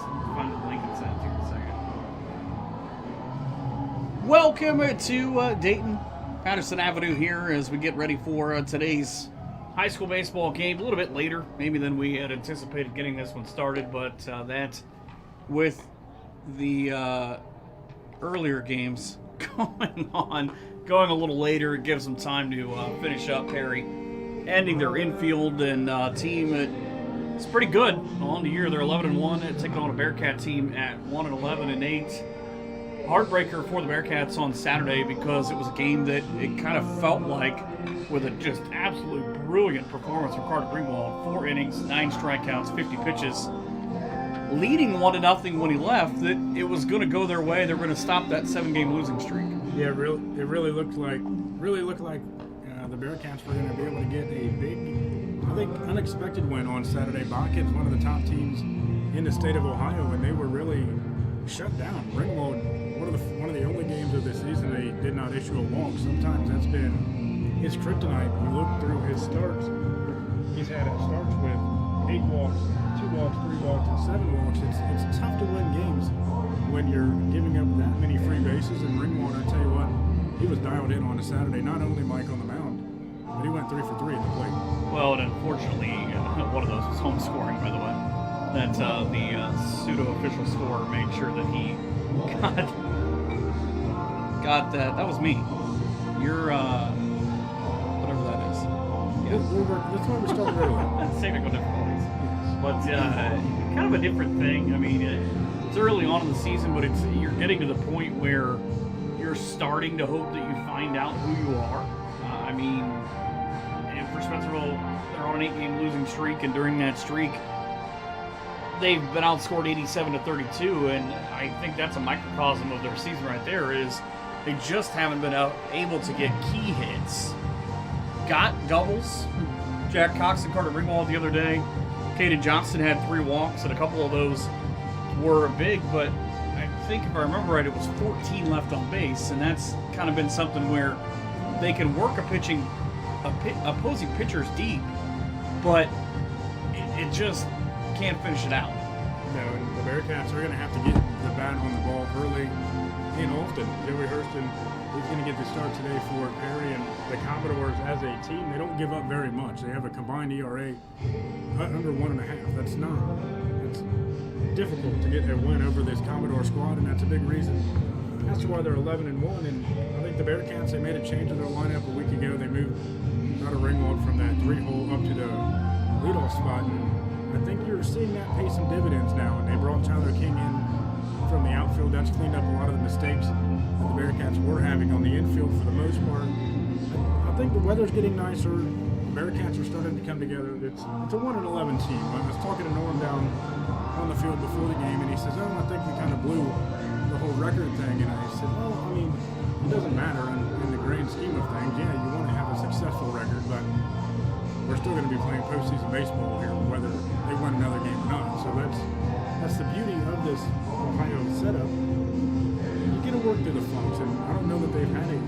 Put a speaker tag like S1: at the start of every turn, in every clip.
S1: just find the link and send it to you in a second.
S2: Welcome to Dayton, Patterson Avenue here as we get ready for today's high school baseball game. A little bit later, maybe than we had anticipated getting this one started, but that with the earlier games going a little later, it gives them time to finish up Perry, ending their infield and team. It's pretty good on the year. They're 11-1, taking on a Bearcat team at 1-11-8. Heartbreaker for the Bearcats on Saturday because it was a game that it kind of felt like, with a just absolute brilliant performance from Carter Greenwald, 4 innings, 9 strikeouts, 50 pitches, leading 1-0 when he left, that it was going to go their way. They were going to stop that 7-game losing streak.
S3: Yeah, it really looked like the Bearcats were going to be able to get a big, I think, unexpected win on Saturday. Bobcats, one of the top teams in the state of Ohio, and they were really shut down. Ringwald, one of the only games of the season they did not issue a walk. Sometimes that's been his kryptonite. You look through his starts, he's had starts with 8 walks, 2 walks, 3 walks, and 7 walks. It's tough to win games when you're giving up that many free bases. And Ringwald, I tell you what, he was dialed in on a Saturday. Not only Mike on the mound, but he went 3 for 3 at the plate.
S1: Well, and unfortunately, one of those was home scoring, by the way. That the pseudo-official scorer made sure that he got that. That was me. You're, whatever that is.
S3: That's why we started early.
S1: Technical difficulties. But kind of a different thing. I mean, it's early on in the season, but you're getting to the point where you're starting to hope that you find out who you are. I mean, and for Spencerville, they're on an 8-game losing streak, and during that streak, they've been outscored 87-32, and I think that's a microcosm of their season right there. Is they just haven't been able to get key hits. Got doubles. Jack Cox and Carter Ringwald the other day. Caden Johnston had 3 walks, and a couple of those were big, but I think if I remember right, it was 14 left on base, and that's kind of been something where they can work opposing pitchers deep, but it just can't finish it out.
S3: No, and the Bearcats are going to have to get the bat on the ball early and often. Joey Hurston is going to get the start today for Perry, and the Commodores as a team, they don't give up very much. They have a combined ERA under 1.5. It's difficult to get a win over this Commodore squad, and that's a big reason. That's why they're 11-1, and I think the Bearcats, they made a change in their lineup a week ago. They moved Carter Ringwald from that 3-hole up to the leadoff spot, and I think you're seeing that pay some dividends now. And they brought Tyler King in from the outfield. That's cleaned up a lot of the mistakes that the Bearcats were having on the infield for the most part. I think the weather's getting nicer. The Bearcats are starting to come together. It's a 1-11 team. I was talking to Norm down on the field before the game, and he says, I think we kind of blew the whole record thing. And I said, well, I mean, it doesn't matter in the grand scheme of things. Yeah, you want to have a successful record, but we're still going to be playing postseason baseball here, whether they win another game or not. So that's the beauty of this Ohio setup. You get to work through the funks, and I don't know that they've had a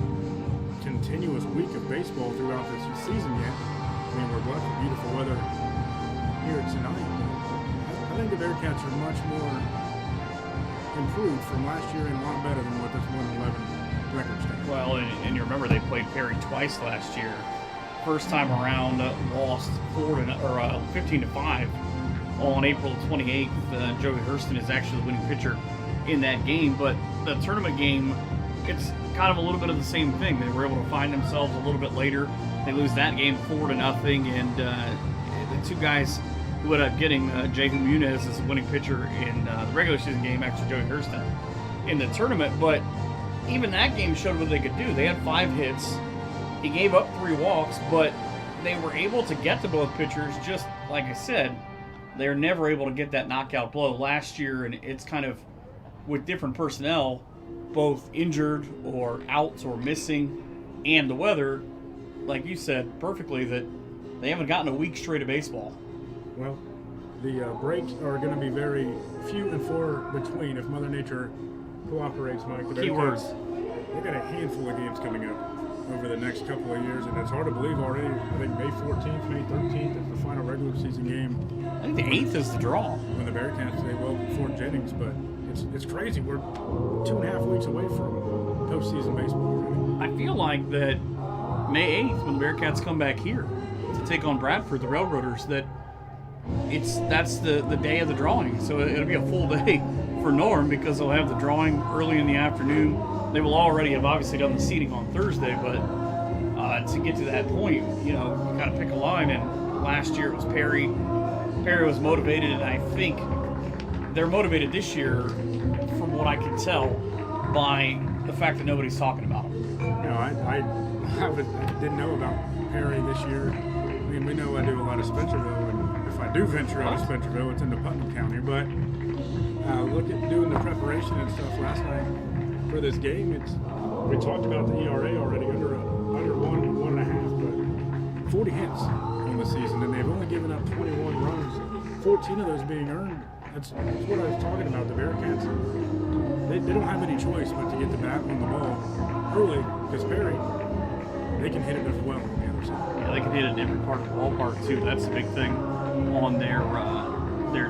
S3: continuous week of baseball throughout this season yet. I mean, we're blessed with beautiful weather here tonight. I think the Bearcats are much more improved from last year and a lot better than what this 1-11 record stands.
S1: Well, and you remember they played Perry twice last year. First time around, lost 15-5 on April 28th. Joey Hurston is actually the winning pitcher in that game. But the tournament game, it's kind of a little bit of the same thing. They were able to find themselves a little bit later. They lose that game 4-0, and the two guys who ended up getting Jehu Muniz as the winning pitcher in the regular season game after Joey Hurston in the tournament. But even that game showed what they could do. They had 5 hits. He gave up 3 walks, but they were able to get to both pitchers. Just like I said, they're never able to get that knockout blow. Last year, and it's kind of with different personnel, both injured or out or missing, and the weather, like you said perfectly, that they haven't gotten a week straight of baseball.
S3: Well, the breaks are going to be very few and far between if Mother Nature cooperates, Mike.
S1: Key words.
S3: They've got a handful of games coming up over the next couple of years, and it's hard to believe already. I think May 14th, May 13th is the final regular season game.
S1: I think the 8th is the draw.
S3: When the Bearcats, they will Fort Jennings. innings, but it's crazy. We're 2.5 weeks away from postseason baseball.
S2: I feel like that May 8th, when the Bearcats come back here to take on Bradford, the Railroaders, that's the day of the drawing. So it'll be a full day for Norm because they'll have the drawing early in the afternoon. They will already have obviously done the seating on Thursday, but to get to that point, you got to pick a line. And last year it was Perry. Perry was motivated, and I think they're motivated this year, from what I can tell, by the fact that nobody's talking about him.
S3: No, I didn't know about Perry this year. I mean, we know I do a lot of Spencerville, and if I do venture out of Spencerville, it's into Putnam County. But look at doing the preparation and stuff last night for this game. We talked about the ERA already, under 1.5, but 40 hits on the season, and they've only given up 21 runs, 14 of those being earned. That's what I was talking about. The Bearcats, they don't have any choice but to get the bat on the ball early, because Perry, they can hit it as well on the other side.
S2: Yeah, they can hit it in every part of the ballpark too. That's the big thing on their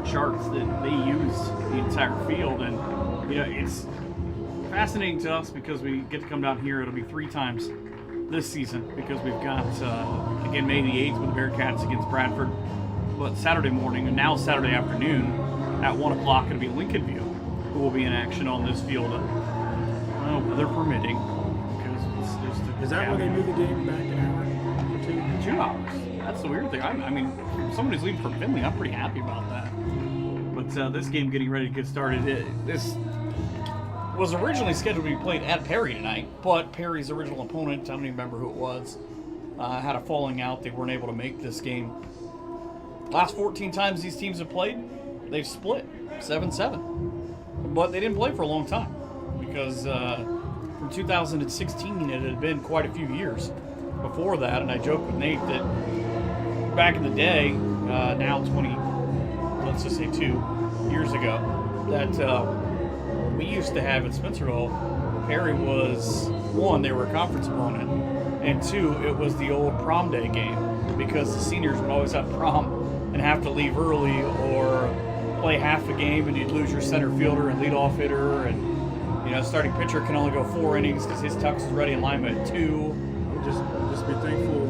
S2: charts, that they use the entire field, and it's fascinating to us because we get to come down here. It'll be 3 times this season because we've got again May the 8th with the Bearcats against Bradford, but Saturday morning and now Saturday afternoon at 1 o'clock it'll be Lincoln View who will be in action on this field, weather permitting.
S3: Is that why they moved the game back an hour or 2?
S2: 2 hours. That's the weird thing. I mean, someone who's leaving for Finley, I'm pretty happy about that. But this game getting ready to get started, this was originally scheduled to be played at Perry tonight, but Perry's original opponent, I don't even remember who it was, had a falling out. They weren't able to make this game. Last 14 times these teams have played, they've split 7-7. But they didn't play for a long time because from 2016 it had been quite a few years before that. And I joked with Nate that back in the day, now 20, let's just say 2 years ago, that we used to have at Spencerville, Perry was, 1, they were a conference opponent, and 2, it was the old prom day game because the seniors would always have prom and have to leave early or play half a game, and you'd lose your center fielder and leadoff hitter, and starting pitcher can only go 4 innings because his tux is ready in lineman at 2.
S3: I would just be thankful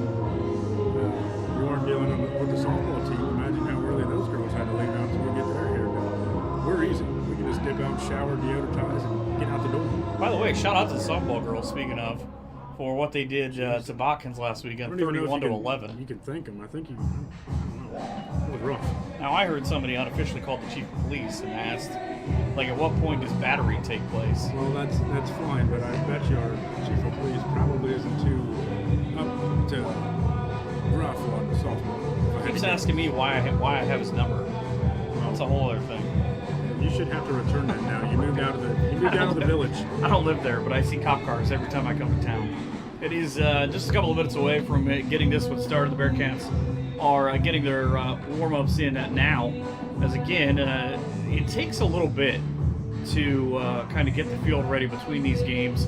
S3: you weren't dealing with the softball team. Imagine how early those girls had to leave out to go get their hair done. We're easy. We can just dip out, shower, deodorize, and get out the door.
S2: By the way, shout out to the softball girls. Speaking of, for what they did to Botkins last weekend, 31-11.
S3: You can thank them. I think you. I don't know. It was rough.
S2: Now I heard somebody unofficially called the chief of police and asked, at what point does battery take place?
S3: Well, that's fine, but I bet you our chief of police probably isn't too up to rough on the softball.
S2: He keeps asking me why I have his number. That's a whole other thing.
S3: You should have to return that now. You moved out of the village.
S2: I don't live there, but I see cop cars every time I come to town. It is just a couple of minutes away from getting this one started. The Bearcats are getting their warm-ups in now. As again, it takes a little bit to kind of get the field ready between these games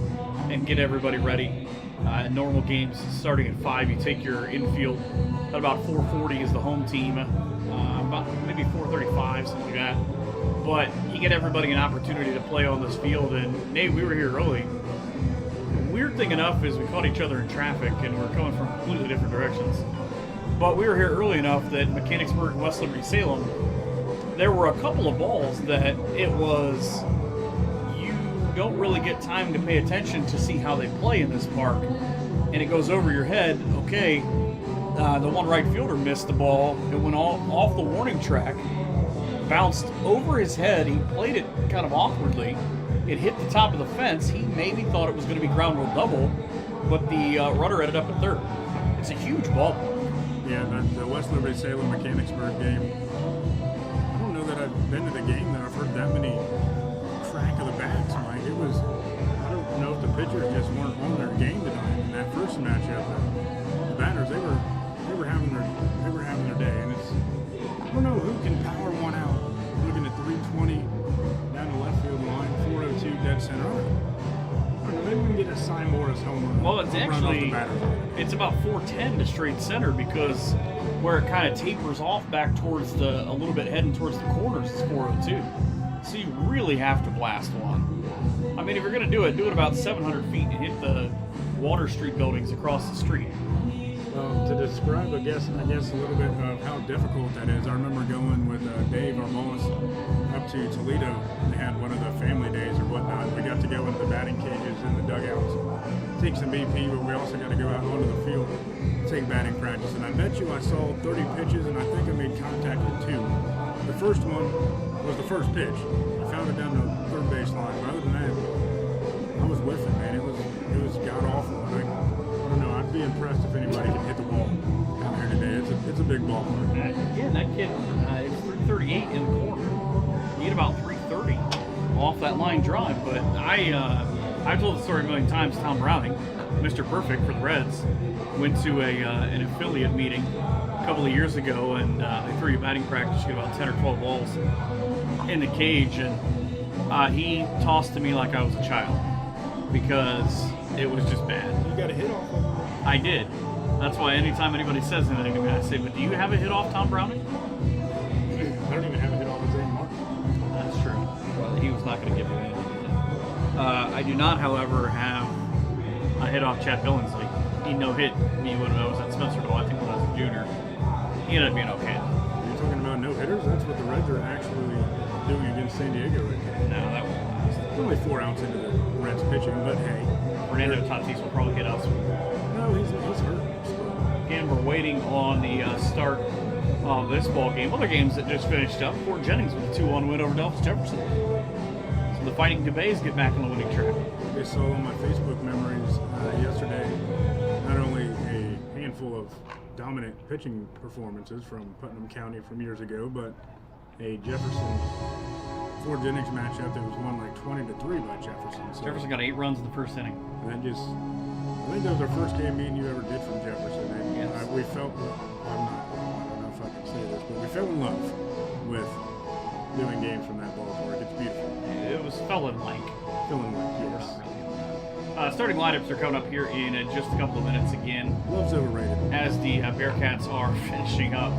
S2: and get everybody ready. Normal games starting at 5, you take your infield at about 4:40 is the home team, about maybe 4:35, something like that. But you get everybody an opportunity to play on this field. And Nate, we were here early. Weird thing enough is we caught each other in traffic and we're coming from completely different directions. But we were here early enough that Mechanicsburg and West Liberty Salem, there were a couple of balls that it was, you don't really get time to pay attention to see how they play in this park. And it goes over your head. Okay, the one right fielder missed the ball. It went off the warning track, bounced over his head. He played it kind of awkwardly. It hit the top of the fence. He maybe thought it was going to be ground rule double, but the runner ended up at third. It's a huge ball.
S3: Yeah, the West Liberty Salem Mechanicsburg game. I don't know that I've been to the game that I've heard that many crack of the bats, Mike. It was, I don't know if the pitchers just weren't on their game tonight in that first matchup. The batters, they were having their day, and it's, I don't know who can power one out. Looking at 320 down the left field line, 402 dead center. I don't know, maybe we can get a Cy Morris home run.
S2: Well, it's actually, it's about 410 to straight center because where it kind of tapers off back towards a little bit heading towards the corners is 402. So you really have to blast one. I mean, if you're going to do it about 700 feet and hit the Water Street buildings across the street.
S3: To describe, I guess a little bit of how difficult that is, I remember going with Dave, our boss, up to Toledo. They had one of the family days or whatnot. We got to go into the batting cages in the dugouts, take some BP, but we also got to go out onto the field, take batting practice. And I bet you I saw 30 pitches, and I think I made contact with 2. The first one was the first pitch. I found it down the third base line. But other than that, I was with it, man. It was god awful. I don't know. I'd be impressed if anybody could hit the ball down here today. It's a big ballpark.
S2: Again, that kid, it's 338 in the corner. He hit about 330 off that line drive. But I've told the story a million times. Tom Browning, Mr. Perfect for the Reds, went to an affiliate meeting a couple of years ago, and they threw you batting practice. You get about 10 or 12 balls in the cage, and he tossed to me like I was a child because it was just bad.
S3: You got a hit off of him.
S2: I did. That's why anytime anybody says anything to me, I say, but do you have a hit off Tom Browning?
S3: I don't even have a hit off his name, Mark.
S2: That's true. Well, he was not going to give you anything. I do not, however, have a hit off Chad Billingsley. He no-hit me when I was at Spencerville, I think when I was a junior. He ended up being okay.
S3: You're talking about no-hitters? That's what the Reds are actually doing against San Diego right now.
S2: No, that won't last.
S3: It's only 4 outs into the Reds pitching, but hey.
S2: Fernando Tatis will probably hit us.
S3: No, he's hurt.
S2: Again, we're waiting on the start of this ball game. Other games that just finished up. Fort Jennings with a 2-1 win over Delphos Jefferson. So the Fighting DeBays get back on the winning track.
S3: I saw on my Facebook memories yesterday not only a handful of dominant pitching performances from Putnam County from years ago, but a Fort Jennings matchup that was won like 20-3 by Jefferson. So
S2: Jefferson got 8 runs in the first inning.
S3: that just, I think that was our first game me and you ever did from Jefferson. And
S2: Yes.
S3: we felt, I don't know if I can say this, but we fell in love with doing games from that ballpark. It's beautiful.
S2: It was felon-like.
S3: Feeling like, yes.
S2: Starting lineups are coming up here in just a couple of minutes again,
S3: Love's overrated.
S2: as the Bearcats are finishing up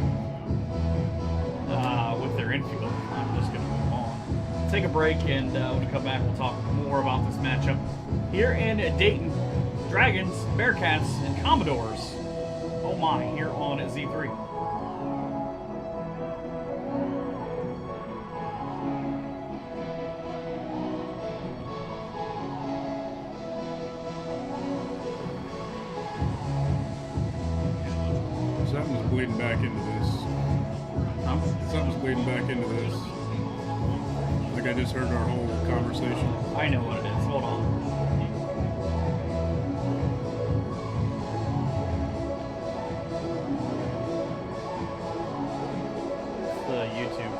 S2: with their infield. I'm just going to move on. Take a break, and when we come back, we'll talk more about this matchup here in Dayton. Dragons, Bearcats, and Commodores. Oh my, here on Z3.
S3: Something's bleeding back into this.
S2: Huh?
S3: Something's bleeding back into this. Like I just heard our whole conversation.
S2: I know what it is. Hold on. It's the YouTube.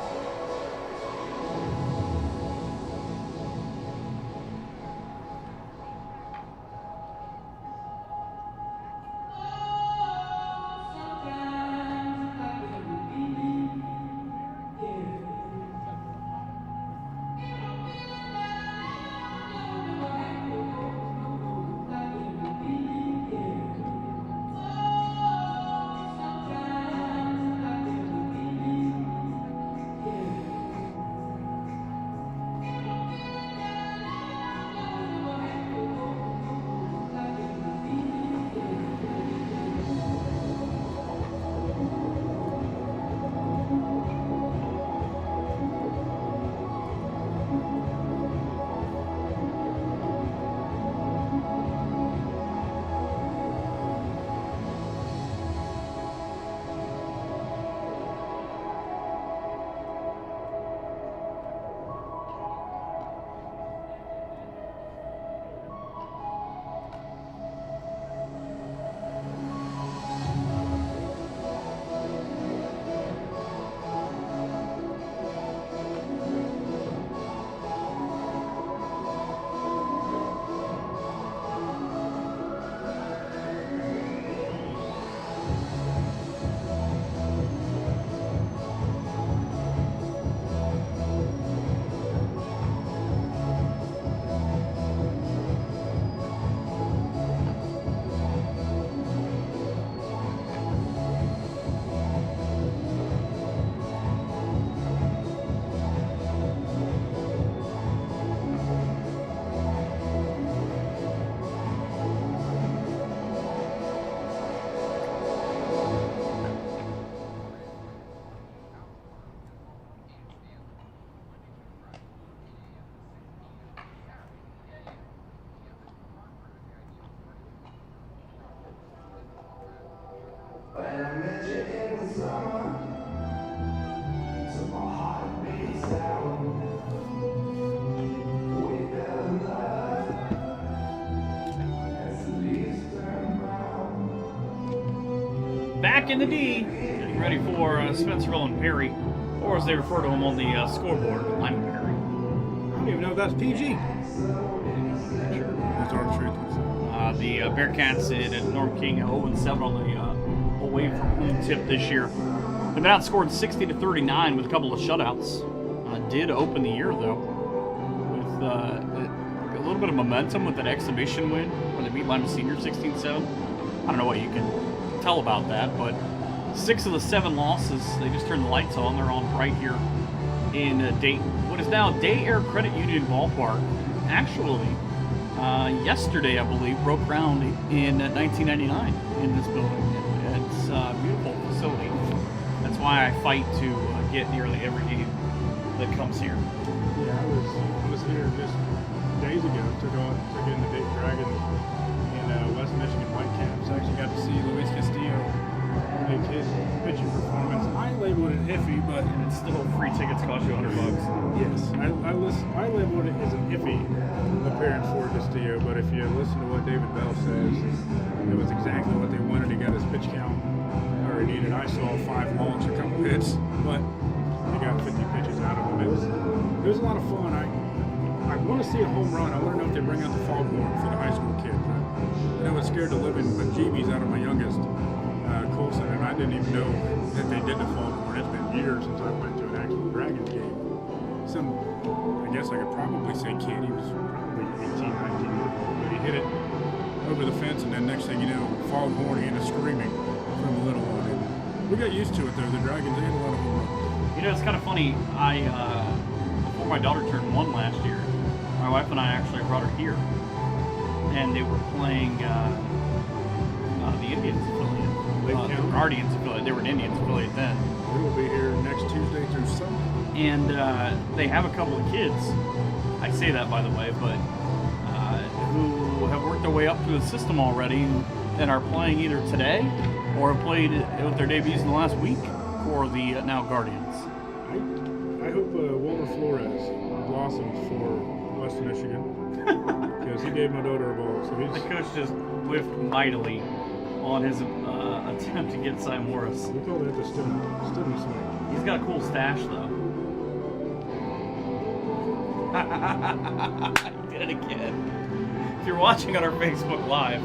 S2: back in the D, getting ready for Spencerville and Perry, or as they refer to them on the scoreboard, Lima Perry.
S3: I don't even know if that's PG. Sure, that's our truth.
S2: The Bearcats in Norm King 0-7 on the away from home tip this year. They've been outscored 60-39 with a couple of shutouts. Did open the year though with a little bit of momentum with an exhibition win when they beat Lima Senior 16-7. I don't know what you can tell about that, but 6 of the 7 losses, they just turned the lights on. They're on right here in Dayton. What is now Day Air Credit Union Ballpark. Actually, yesterday, I believe, broke ground in 1999 in this building. It's a beautiful facility. That's why I fight to get nearly every game that comes here.
S3: Yeah, I was here just days ago. Took in the Dayton Dragons and West Michigan Whitecaps. I actually got to see Luis Castillo make his pitching performance. I labeled it iffy, but
S2: It's still free tickets cost you $100.
S3: yes, I labeled it as an iffy appearance for Castillo. But if you listen to what David Bell says, it was exactly what they wanted. He got his pitch count where he needed. I saw 5 walks, a couple hits, but he got 50 pitches out of him. It was a lot of fun. I want to see a home run. I want to know if they bring out the foghorn for the high school kids. I was scared to live in jeebies out of my youngest, Colson, and I didn't even know that they did the foghorn. It's been years since I went to an actual Dragons game. I guess I could probably say kid. He was probably 18, 19 years old, but he hit it over the fence, and then next thing you know, foghorn and screaming from a little one. And we got used to it though. The Dragons, they had a lot of home runs.
S2: You know, it's kind of funny. Before my daughter turned 1 last year, my wife and I actually brought her here, and they were playing the Indians affiliate, the Guardians affiliate. They were an Indians affiliate then.
S3: We will be here next Tuesday through Sunday.
S2: And they have a couple of kids. I say that, by the way, but who have worked their way up through the system already and are playing either today or have played with their debuts in the last week for the now Guardians.
S3: I hope Walter Flores blossoms for West Michigan because he gave my daughter a ball. So
S2: The coach just whiffed mightily on his attempt to get Cy Morris.
S3: we call that the student snake.
S2: He's got a cool stash, though. He did it again. If you're watching on our Facebook Live,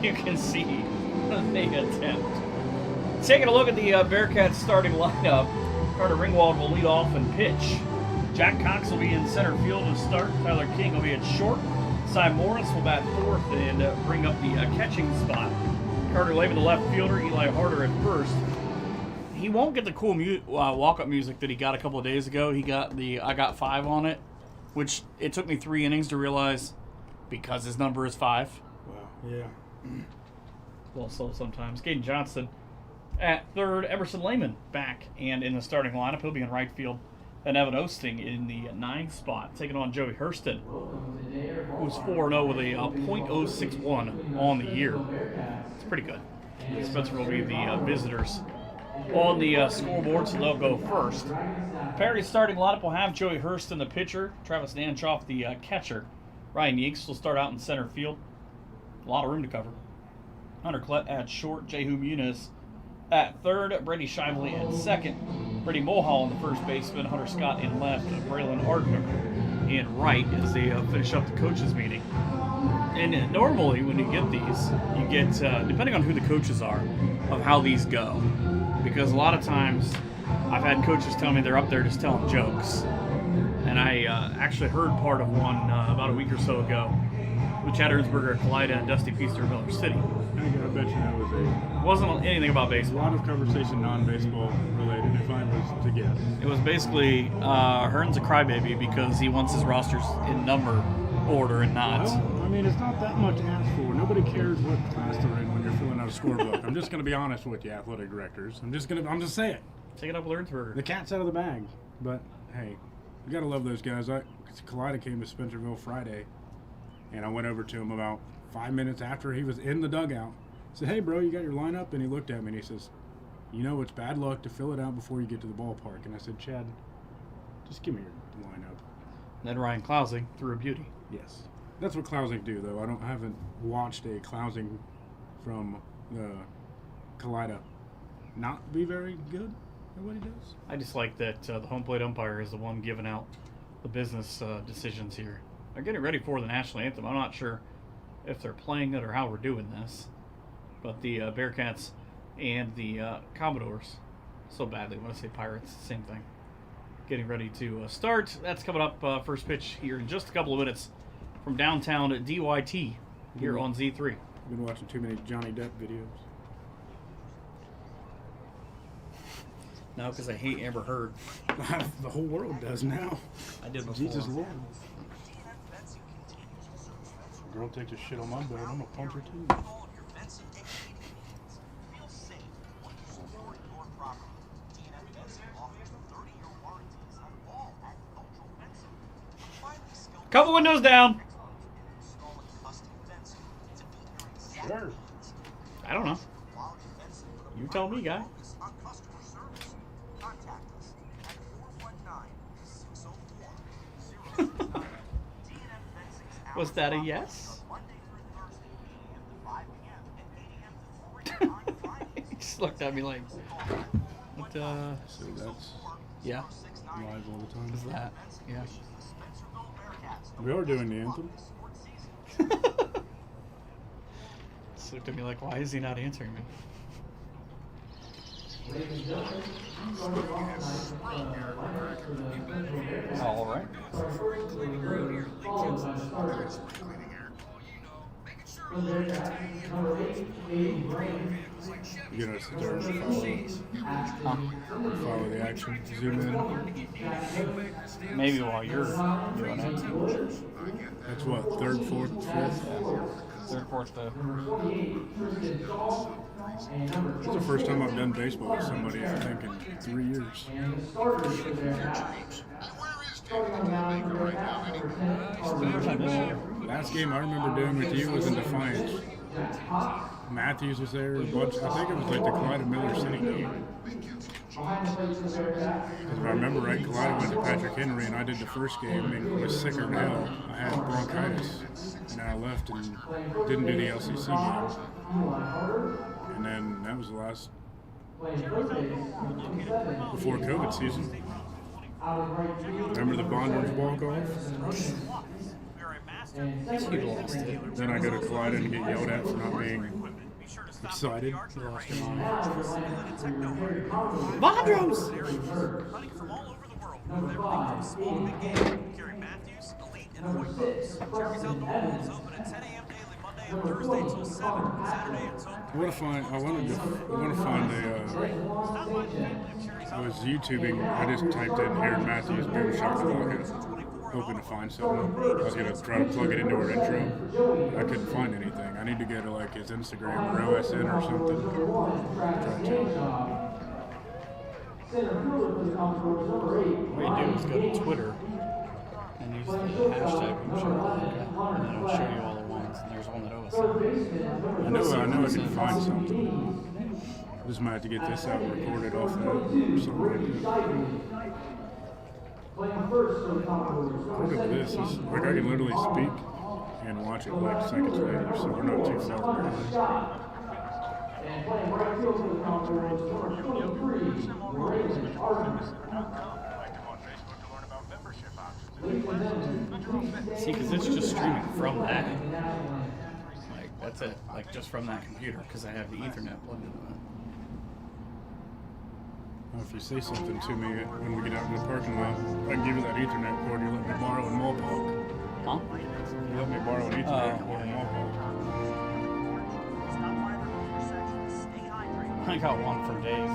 S2: you can see the attempt. Taking a look at the Bearcats starting lineup, Carter Ringwald will lead off and pitch. Jack Cox will be in center field to start. Tyler King will be at short. Cy Morris will bat 4th and bring up the catching spot. Carter Lavin, the left fielder. Eli Harder at first. He won't get the cool walk-up music that he got a couple of days ago. He got the I Got 5 on it, which it took me 3 innings to realize because his number is 5.
S3: Wow. Yeah.
S2: Well, so sometimes. Caden Johnson at third. Emerson Lehman back and in the starting lineup. He'll be in right field. And Evan Osting in the 9th spot, taking on Joey Hurston, who's 4-0 with a .061 on the year. It's pretty good. Spencer will be the visitors on the scoreboard, so they'll go first. Perry's starting lineup will have Joey Hurston, the pitcher, Travis Nanchoff, the catcher. Ryan Yeeks will start out in center field. A lot of room to cover. Hunter Klett at short, Jehu Muniz at third, Brady Shively at second, Brady Mulhall in the first baseman, Hunter Scott in left, Braylon Ardner in right as they finish up the coaches meeting. And normally when you get these, you get, depending on who the coaches are, of how these go. Because a lot of times I've had coaches tell me they're up there just telling jokes. And I actually heard part of one about a week or so ago with Chad Ernsberger at Kalida and Dusty Feaster at Miller City.
S3: I bet you that was
S2: It wasn't anything about
S3: a
S2: baseball.
S3: lot of conversation non-baseball related, if I was to guess.
S2: It was basically Hearn's a crybaby because he wants his rosters in number order and not.
S3: Well, I mean, it's not that much to ask for. Nobody cares what class they're in when you're filling out a scorebook. I'm just going to be honest with you, athletic directors. I'm just saying it.
S2: Take it up with Ernsberger.
S3: The cat's out of the bag. But, hey, you got to love those guys. Kalida came to Spencerville Friday, and I went over to him about 5 minutes after he was in the dugout. I said, hey, bro, you got your lineup? And he looked at me and he says, you know, it's bad luck to fill it out before you get to the ballpark. And I said, Chad, just give me your lineup.
S2: Then Ryan Klausing threw a beauty.
S3: Yes. That's what Klausing do, though. I haven't watched a Klausing from Kalida not be very good at what he does?
S1: I just like that the home plate umpire is the one giving out the business decisions here. They're getting ready for the national anthem. I'm not sure if they're playing it or how we're doing this, but the Bearcats and the Commodores, so badly want to say Pirates, same thing, getting ready to start. That's coming up first pitch here in just a couple of minutes from downtown DYT here on Z3.
S3: I've been watching too many Johnny Depp videos.
S1: No, because I hate Amber Heard.
S3: The whole world does now.
S1: I did before.
S3: Jesus Lord. Girl takes a shit on my bed, I'm gonna punch her too.
S1: Couple windows down.
S3: Sure.
S1: I don't know. You tell me, guy. Was that a yes? He just looked at me like, what,
S3: So that's
S1: yeah,
S3: live all the time.
S1: is that? Yeah.
S3: We are doing the anthem.
S1: Just looked at me like, why is he not answering me? All right.
S3: You know, sit there and follow the action, zoom in.
S1: Maybe while you're doing it.
S3: That's what, third, fourth, fifth?
S1: Third, fourth, fifth.
S3: This is the first time I've done baseball with somebody, I think, in 3 years. Last game I remember doing with you was in Defiance. Matthews was there, a bunch. I think it was like the Clyde Miller City game. Because if I remember right, Clyde went to Patrick Henry, and I did the first game and was sicker than hell. I had bronchitis, and then I left and didn't do the LCC game. And then that was the last before COVID season. Remember the Bonders walk-off?
S1: You lost it.
S3: Then I go to Clyde and get yelled at for not being excited.
S1: You lost your mind. Bondrums!
S3: I want to find I was YouTubing, I just typed in Aaron Matthews, boom, shot clock, hoping to find something. I was going to try to plug it into our intro. I couldn't find anything. I need to go to like his Instagram or OSN or something.
S1: What you do is go to Twitter and use the hashtag and then it'll show you all the ones. And there's one that OSN.
S3: I know I can find something. I just might have to get this out and record it off that or something like that. Look at this. Like I can literally speak and watch it like seconds later, so we're not too far behind.
S1: See, because it's just streaming from that. Like, that's it. Like, just from that computer, because I have the Ethernet plugged into it.
S3: Well, if you say something to me when we get out in the parking lot, I can give you that Ethernet cord you let me borrow in Ballpark.
S1: Huh?
S3: You let me borrow an Ethernet cord in Ballpark.
S1: I got one from Dave.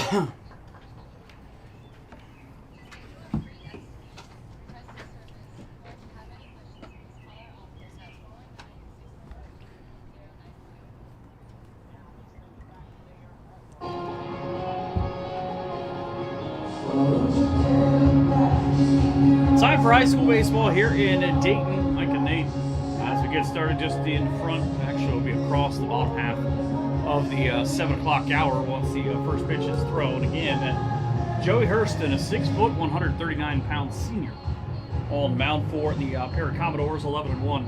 S2: Time for high school baseball here in Dayton. Mike and Nate, as we get started, just in front, actually it'll be across the bottom half of the 7 o'clock hour once the first pitch is thrown. Again, Joey Hurston, a 6 foot, 139-pound senior, on mound for the Perry Commodores, 11-1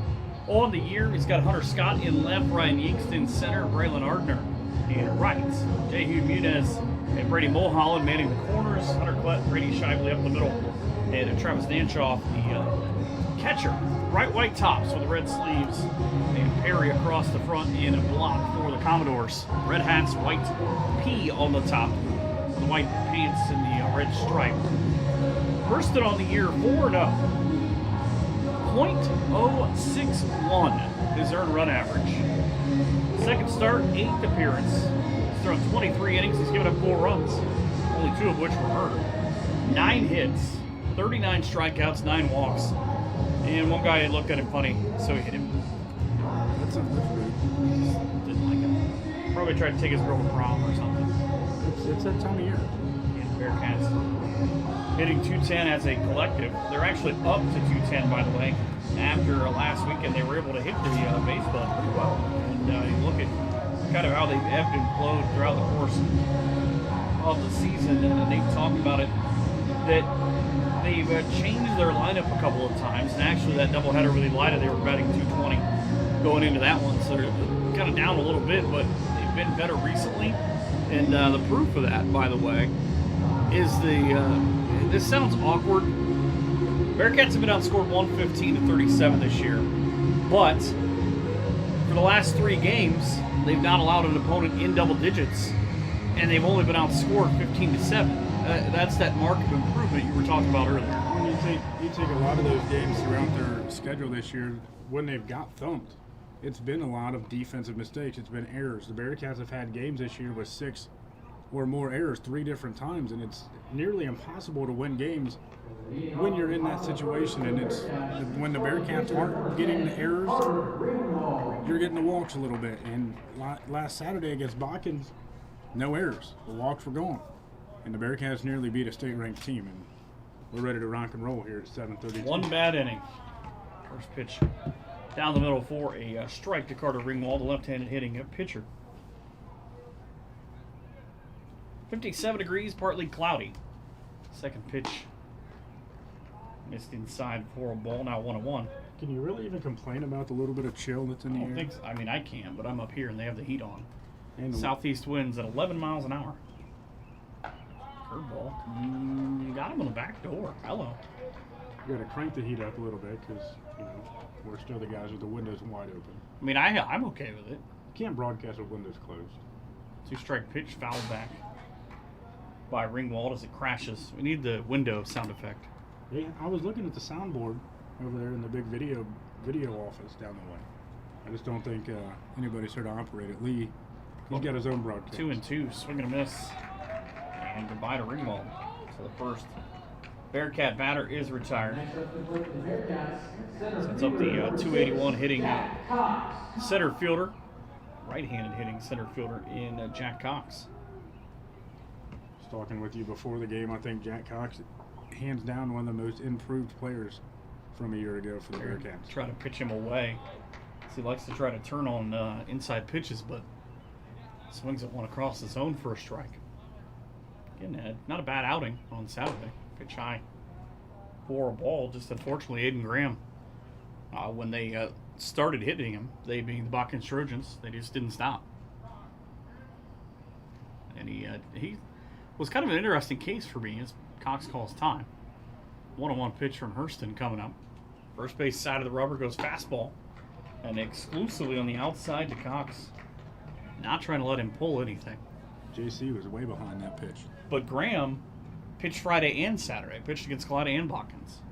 S2: on the year. He's got Hunter Scott in left, Ryan Yeeks in center, Braylon Ardner in right, Jehu Muniz and Brady Mulholland manning the corners, Hunter Klett, Brady Shively up the middle, and Travis Danshoff, the catcher. Bright white tops with the red sleeves, and Perry across the front in a block for the Commodores. Red hats, white P on the top, the white pants and the red stripe. Hurston on the year, 4-0. .061 his earned run average. Second start, 8th appearance. He's thrown 23 innings. He's given up 4 runs, only 2 of which were hurt. 9 hits, 39 strikeouts, 9 walks. And one guy looked at him funny, so he hit him.
S3: That's rude.
S2: Didn't like him. Probably tried to take his girl to prom or something.
S3: It's that time of year.
S2: And Bearcats hitting 210 as a collective. They're actually up to 210, by the way. After last weekend, they were able to hit the baseball pretty well. And you look at kind of how they've ebbed and flowed throughout the course of the season. And Nate talked about it, that they've changed their lineup a couple of times. And actually, that doubleheader really lighted. They were batting 220 going into that one. So they're kind of down a little bit, but they've been better recently. And the proof of that, by the way, is this sounds awkward. Bearcats have been outscored 115-37 this year, but for the last 3 games, they've not allowed an opponent in double digits, and they've only been outscored 15-7. That's that mark of improvement you were talking about earlier.
S3: When you take a lot of those games throughout their schedule this year, when they've got thumped, it's been a lot of defensive mistakes. It's been errors. The Bearcats have had games this year with 6 or more errors 3 different times, and it's nearly impossible to win games when you're in that situation. And it's when the Bearcats aren't getting the errors, you're getting the walks a little bit. And last Saturday against Botkins, no errors. The walks were gone, and the Bearcats nearly beat a state-ranked team. And we're ready to rock and roll here at 7:32.
S2: One bad inning. First pitch down the middle for a strike to Carter Ringwald, the left-handed hitting pitcher. 57 degrees, partly cloudy. Second pitch missed inside for a ball, now 1-1.
S3: Can you really even complain about the little bit of chill that's in the air?
S2: I mean, I can, but I'm up here and they have the heat on.
S3: And
S2: Southeast winds at 11 miles an hour. Curveball. Got him on the back door. Hello.
S3: You got to crank the heat up a little bit because, we're still the guys with the windows wide open.
S2: I mean, I'm okay with it.
S3: You can't broadcast with windows closed.
S2: 2-strike pitch fouled back by Ringwald as it crashes. We need the window sound effect.
S3: Yeah, I was looking at the soundboard over there in the big video office down the way. I just don't think anybody's here to operate it. Lee, he's got his own broadcast.
S2: 2-2, swing and a miss. And goodbye to Ringwald. So the first Bearcat batter is retired. Sets up the 281 hitting center fielder. Right-handed hitting center fielder in Jack Cox.
S3: Was talking with you before the game. I think Jack Cox, hands down, one of the most improved players from a year ago for the Bearcats.
S2: Try to pitch him away. He likes to try to turn on inside pitches, but swings at one across the zone for a strike. Again, not a bad outing on Saturday. Pitch high for a ball. Just unfortunately, Aiden Graham, when they started hitting him, they being the Botkins Trojans, they just didn't stop. And he was kind of an interesting case for me as Cox calls time. 1-1 pitch from Hurston coming up. First base side of the rubber goes fastball. And exclusively on the outside to Cox. Not trying to let him pull anything.
S3: JC was way behind that pitch.
S2: But Graham pitched Friday and Saturday. Pitched against Galata and Botkins.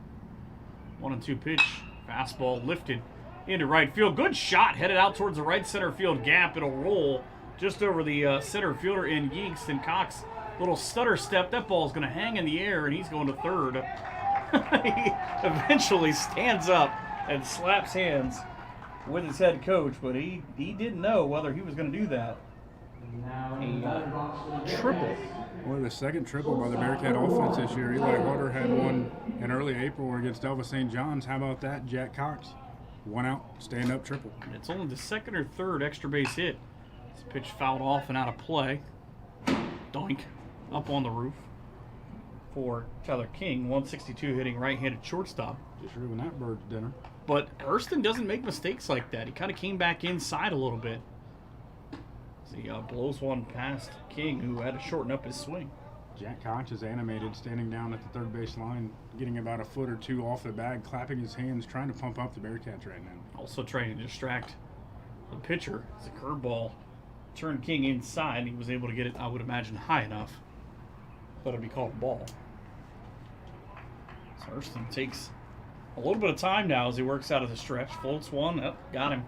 S2: 1-2 pitch. Fastball lifted into right field. Good shot headed out towards the right center field gap. It'll roll just over the center fielder in Yeeks. And Cox little stutter step. That ball's going to hang in the air, and he's going to third. He eventually stands up and slaps hands with his head coach, but he didn't know whether he was going to do that. A triple.
S3: Boy, the second triple by the Bearcat offense this year. Eli Harder had one in early April against Delva St. John's. How about that? Jack Cox, 1 out, stand-up triple.
S2: It's only the second or third extra base hit. This pitch fouled off and out of play. Doink, up on the roof for Tyler King, 162 hitting right-handed shortstop.
S3: Just ruined that bird's dinner.
S2: But Hurston doesn't make mistakes like that. He kind of came back inside a little bit. He blows one past King, who had to shorten up his swing.
S3: Jack Cox is animated, standing down at the third base line, getting about a foot or two off the bag, clapping his hands, trying to pump up the Bearcats right now.
S2: Also trying to distract the pitcher. It's a curveball. Turned King inside, and he was able to get it, I would imagine, high enough. But it'd be called a ball. So Hurston takes a little bit of time now as he works out of the stretch. Floats one. Oh, got him.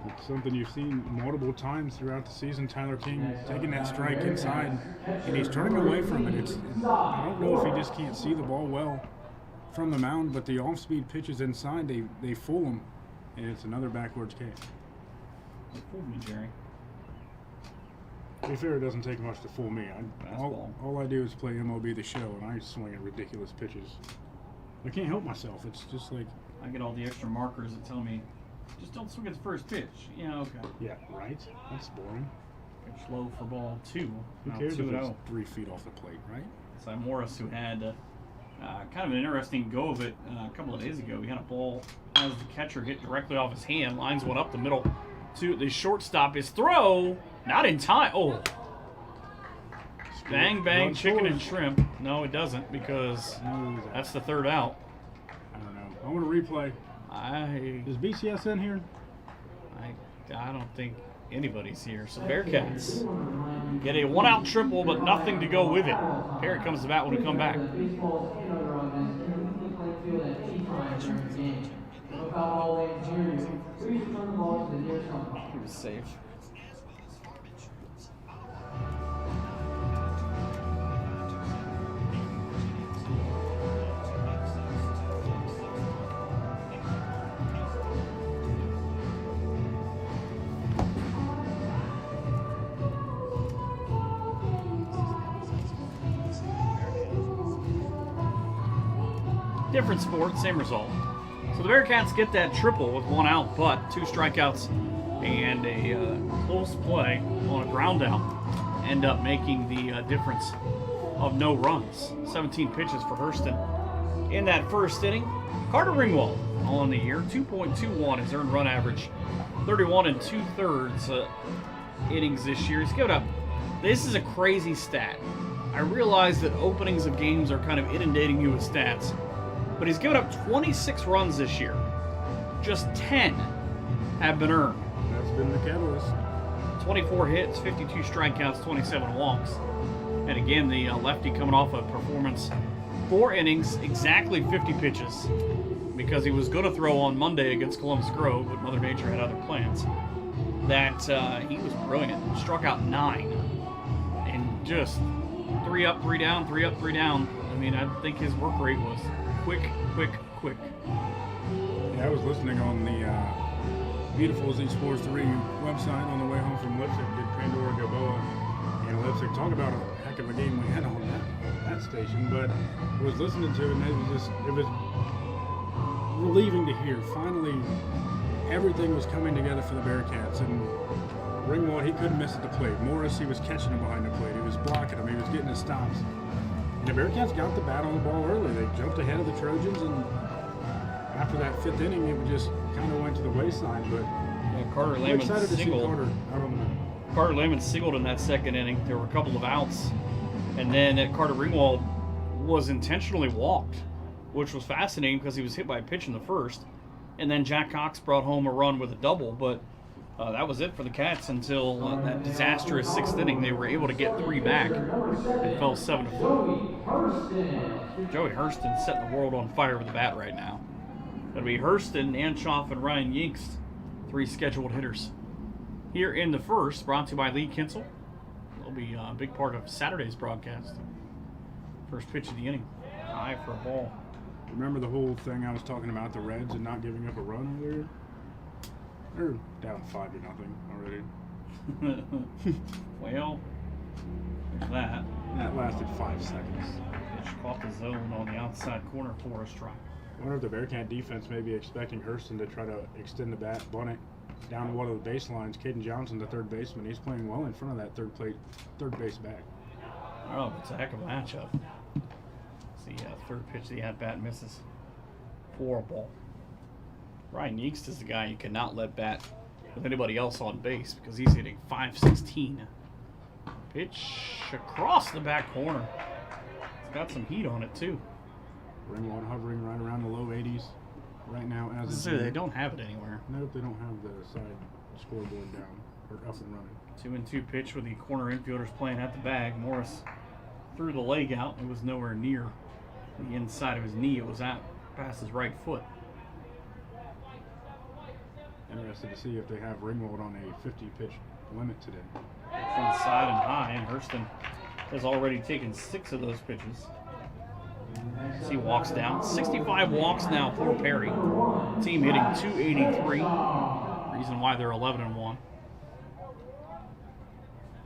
S3: It's something you've seen multiple times throughout the season. Tyler King taking that strike inside, and he's turning away from it. I don't know if he just can't see the ball well from the mound, but the off-speed pitches inside, they fool him, and it's another backwards K.
S2: You fooled me, Jerry.
S3: To be fair, it doesn't take much to fool me. All I do is play MLB The Show, and I swing at ridiculous pitches. I can't help myself. It's just like...
S2: I get all the extra markers that tell me, just don't swing at the first pitch. Yeah, okay.
S3: Yeah, right? That's boring.
S2: Pitch low for ball 2.
S3: Who cares if it's 3 feet off the plate, right?
S2: Cy Morris, who had kind of an interesting go of it a couple of days ago. He had a ball as the catcher hit directly off his hand, lines one up the middle to the shortstop. His throw, not in time. Oh. Bang, bang, chicken and shrimp. No, it doesn't, because that's the third out.
S3: I don't know. I want to replay. Is BCS in here?
S2: I don't think anybody's here. So Bearcats get a 1-out triple, but nothing to go with it. Parrott comes to bat when we come back. He was safe. Different sport, same result. So the Bearcats get that triple with 1 out, but 2 strikeouts and a close play on a ground out end up making the difference of no runs. 17 pitches for Hurston in that first inning. Carter Ringwald on the year, 2.21 his earned run average, 31 2/3 innings this year. He's given up. This is a crazy stat. I realize that openings of games are kind of inundating you with stats. But he's given up 26 runs this year. Just 10 have been earned.
S3: That's been the catalyst.
S2: 24 hits, 52 strikeouts, 27 walks. And again, the lefty coming off a performance, 4 innings, exactly 50 pitches. Because he was going to throw on Monday against Columbus Grove, but Mother Nature had other plans. That he was brilliant. Struck out 9. And just 3 up, 3 down, 3 up, 3 down. I mean, I think his work rate was quick.
S3: Yeah, I was listening on the Beautiful Z Sports 3 website on the way home from Lipstick. Did Pandora Gaboa and Lipstick talk about a heck of a game we had on that station, but I was listening to it and it was relieving to hear. Finally, everything was coming together for the Bearcats, and Ringwald, he couldn't miss at the plate. Morris, he was catching him behind the plate. He was blocking him. He was getting his stops. And the Bearcats got the bat on the ball early. They jumped ahead of the Trojans, and after that 5th inning, it just kind of went to the wayside. But
S2: Carter
S3: I'm
S2: Lehman
S3: excited to see
S2: singled.
S3: Carter out on the mound.
S2: Carter Lehman singled in that second inning. There were a couple of outs, and then Carter Ringwald was intentionally walked, which was fascinating because he was hit by a pitch in the first, and then Jack Cox brought home a run with a double, but that was it for the Cats until that disastrous 6th inning. They were able to get 3 back and fell 7-4. Joey Hurston setting the world on fire with the bat right now. That'll be Hurston, Anschoff, and Ryan Yinks, 3 scheduled hitters. Here in the first, brought to you by Lee Kinsel, That'll be a big part of Saturday's broadcast. First pitch of the inning. High for a ball.
S3: Remember the whole thing I was talking about, the Reds and not giving up a run earlier? They're down 5-0 already.
S2: Well, there's that.
S3: That lasted 5 seconds.
S2: Pitch caught the zone on the outside corner for a strike.
S3: I wonder if the Bearcat defense may be expecting Hurston to try to extend the bat, bunt it down to one of the baselines. Caden Johnson, the third baseman, he's playing well in front of that third base back.
S2: Oh, it's a heck of a matchup. See, third pitch, the at-bat misses. For a ball. Ryan Yeast is the guy you cannot let bat with anybody else on base because he's hitting .516. Pitch across the back corner. It's got some heat on it, too.
S3: Ringwald hovering right around the low 80s right now.
S2: They don't have it anywhere.
S3: Nope, they don't have the side scoreboard down or up and running.
S2: 2-2 pitch with the corner infielders playing at the bag. Morris threw the leg out. It was nowhere near the inside of his knee. It was out past his right foot.
S3: Interested to see if they have Ringwald on a 50-pitch limit today.
S2: Inside and high, and Hurston has already taken 6 of those pitches. As he walks down. 65 walks now for Perry. Team hitting .283. Reason why they're 11-1.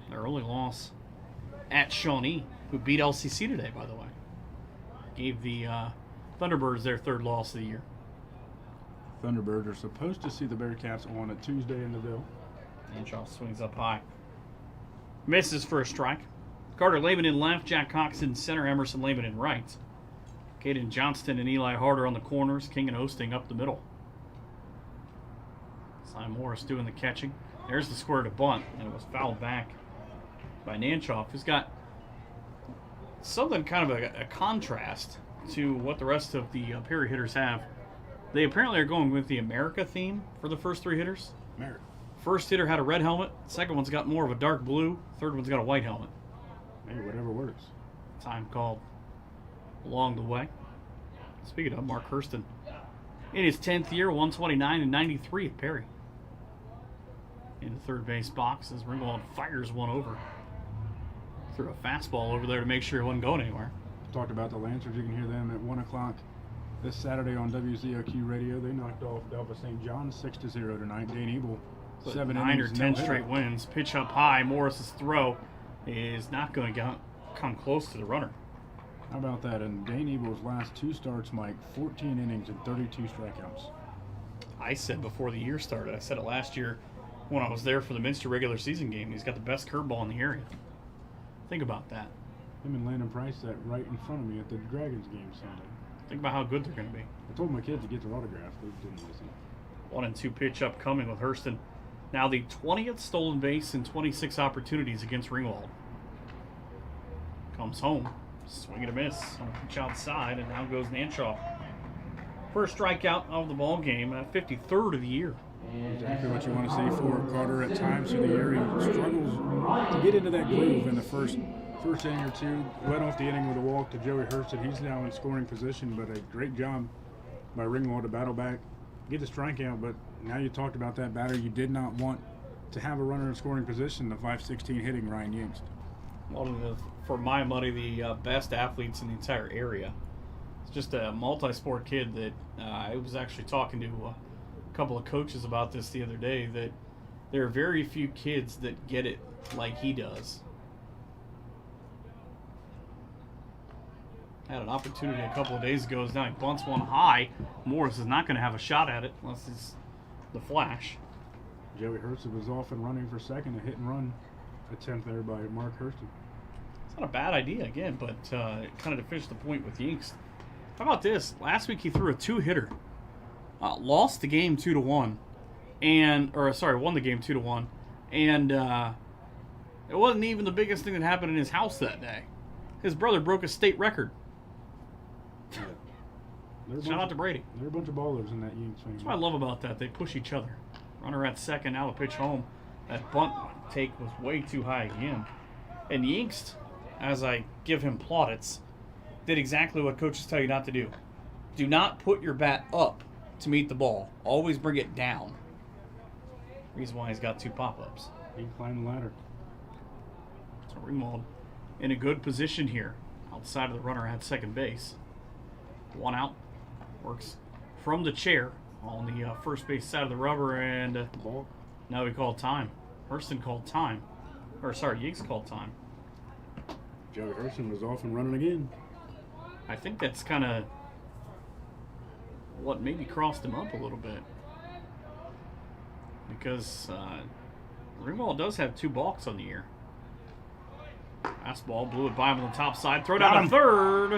S2: Their only loss at Shawnee, who beat LCC today, by the way. Gave the Thunderbirds their 3rd loss of the year.
S3: Thunderbirds are supposed to see the Bearcats on a Tuesday in the Ville.
S2: Anshaw swings up high. Misses for a strike. Carter Lehman in left, Jack Cox in center, Emerson Lehman in right. Caden Johnston and Eli Harder on the corners, King and Osting up the middle. Simon Morris doing the catching. There's the square to bunt, and it was fouled back by Nanchoff, who's got something kind of a contrast to what the rest of the Perry hitters have. They apparently are going with the America theme for the first 3 hitters.
S3: America.
S2: First hitter had a red helmet. Second one's got more of a dark blue. Third one's got a white helmet.
S3: Hey, whatever works.
S2: Time called along the way. Speaking of, Mark Hurston in his 10th year, 129 and 93 at Perry. In the third base box as Ringwald fires one over. Threw a fastball over there to make sure it wasn't going anywhere.
S3: Talked about the Lancers. You can hear them at 1 o'clock this Saturday on WZOQ radio. They knocked off Delta St. John 6-0 tonight. Dane Ebel, 7
S2: 9 or
S3: innings,
S2: 10
S3: no
S2: straight
S3: hitter.
S2: wins. Pitch up high. Morris's throw is not going to come close to the runner.
S3: How about that? In Dane Ebel's last 2 starts, Mike, 14 innings and 32 strikeouts.
S2: I said before the year started, I said it last year when I was there for the Minster regular season game, he's got the best curveball in the area. Think about that.
S3: Him and Landon Price sat right in front of me at the Dragons game Sunday.
S2: Think about how good they're going to be.
S3: I told my kids to get their autograph. They didn't listen.
S2: 1-2 pitch upcoming with Hurston. Now the 20th stolen base in 26 opportunities against Ringwald. Comes home. Swing and a miss on a pitch outside, and now goes Nanshaw. First strikeout of the ball game, 53rd of the year.
S3: Exactly what you want to see for Carter at times through the year. He struggles to get into that groove in the first inning or two. Led off the inning with a walk to Joey Hurston. He's now in scoring position, but a great job by Ringwald to battle back, get the strikeout. But now you talked about that batter. You did not want to have a runner in scoring position, the .516 hitting Ryan Yingst.
S2: One of the, for my money, the best athletes in the entire area. It's just a multi-sport kid that I was actually talking to a couple of coaches about this the other day, that there are very few kids that get it like he does. Had an opportunity a couple of days ago. Now he bunts one high. Morris is not going to have a shot at it unless it's the flash.
S3: Joey Hurston was off and running for second, a hit and run attempt there by Mark Hurston.
S2: It's not a bad idea again, but kind of to finish the point with Yinks. How about this? Last week he threw a 2-hitter. Lost the game 2-1, won the game 2-1, and it wasn't even the biggest thing that happened in his house that day. His brother broke a state record.
S3: Yeah.
S2: Shout out to Brady.
S3: There are a bunch of ballers in that Yingst family.
S2: That's what I love about that. They push each other. Runner at second, now the pitch home. That bunt take was way too high again. And Yingst, as I give him plaudits, did exactly what coaches tell you not to do. Do not put your bat up to meet the ball. Always bring it down. Reason why he's got 2 pop-ups.
S3: He climbed the ladder.
S2: So Ringwald in a good position here. Outside of the runner at second base. One out. Works from the chair on the first base side of the rubber, and
S3: Ball.
S2: now we call time. Hurston called time. Or sorry, Yeeks called time.
S3: Joey Hurston was off and running again.
S2: I think that's kind of what maybe crossed him up a little bit. Because Ringwald does have 2 balks on the year. Fastball, blew it by him on the top side. Throw down to third.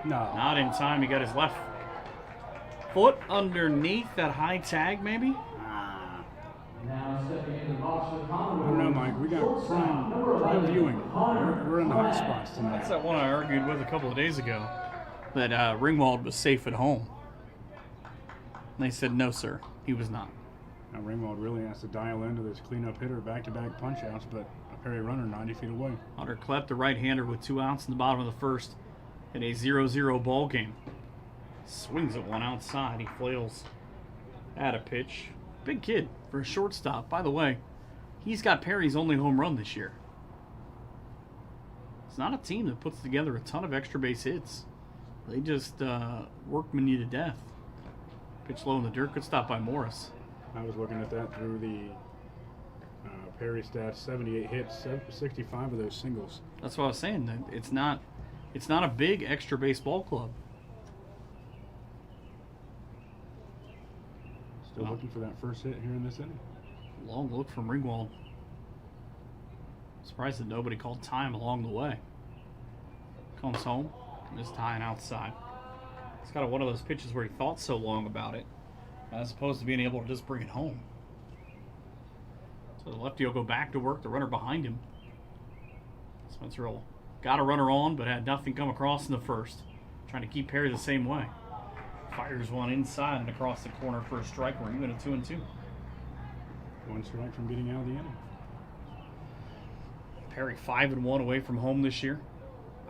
S3: No.
S2: Not in time. He got his left foot underneath that high tag, maybe?
S3: I don't know, Mike. We got prime viewing. We're in the high spots tonight.
S2: That's that one I argued with a couple of days ago, that Ringwald was safe at home. And they said, no, sir, he was not.
S3: Now Ringwald really has to dial into this cleanup hitter, back-to-back punch-outs, but a Perry runner 90 feet away.
S2: Hunter Klepp, the right-hander, with 2 outs in the bottom of the first in a 0-0 ball game. Swings at one outside. He flails at a pitch. Big kid for a shortstop. By the way, he's got Perry's only home run this year. It's not a team that puts together a ton of extra base hits. They just workman you to death. Pitch low in the dirt. Good stop by Morris.
S3: I was looking at that through the Perry stats. 78 hits, 65 of those singles.
S2: That's what I was saying. It's not a big extra base ball club.
S3: Still looking for that first hit here in this inning.
S2: Long look from Ringwald. Surprised that nobody called time along the way. Comes home. This tying outside. It's got one of those pitches where he thought so long about it, as opposed to being able to just bring it home. So the lefty will go back to work, the runner behind him. Spencerville got a runner on, but had nothing come across in the first. Trying to keep Perry the same way. Fires one inside and across the corner for a strike. We're even at 2-2.
S3: 1 strike from getting out of the inning.
S2: Perry 5-1 away from home this year.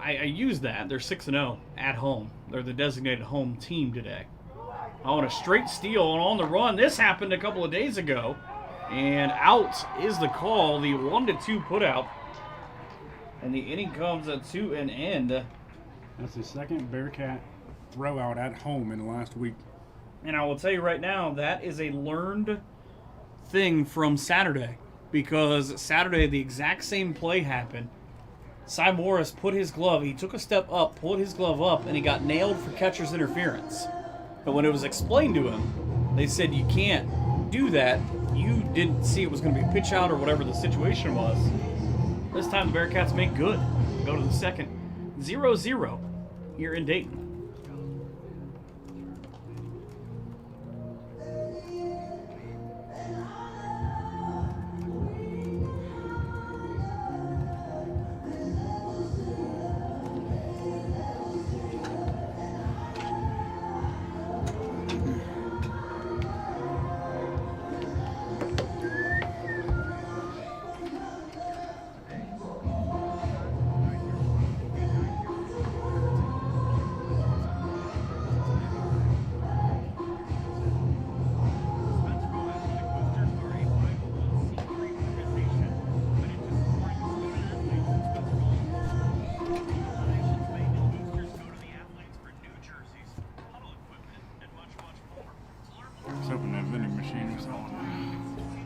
S2: I use that. They're 6-0 at home. They're the designated home team today. Oh, and a straight steal and on the run. This happened a couple of days ago. And out is the call. The 1-2 putout. And the inning comes to an end.
S3: That's the second Bearcat throwout at home in the last week.
S2: And I will tell you right now, that is a learned thing from Saturday. Because Saturday, the exact same play happened. Cy Morris put his glove, he took a step up, pulled his glove up, and he got nailed for catcher's interference. But when it was explained to him, they said you can't do that. You didn't see it was going to be a pitch out or whatever the situation was. This time the Bearcats make good. Go to the second. 0-0 here in Dayton.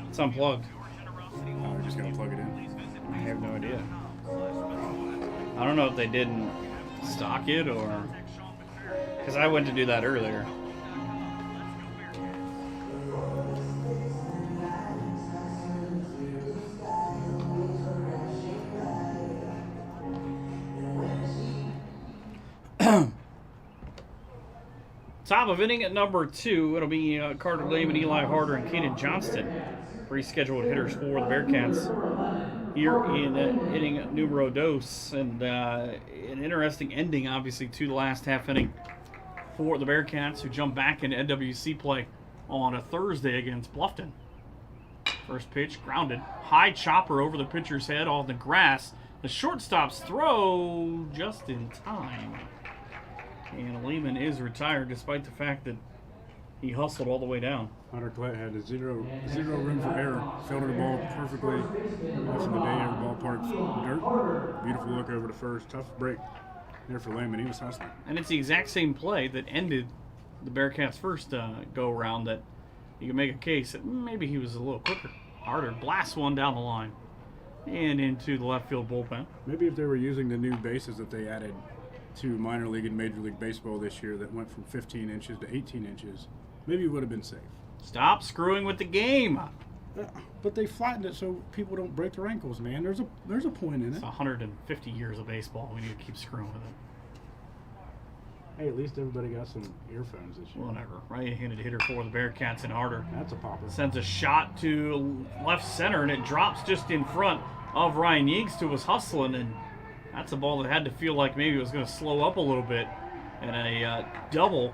S2: It's unplugged.
S3: We're just going to plug it in.
S2: I have no idea. I don't know if they didn't stock it or... Because I went to do that earlier. Top of inning at number 2. It'll be Carter Lehman, Eli Harder, and Kaden Johnston. Rescheduled hitters for the Bearcats here in inning numero dos. And an interesting ending, obviously, to the last half inning for the Bearcats, who jump back into NWC play on a Thursday against Bluffton. First pitch, grounded. High chopper over the pitcher's head on the grass. The shortstop's throw just in time. And Lehman is retired despite the fact that he hustled all the way down.
S3: Hunter Klett had zero room for error. Fielded the ball perfectly off in the Day over Ballpark dirt. Beautiful look over to first. Tough break there for Lehman. He was hustling.
S2: And it's the exact same play that ended the Bearcats' first go-around that you can make a case that maybe he was a little quicker, harder. Blast one down the line and into the left field bullpen.
S3: Maybe if they were using the new bases that they added to minor league and Major League Baseball this year that went from 15 inches to 18 inches, maybe it would have been safe.
S2: Stop screwing with the game.
S3: But they flattened it so people don't break their ankles, man. There's a point in
S2: It's
S3: it.
S2: 150 years of baseball. We need to keep screwing with it.
S3: Hey, at least everybody got some earphones this year.
S2: Whatever. Right-handed hitter for the Bearcats and Harder.
S3: That's a popper.
S2: Sends a shot to left center, and it drops just in front of Ryan Yeags, who was hustling, and that's a ball that had to feel like maybe it was going to slow up a little bit. And a double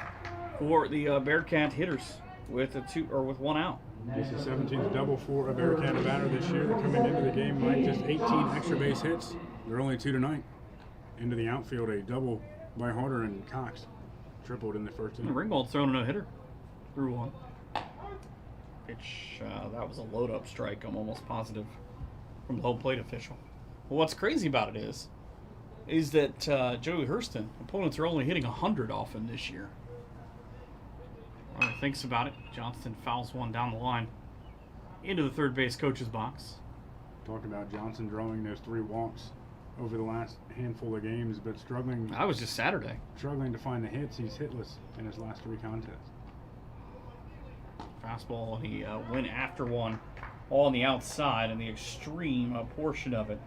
S2: for the Bearcat hitters with with one out.
S3: This is 17th double for a Bearcat batter this year. They're coming into the game like just 18 extra base hits. They're only 2 tonight. Into the outfield, a double by Harder and Cox. Tripled in the first inning.
S2: Ringwald's throwing a no-hitter. Threw one. Pitch, that was a load-up strike, I'm almost positive, from the home plate official. Well, what's crazy about it is that Joey Hurston, opponents are only hitting 100 often this year. Runner thinks about it. Johnston fouls one down the line into the third base coach's box.
S3: Talk about Johnson drawing those 3 walks over the last handful of games, but struggling.
S2: That was just Saturday.
S3: Struggling to find the hits. He's hitless in his last 3 contests.
S2: Fastball, and he went after one all on the outside in the extreme portion of it.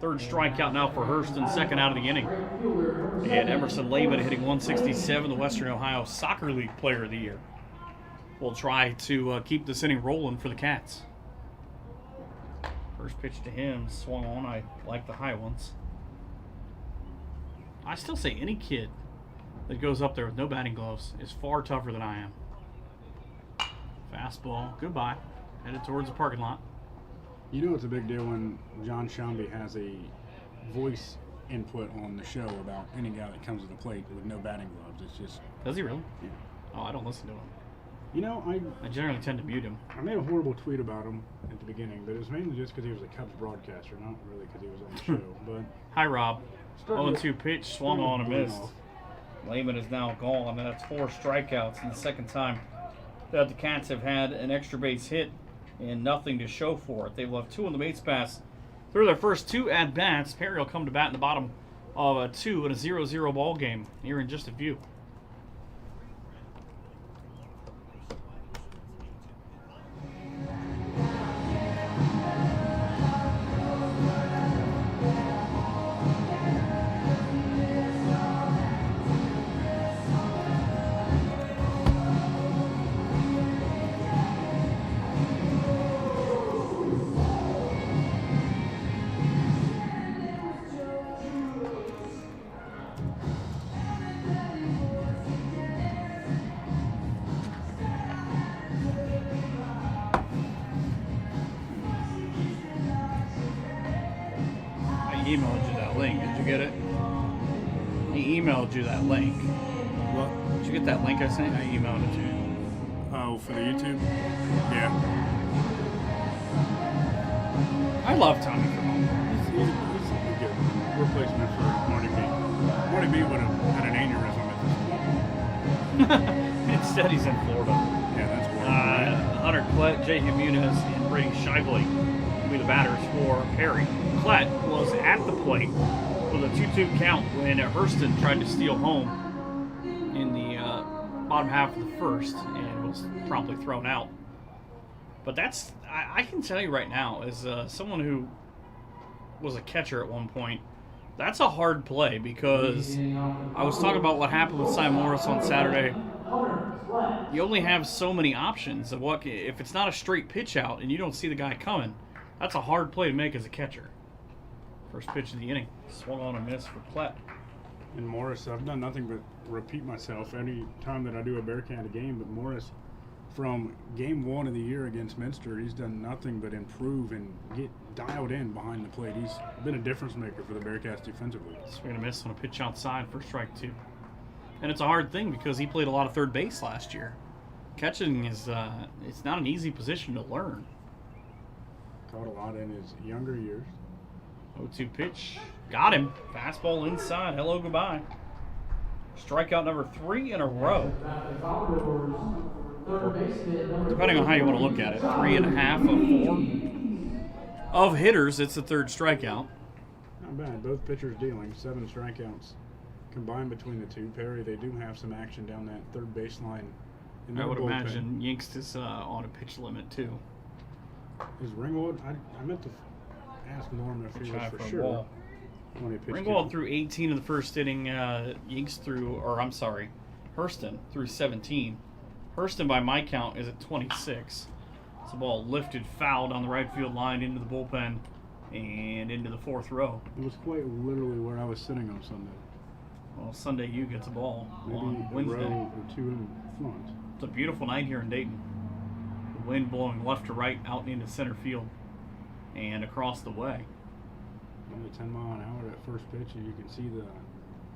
S2: Third strikeout now for Hurston, second out of the inning. And Emerson Lehman hitting 167, the Western Ohio Soccer League Player of the Year. We'll try to keep this inning rolling for the Cats. First pitch to him, swung on. I like the high ones. I still say any kid that goes up there with no batting gloves is far tougher than I am. Fastball, goodbye. Headed towards the parking lot.
S3: You know it's a big deal when John Shambi has a voice input on the show about any guy that comes to the plate with no batting gloves. It's just...
S2: Does he really?
S3: Yeah.
S2: Oh, I don't listen to him.
S3: You know,
S2: I generally tend to mute him.
S3: I made a horrible tweet about him at the beginning, but it was mainly just because he was a Cubs broadcaster, not really because he was on the show. But
S2: Hi, Rob.
S3: Starting
S2: 0-2 pitch, swung on and
S3: blowing
S2: missed.
S3: off.
S2: Lehman is now gone, and that's 4 strikeouts in the second time that the Cats have had an extra base hit and nothing to show for it. They've left 2 on the base pass through their first 2 at-bats. Perry will come to bat in the bottom of a 2 in a 0-0 ball game here in just a few. I emailed you that link. Did you get it? He emailed you that link.
S3: What?
S2: Did you get that link I sent? I emailed it to you.
S3: Oh, for the YouTube? Yeah.
S2: I love Tommy Cremona.
S3: He's a good replacement for Marty B. Marty B would have had an aneurysm at this point.
S2: Instead, he's in Florida.
S3: Yeah, that's weird.
S2: Hunter Klett, J. Jimenez, and Brady Shively will be the batters for Perry. Klett was at the plate with a 2-2 count when Hurston tried to steal home in the bottom half of the first and was promptly thrown out. But that's, I can tell you right now, as someone who was a catcher at one point, that's a hard play because I was talking about what happened with Cy Morris on Saturday. You only have so many options of what, if it's not a straight pitch out and you don't see the guy coming, that's a hard play to make as a catcher. First pitch of the inning, swung on and missed for Klett.
S3: And Morris, I've done nothing but repeat myself any time that I do a Bearcat game, but Morris, from game 1 of the year against Minster, he's done nothing but improve and get dialed in behind the plate. He's been a difference maker for the Bearcats defensively.
S2: Swing and a miss on a pitch outside for strike 2. And it's a hard thing because he played a lot of third base last year. Catching is it's not an easy position to learn.
S3: Caught a lot in his younger years.
S2: 0-2 pitch. Got him. Fastball inside. Hello, goodbye. Strikeout number 3 in a row. Depending on how you want to look at it, 3.5 of 4. Of hitters, it's the 3rd strikeout.
S3: Not bad. Both pitchers dealing 7 strikeouts combined between the two. Perry, they do have some action down that third baseline.
S2: I would imagine Yingst is on a pitch limit too.
S3: Is Ringwald? I meant to ask Norm if he was for sure.
S2: Ball.
S3: When he pitched
S2: Ringwald threw 18 in the first inning. Yingst threw, or I'm sorry, Hurston threw 17. Hurston, by my count, is at 26. It's a ball lifted, fouled on the right field line into the bullpen and into the 4th row.
S3: It was quite literally where I was sitting on Sunday.
S2: Well, Sunday you gets a ball
S3: Maybe
S2: on
S3: a
S2: Wednesday.
S3: row or 2 in front.
S2: It's a beautiful night here in Dayton. The wind blowing left to right out into center field and across the way.
S3: Only 10 mile an hour at first pitch, and you can see the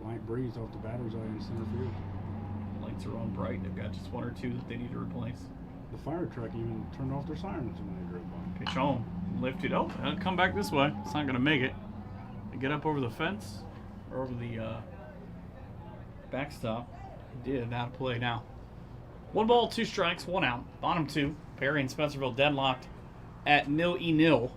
S3: light breeze off the batter's eye in center field.
S2: Lights are on bright. They've got just 1 or 2 that they need to replace.
S3: The fire truck even turned off their sirens when they drove by.
S2: Pitch on. Lifted. Oh, it'll come back this way. It's not going to make it. They get up over the fence or over the backstop. He did. Out of play now. 1 ball, 2 strikes, 1 out. Bottom 2. Perry and Spencerville deadlocked at 0-0.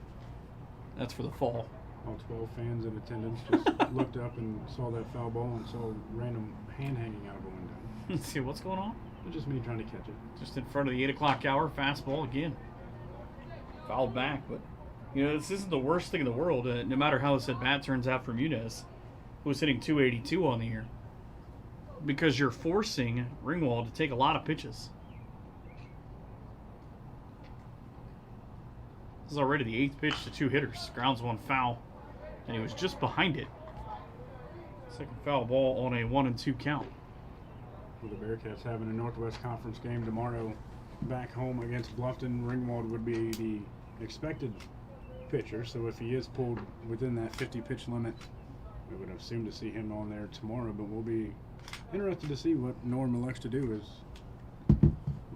S2: That's for the fall.
S3: All 12 fans in attendance just looked up and saw that foul ball and saw a random hand hanging out of a window.
S2: Let's see what's going on.
S3: It's just me trying to catch it.
S2: Just in front of the 8 o'clock hour. Fastball again. Fouled back, but you know, this isn't the worst thing in the world. No matter how this at bat turns out for Muniz, who was hitting 282 on the year, because you're forcing Ringwald to take a lot of pitches. This is already the 8th pitch to 2 hitters. Grounds 1 foul, and he was just behind it. Second foul ball on a 1-2 count.
S3: With the Bearcats having a Northwest Conference game tomorrow back home against Bluffton, Ringwald would be the expected pitcher. So if he is pulled within that 50 pitch limit, we would assume to see him on there tomorrow. But we'll be interested to see what Norm elects to do. Is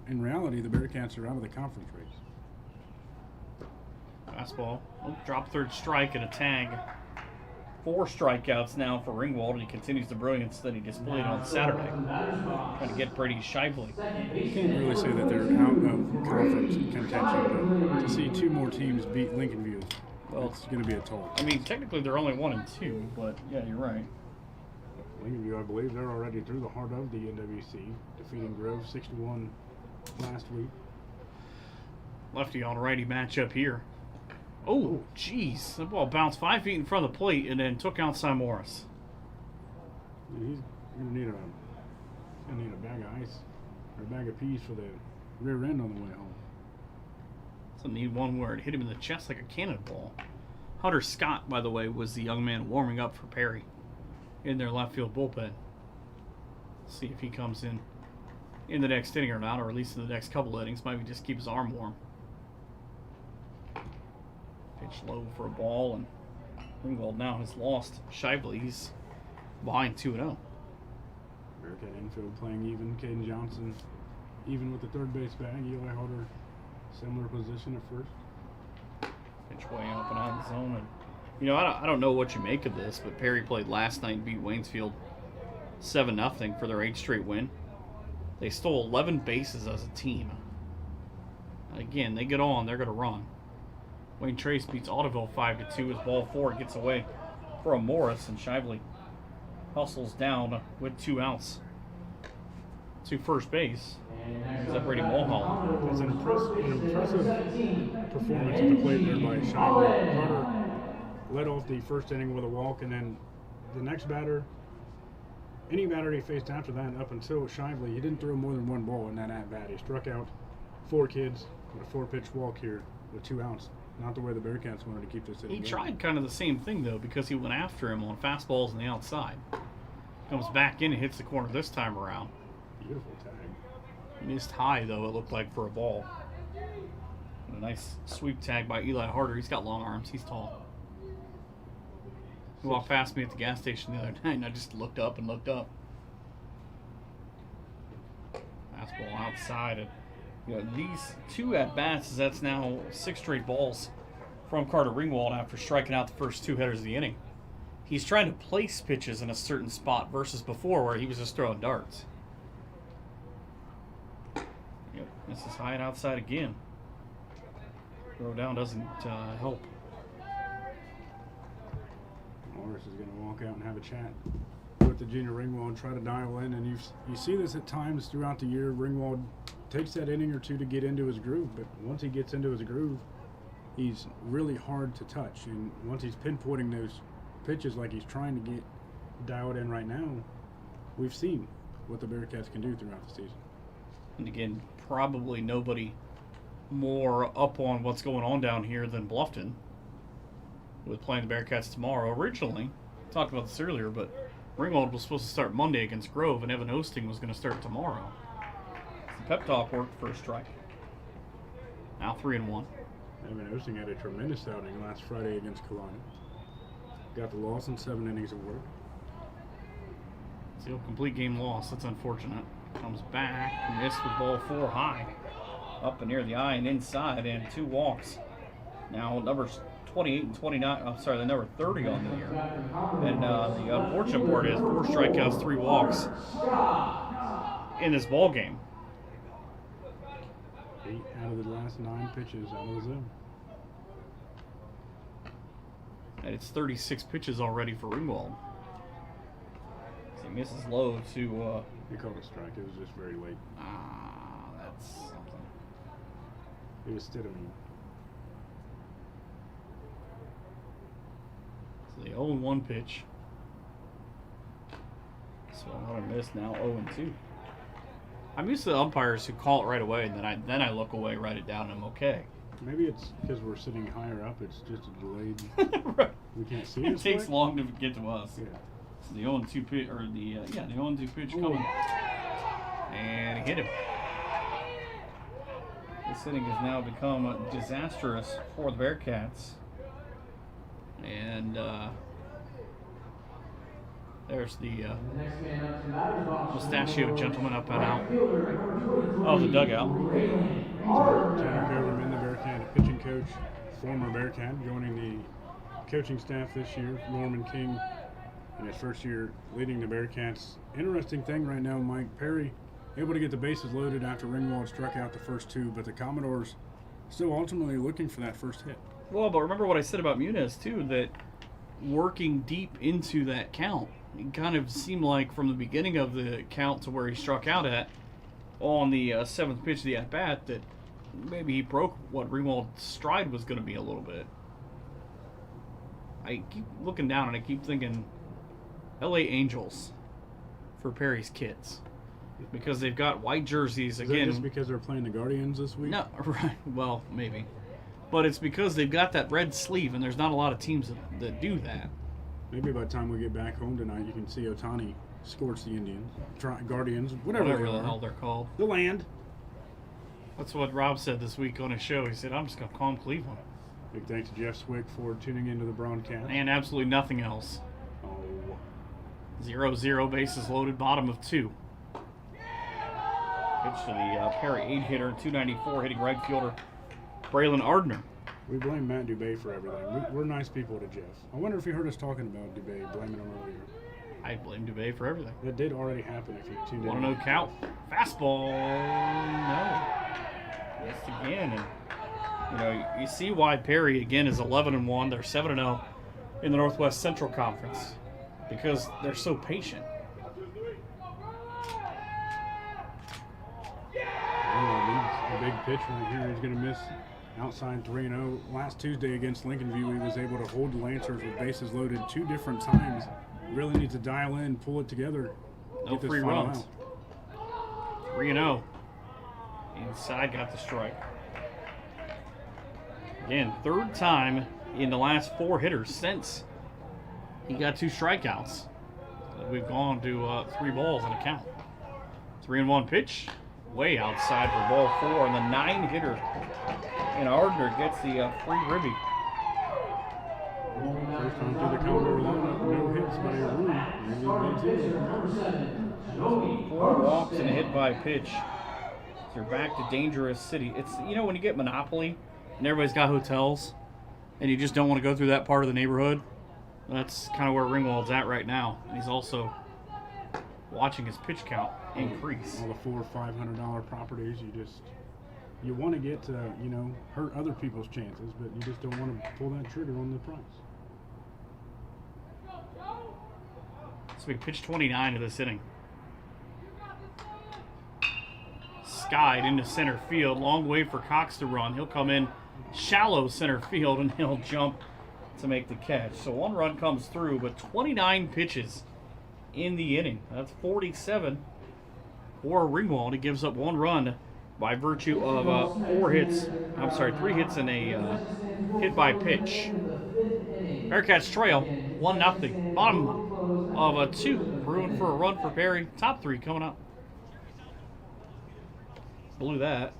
S3: in reality, the Bearcats are out of the conference race.
S2: Fastball. Oh, drop 3rd strike and a tag. 4 strikeouts now for Ringwald, and he continues the brilliance that he displayed on Saturday. Trying to get Brady Shively.
S3: You can't really say that they're out of conference contention, but to see 2 more teams beat Lincoln View, well, it's going to be a toll.
S2: I mean, technically they're only 1-2, but yeah, you're right.
S3: Lincoln View, I believe, they're already through the heart of the NWC, defeating Grove 6-1 last week.
S2: Lefty on righty matchup here. Oh, jeez. That ball bounced 5 feet in front of the plate and then took out Cy Morris.
S3: Yeah, he's going to need a bag of ice or a bag of peas for the rear end on the way home.
S2: It's a neat one where it hit him in the chest like a cannonball. Hunter Scott, by the way, was the young man warming up for Perry in their left field bullpen. See if he comes in the next inning or not, or at least in the next couple innings. Maybe just keep his arm warm. Pitch low for a ball, and Ringwald now has lost Shively. He's behind 2-0.
S3: Bearcat infield playing even. Caden Johnson even with the third base bag. Eli Harder, similar position at first.
S2: Pitch way up and out of the zone. And, you know, I don't know what you make of this, but Perry played last night and beat Waynesfield 7-0 for their 8th straight win. They stole 11 bases as a team. Again, they get on, they're going to run. Wayne Trace beats Audubon 5-2 as ball 4 gets away for a Morris, and Shively hustles down with 2 outs to first base. Is that Brady Mulholland?
S3: It's an impressive performance at the plate there by Shively. Carter led off the first inning with a walk, and then the next batter, any batter he faced after that up until Shively, he didn't throw more than 1 ball in that at-bat. He struck out 4 kids with a 4-pitch walk here with 2 outs. Not the way the Bearcats wanted to keep this in the game.
S2: He tried kind of the same thing, though, because he went after him on fastballs on the outside. Comes back in and hits the corner this time around.
S3: Beautiful tag.
S2: Missed high, though, it looked like, for a ball. And a nice sweep tag by Eli Harder. He's got long arms. He's tall. He walked past me at the gas station the other night, and I just looked up and looked up. Fastball outside. And, you know, these 2 at-bats, that's now 6 straight balls from Carter Ringwald after striking out the first 2 hitters of the inning. He's trying to place pitches in a certain spot versus before where he was just throwing darts. Yep, misses high and outside again. Throw down doesn't help.
S3: Morris is going to walk out and have a chat with the junior Ringwald and try to dial in. And you see this at times throughout the year. Ringwald takes that inning or 2 to get into his groove, but once he gets into his groove, he's really hard to touch. And once he's pinpointing those pitches like he's trying to get dialed in right now, we've seen what the Bearcats can do throughout the season.
S2: And again, probably nobody more up on what's going on down here than Bluffton with playing the Bearcats tomorrow. Originally, talked about this earlier, but Ringwald was supposed to start Monday against Grove, and Evan Osting was going to start tomorrow. The pep talk worked for a strike. Now 3-1.
S3: Evan Osting had a tremendous outing last Friday against Kalani. Got the loss in 7 innings of work.
S2: It's a complete game loss. That's unfortunate. Comes back, missed with ball 4 high. Up and near the eye and inside, and 2 walks. Now numbers 28 and 29. I'm sorry, the number 30 on the year. And the unfortunate part is 4 strikeouts, 3 walks in this ball game.
S3: 8 out of the last 9 pitches out of the zone.
S2: And it's 36 pitches already for Ringwald. He misses low to.
S3: He called a strike. It was just very late.
S2: That's something.
S3: It was Stidham.
S2: So the 0-1 pitch. So what I missed now, 0-2. I'm used to the umpires who call it right away, and then I look away, write it down, and I'm okay.
S3: Maybe it's because we're sitting higher up. It's just a delayed.
S2: Right.
S3: We can't see
S2: it. Takes long to get to us.
S3: Yeah.
S2: So the 0-2 pitch, or the 0-2 pitch coming, and he hit him. This inning has now become disastrous for the Bearcats, and there's the mustachioed gentleman up and out of the dugout.
S3: Tanner Coverman, the Bearcat pitching coach, former Bearcat, joining the coaching staff this year. Norman King, in his first year leading the Bearcats. Interesting thing right now, Mike Perry able to get the bases loaded after Ringwald struck out the first 2, but the Commodores still ultimately looking for that first hit.
S2: Well, but remember what I said about Muniz, too, that working deep into that count, it kind of seemed like from the beginning of the count to where he struck out at on the 7th pitch of the at-bat that maybe he broke what Ringwald's stride was going to be a little bit. I keep looking down and I keep thinking LA Angels for Perry's kids. Because they've got white jerseys again.
S3: Is that just because they're playing the Guardians this week?
S2: No, right. Well, maybe. But it's because they've got that red sleeve, and there's not a lot of teams that do that.
S3: Maybe by the time we get back home tonight, you can see Ohtani scorch the Indians, Guardians, whatever
S2: the hell they're called.
S3: The land.
S2: That's what Rob said this week on his show. He said, I'm just going to call them Cleveland.
S3: Big thanks to Jeff Swick for tuning into the broadcast.
S2: And absolutely nothing else.
S3: Oh.
S2: 0-0, bases loaded, bottom of 2. Pitch to the Perry 8-hitter, 294, hitting right fielder Braylon Ardner.
S3: We blame Matt Dubé for everything. We're nice people to Jeff. I wonder if he heard us talking about Dubé, blaming him earlier.
S2: I blame Dubé for everything.
S3: That did already happen if you tuned in.
S2: 1-0 count. Fastball. No. Missed again. And, you know, you see why Perry, again, is 11-1. They're 7-0 in the Northwest Central Conference because they're so patient.
S3: A big pitch right here. He's going to miss outside 3-0. Last Tuesday against Lincoln View, he was able to hold the Lancers with bases loaded 2 different times. Really needs to dial in, pull it together.
S2: No free runs. 3-0. Inside got the strike. Again, 3rd time in the last 4 hitters since he got 2 strikeouts. We've gone to 3 balls in a count. 3-1 pitch. Way outside for ball 4, and the 9-hitter and Ardner gets the free ribby.
S3: First time through the Commodore lineup, no hits by a room.
S2: 4 walks and a hit by pitch They're back to Dangerous City. It's, you know, when you get Monopoly and everybody's got hotels and you just don't want to go through that part of the neighborhood, that's kind of where Ringwald's at right now. And he's also watching his pitch count increase.
S3: All the $400 or $500 properties, you want to get to, you know, hurt other people's chances, but you just don't want to pull that trigger on the price.
S2: So we pitch 29 of this inning. Skied into center field. Long way for Cox to run. He'll come in shallow center field and he'll jump to make the catch. So 1 run comes through, but 29 pitches in the inning. That's 47 for Ringwald. He gives up 1 run by virtue of 3 hits and a hit by pitch. Bearcats trail 1-0. Bottom of a 2. Brewing for a run for Perry. Top 3 coming up. Blew that.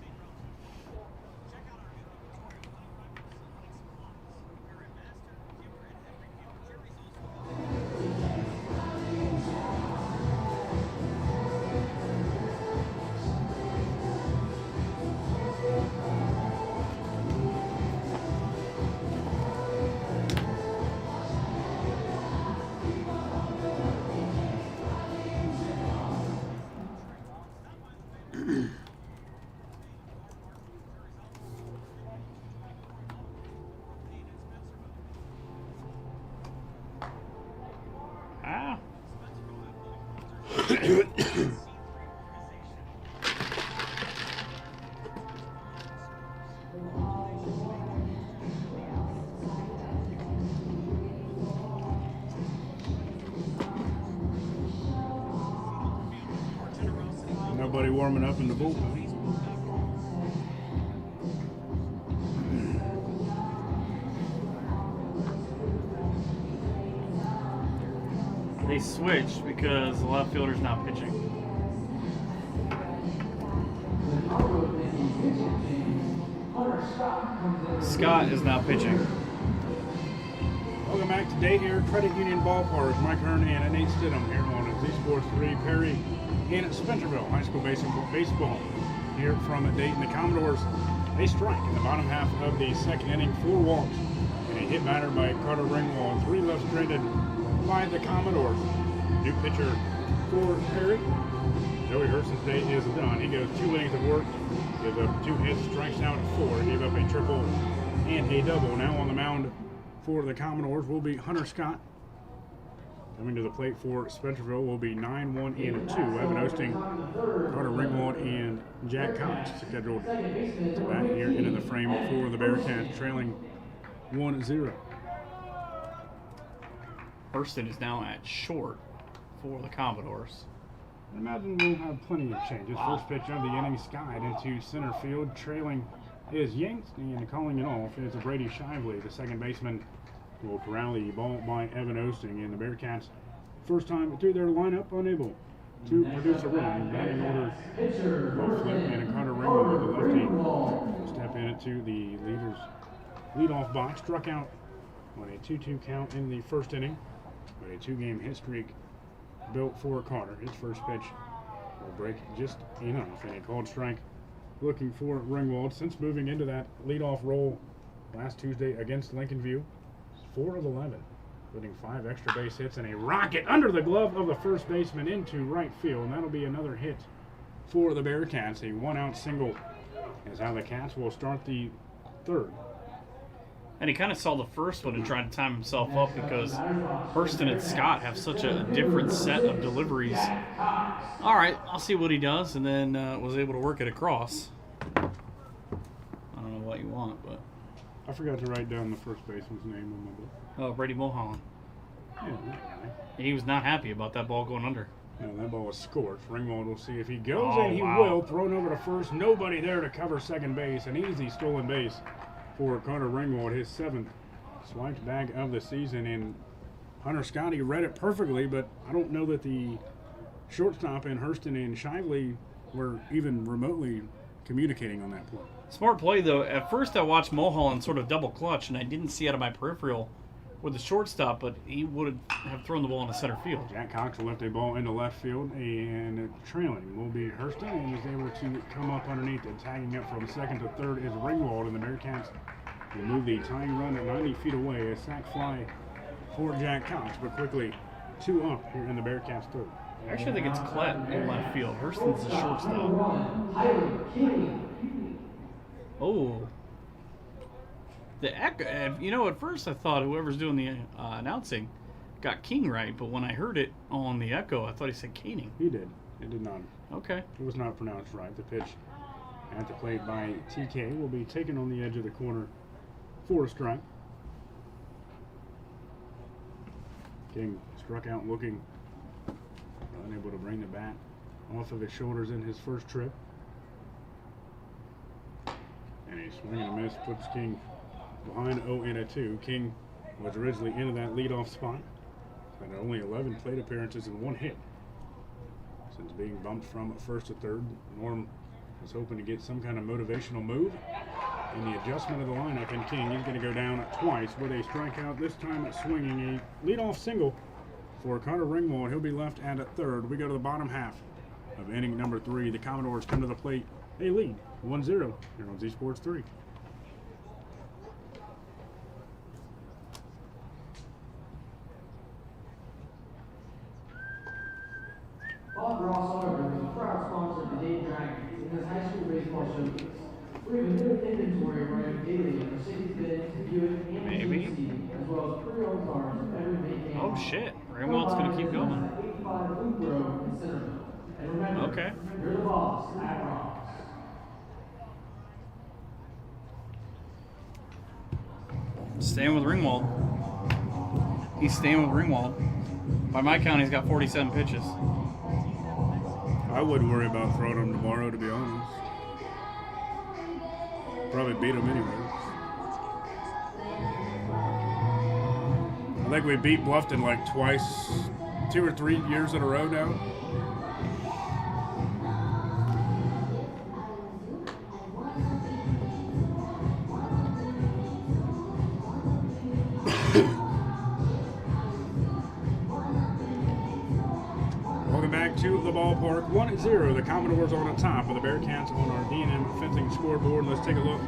S3: Nobody warming up in the bullpen.
S2: They switched because the left fielder's not pitching. Scott is not pitching.
S3: Welcome back to Dayton Credit Union Ballpark. Mike Hearn and Nate Stidham here on Z Sports 3. Perry in Spencerville High School baseball here from Dayton. The Commodores, they strike in the bottom half of the second inning. 4 walks and a hit batter by Carter Ringwald. 3 left stranded by the Commodores. New pitcher for Perry. Joey Hurston's day is done. He goes 2 innings of work, gives up 2 hits, strikes out 4, gave up a triple and a double. Now on the mound for the Commodores will be Hunter Scott. Coming to the plate for Spencerville will be 9-1 and 2. Evan Osting, Carter Ringwald, and Jack Cox scheduled to bat here into the frame for the Bearcats, trailing 1-0.
S2: Hurston is now at short for the Commodores.
S3: I imagine we'll have plenty of changes. First pitch of the inning, skied into center field. Trailing is yanked, and calling it off is Brady Shively, the second baseman. Will corral the ball by Evan Osting, and the Bearcats, first time through their lineup, unable to produce a run. Batting order, Bo Flip and Carter Ringwald, the lefty, step into the leader's leadoff box. Struck out on a 2-2 count in the first inning, but a 2-game hit streak built for Carter. His first pitch will break just enough, and a called strike looking for Ringwald. Since moving into that leadoff role last Tuesday against Lincoln View, 4 of 11, including 5 extra base hits and a rocket under the glove of the first baseman into right field. And that'll be another hit for the Bearcats. A 1-out single is how the Cats will start the third.
S2: And he kind of saw the first one and tried to time himself up because Hurston and Scott have such a different set of deliveries. All right, I'll see what he does, and then was able to work it across. I don't know what you want, but...
S3: I forgot to write down the first baseman's name on my book.
S2: Oh, Brady Mulholland.
S3: Yeah, that guy.
S2: He was not happy about that ball going under.
S3: No, that ball was scorched. Ringwald will see if he goes,
S2: Oh,
S3: and he
S2: wow.
S3: will. Thrown over to first. Nobody there to cover second base. An easy stolen base for Carter Ringwald, his 7th swiped bag of the season. And Hunter Scott, he read it perfectly, but I don't know that the shortstop and Hurston and Shively were even remotely communicating on that play.
S2: Smart play, though. At first, I watched Mulholland sort of double clutch, and I didn't see out of my peripheral with the shortstop, but he would have thrown the ball into center field.
S3: Jack Cox will lift a ball into left field, and trailing will be Hurston, and is able to come up underneath it. Tagging up from second to third is Ringwald, and the Bearcats will move the tying run at 90 feet away. A sac fly for Jack Cox, but quickly 2 up here in the Bearcats' third.
S2: Actually, I think it's Klett in left field. Hurston's the shortstop. Oh. The echo, you know, at first I thought whoever's doing the announcing got King right, but when I heard it on the echo, I thought he said Caning.
S3: He did. It did not.
S2: Okay.
S3: It was not pronounced right. The pitch at the plate by TK will be taken on the edge of the corner for a strike. King struck out looking, unable to bring the bat off of his shoulders in his first trip. And a swing and a miss puts King behind 0-2. King was originally into that leadoff spot. Had only 11 plate appearances and 1 hit since being bumped from first to third. Norm was hoping to get some kind of motivational move in the adjustment of the lineup, and King is going to go down twice with a strikeout, this time swinging a leadoff single for Carter Ringwald. He'll be left at third. We go to the bottom half of inning number 3. The Commodores come to the plate, a lead 1-0 here on Z Sports 3.
S4: Bob Ross Arbor is a proud sponsor of the Dayton Dragons in this high school baseball showcase. We have a new inventory arriving daily of Mercedes-Benz, Buick, and
S2: Maybe.
S4: GMC, as well as pre-owned cars of every make.
S2: Oh shit, Ringwald's going to keep going.
S4: 85 Loop Road in Spencerville. And remember,
S2: Okay.
S4: you're the boss at Ross.
S2: Staying with Ringwald. He's staying with Ringwald. By my count, he's got 47 pitches.
S3: I wouldn't worry about throwing him tomorrow, to be honest. Probably beat him anyway. I think we beat Bluffton like twice, 2 or 3 years in a row now. Welcome back to the ballpark. 1-0. The Commodores on the top of the Bearcats on our D&M fencing scoreboard. Let's take a look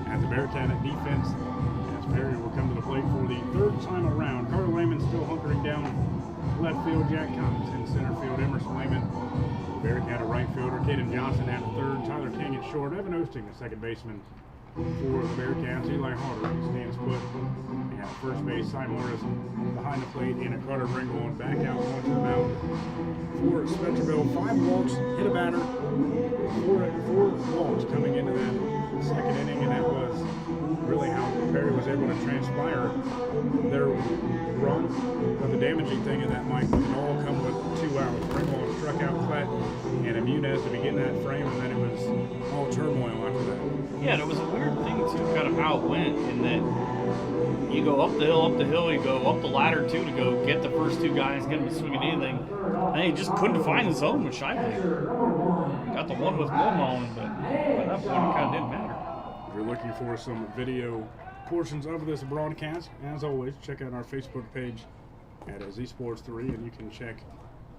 S3: at the Bearcat defense as Perry will come to the plate for the 3rd time around. Carter Lehman still hunkering down left field. Jack Cox in center field. Emerson Lehman, the Bearcat at right fielder. Caden Johnson at 3rd. Tyler King at short. Evan Osting, the second baseman for the Bearcats. Eli Harder stands put at first base. Cy Morris behind the plate, and a Carter Ringwald back out onto the mound for Spencerville. 5 walks, hit a batter, 4 walks coming into that second inning, and that was really how Perry was able to transpire their run. But the damaging thing is that might all come with 2 outs. Ringwald struck out Klett and Immunez to begin that frame, and then it was all turmoil after that.
S2: Yeah, and it was a weird thing, too, kind of how it went, in that you go up the hill, you go up the ladder, too, to go get the first 2 guys, get them to swing at anything. And he just couldn't find the zone with Shively. Got the one with one on, but by that point, it kind of didn't matter.
S3: If you're looking for some video portions of this broadcast, as always, check out our Facebook page at Z Sports 3, and you can check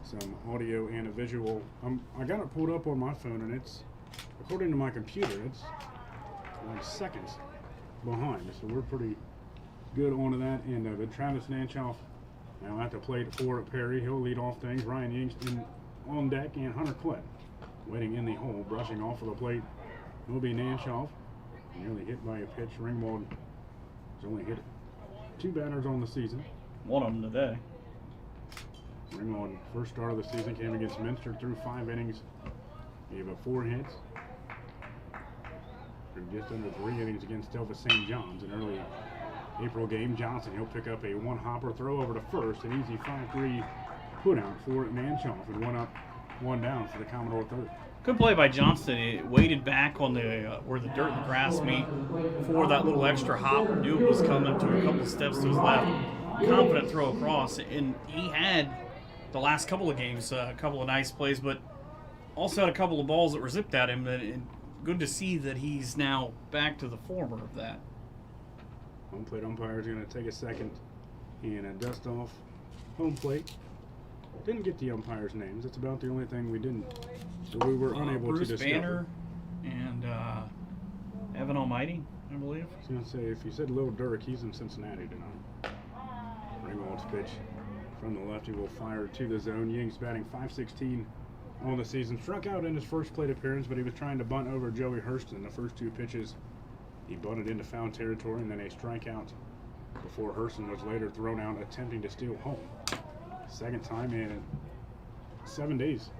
S3: some audio and a visual. I got it pulled up on my phone, and it's, according to my computer, it's like seconds behind. So we're pretty good onto that. And the Travis Nanchoff now at the plate for Perry. He'll lead off things. Ryan Yingst on deck, and Hunter Klett waiting in the hole, brushing off of the plate. Will be Nanchoff. Nearly hit by a pitch. Ringwald has only hit 2 batters on the season.
S2: One of them today.
S3: Ringwald, first start of the season, came against Minster, through 5 innings, gave up 4 hits. Through just under 3 innings against Delta St. John's. An early April game, Johnson, he'll pick up a 1-hopper, throw over to first, an easy 5-3 put out for Nanchoff, and 1 up, 1 down for the Commodore third.
S2: Good play by Johnston. He waited back on the where the dirt and the grass meet for that little extra hop. Knew it was coming, took a couple steps to his left. Confident throw across. And he had, the last couple of games, a couple of nice plays, but also had a couple of balls that were zipped at him. And good to see that he's now back to the former of that.
S3: Home plate umpire is going to take a second and a dust off home plate. Didn't get the umpires' names. That's about the only thing we didn't. So we were unable
S2: Bruce
S3: to discover.
S2: Banner and Evan Almighty, I believe.
S3: I was going to say, if you said Lil Durk, he's in Cincinnati tonight. Ringwald's pitch from the lefty will fire to the zone. Ying's batting .516 on the season. Struck out in his first plate appearance, but he was trying to bunt over Joey Hurston. The first 2 pitches, he bunted into foul territory, and then a strikeout before Hurston was later thrown out attempting to steal home. Second time in 7 days.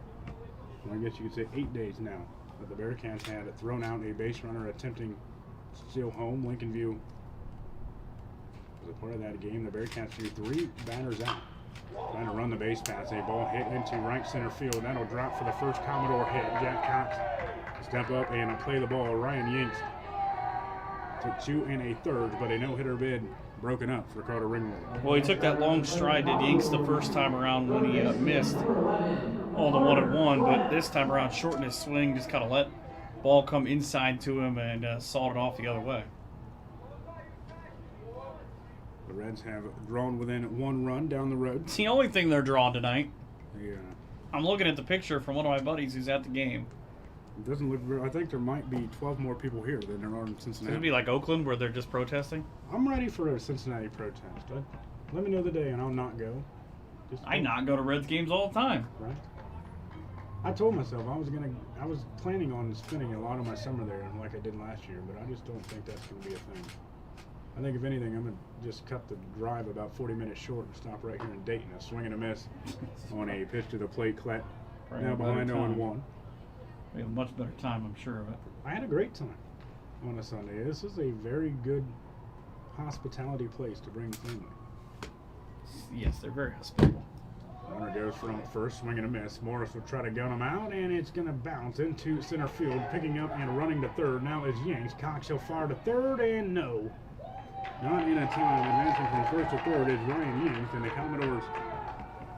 S3: Well, I guess you could say 8 days now that the Bearcats had thrown out a base runner attempting to steal home. Lincoln View was a part of that game. The Bearcats threw 3 batters out, trying to run the base paths. A ball hit into right center field. That'll drop for the first Commodore hit. Jack Cox step up and play the ball. Ryan Yinks took 2 1/3, but a no-hitter bid broken up for Carter Ringwald.
S2: Well, he took that long stride to Yinks the first time around when he missed on the 1-1, but this time around shortened his swing, just kind of let ball come inside to him and sawed it off the other way.
S3: The Reds have drawn within 1 run down the road.
S2: It's the only thing they're drawing tonight.
S3: Yeah.
S2: I'm looking at the picture from one of my buddies who's at the game.
S3: It doesn't look very, I think there might be 12 more people here than there are in
S2: It's
S3: Cincinnati.
S2: going to be like Oakland where they're just protesting.
S3: I'm ready for a Cincinnati protest. Let me know the day and I'll not go.
S2: I not go to Reds games all the time.
S3: Right. I told myself I was planning on spending a lot of my summer there like I did last year, but I just don't think that's going to be a thing. I think if anything, I'm going to just cut the drive about 40 minutes short and stop right here in Dayton. A swing and a miss on a pitch to the plate. Clett now behind 0-1.
S2: We have a much better time, I'm sure of it.
S3: I had a great time on a Sunday. This is a very good hospitality place to bring the family.
S2: Yes, they're very hospitable.
S3: Runner goes from first, swing and a miss. Morris will try to gun him out, and it's going to bounce into center field, picking up and running to third. Now is Yanks. Cox will fire to third, and no. Not in a time. Advancing from first to third is Ryan Yanks, and the Commodores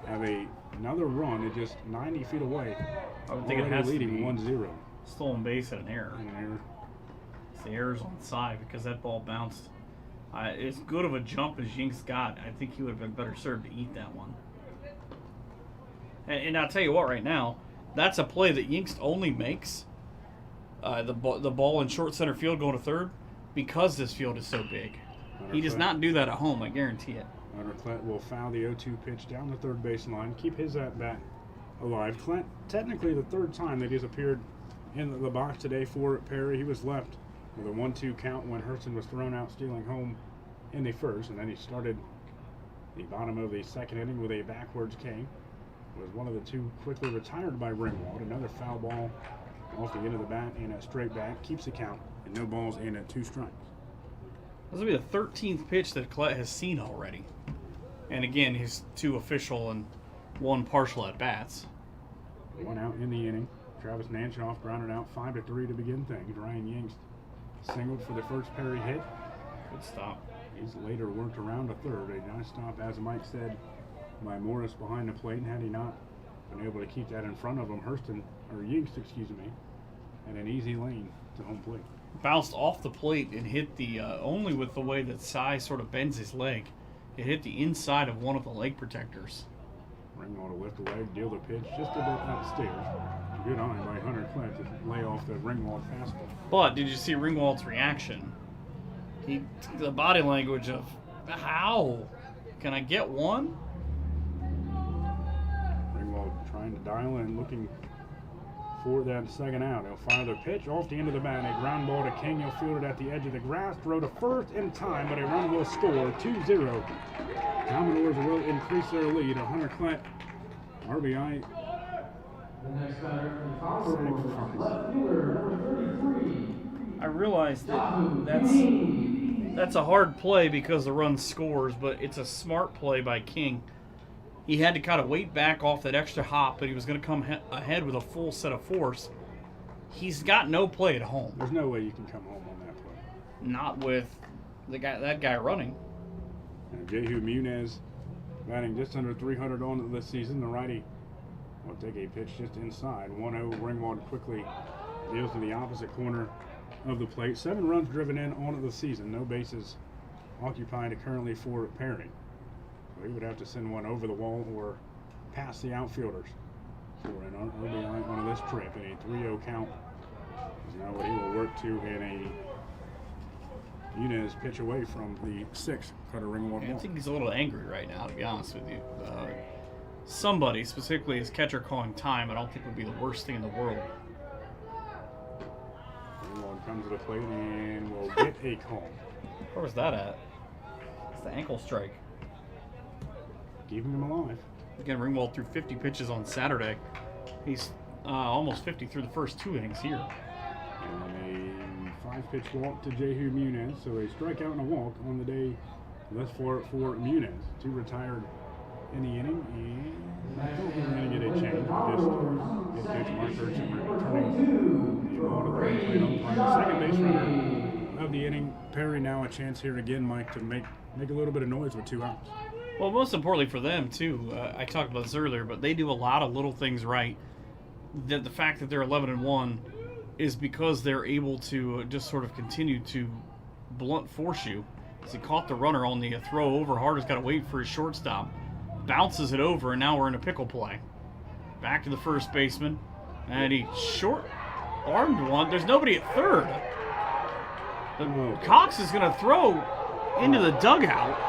S3: have another run at just 90 feet away.
S2: I would think it
S3: Already
S2: has to
S3: leading
S2: be
S3: 1-0.
S2: stolen base and an error.
S3: And an error.
S2: It's the error's on the side because that ball bounced. As good of a jump as Yinks got, I think he would have been better served to eat that one. And I'll tell you what, right now, that's a play that Yinks only makes, the ball in short center field going to third, because this field is so big. He does not do that at home, I guarantee it.
S3: Hunter Klett will foul the 0-2 pitch down the third base line, keep his at-bat alive. Klett, technically the third time that he's appeared in the box today for Perry. He was left with a 1-2 count when Hurston was thrown out stealing home in the first, and then he started the bottom of the second inning with a backwards K. Was one of the 2 quickly retired by Ringwald. Another foul ball off the end of the bat and a straight back. Keeps the count and no balls and 2 strikes.
S2: This will be the 13th pitch that Klett has seen already. And again, his 2 official and 1 partial at-bats.
S3: 1 out in the inning. Travis Nanchoff grounded out 5-3 to begin things. Ryan Yanks singled for the first Perry hit.
S2: Good stop.
S3: He's later worked around to third. A nice stop, as Mike said, by Morris behind the plate. And had he not been able to keep that in front of him, Yanks, had an easy lane to home plate.
S2: Bounced off the plate and hit the, only with the way that Cy sort of bends his leg, it hit the inside of one of the leg protectors.
S3: Ringwald to lift the leg, deal the pitch just a bit upstairs. Good eye by Hunter Klett to lay off the Ringwald fastball.
S2: But did you see Ringwald's reaction? The body language of, how? Can I get one?
S3: Ringwald trying to dial in, looking for that second out. He'll fire the pitch off the end of the bat. A ground ball to King. He'll field it at the edge of the grass. Throw to first in time, but a run will score. 2-0. Commodores will increase their lead. Hunter Klett, RBI.
S4: The next batter from the Commodores, left fielder, number 33.
S2: I realize that's a hard play because the run scores, but it's a smart play by King. He had to kind of wait back off that extra hop, but he was going to come ahead with a full set of force. He's got no play at home.
S3: There's no way you can come home on that play.
S2: Not with that guy running.
S3: And Jehu Munez batting just under 300 on this season. The righty will take a pitch just inside. 1-0. Ringwald quickly deals to the opposite corner of the plate. 7 runs driven in on the season. No bases occupied currently for Perry. We would have to send one over the wall or past the outfielders for an RBI on this trip. And a 3-0 count is now what he will work to in a Muniz pitch away from the 6th cutter ring walk
S2: I
S3: ball.
S2: think he's a little angry right now, to be honest with you. Somebody, specifically his catcher, calling time, I don't think would be the worst thing in the world.
S3: Ringwald comes to the plate and will get a call.
S2: Where was that at? It's the ankle strike.
S3: Keeping him alive.
S2: Again, Ringwald threw 50 pitches on Saturday. He's almost 50 through the first 2 innings here.
S3: And a 5-pitch walk to Jehu Muniz. So a strikeout and a walk on the day thus far for Muniz. 2 retired in the inning. And I hope we're going to get a change. Just get Coach Mark Urchin returning the ball to the right plate umpire. The second base runner of the inning. Perry now a chance here again, Mike, to make a little bit of noise with 2 outs.
S2: Well, most importantly for them, too, I talked about this earlier, but they do a lot of little things right. The fact that they're 11-1 is because they're able to just sort of continue to blunt force you. As he caught the runner on the throw over, Harder's got to wait for his shortstop. Bounces it over, and now we're in a pickle play. Back to the first baseman, and he short-armed one. There's nobody at third. Cox is going to throw into the dugout.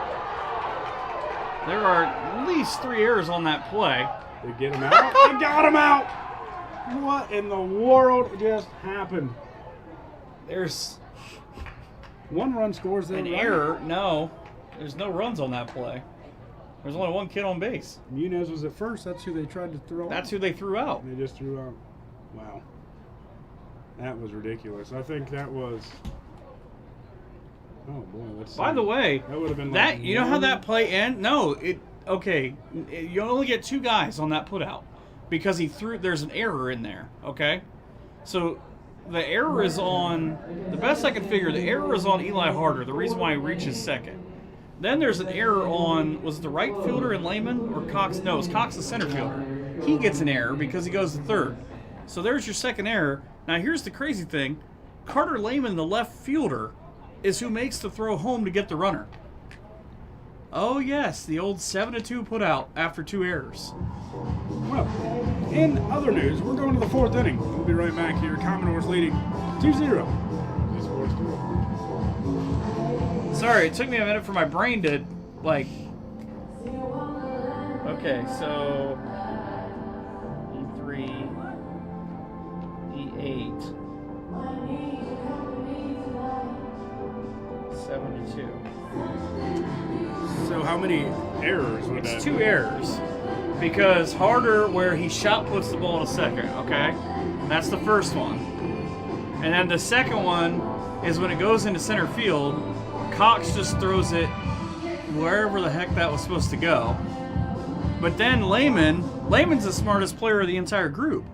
S2: There are at least 3 errors on that play.
S3: They get him out. They got him out. What in the world just happened?
S2: There's
S3: 1 run scores there.
S2: an error. No, there's no runs on that play. There's only 1 kid on base.
S3: Muniz was at first. That's who they tried to throw
S2: That's
S3: out.
S2: who they threw out.
S3: They just threw out. Wow. That was ridiculous. I think that was. Oh boy, let's see.
S2: By the way,
S3: that would have been
S2: that
S3: like
S2: you know how
S3: one-
S2: that play ended? No, you only get 2 guys on that putout because there's an error in there. Okay, so the error is on. The best I can figure, the error is on Eli Harder. The reason why he reaches second. Then there's an error on, was it the right fielder in Lehman or Cox? No, it's Cox, the center fielder. He gets an error because he goes to third. So there's your second error. Now here's the crazy thing. Carter Lehman, the left fielder, is who makes the throw home to get the runner. Oh yes, the old 7-2 put out after 2 errors.
S3: Well, in other news, we're going to the 4th inning. We'll be right back here. Commodores leading 2-0.
S2: Sorry, it took me a minute for my brain to, like... Okay, so... E3... E8... 7-2.
S3: So how many errors would that
S2: It's
S3: be?
S2: 2 errors. Because Harder, where he shot puts the ball to second, okay? That's the first one. And then the second one is when it goes into center field, Cox just throws it wherever the heck that was supposed to go. But then Lehman's the smartest player of the entire group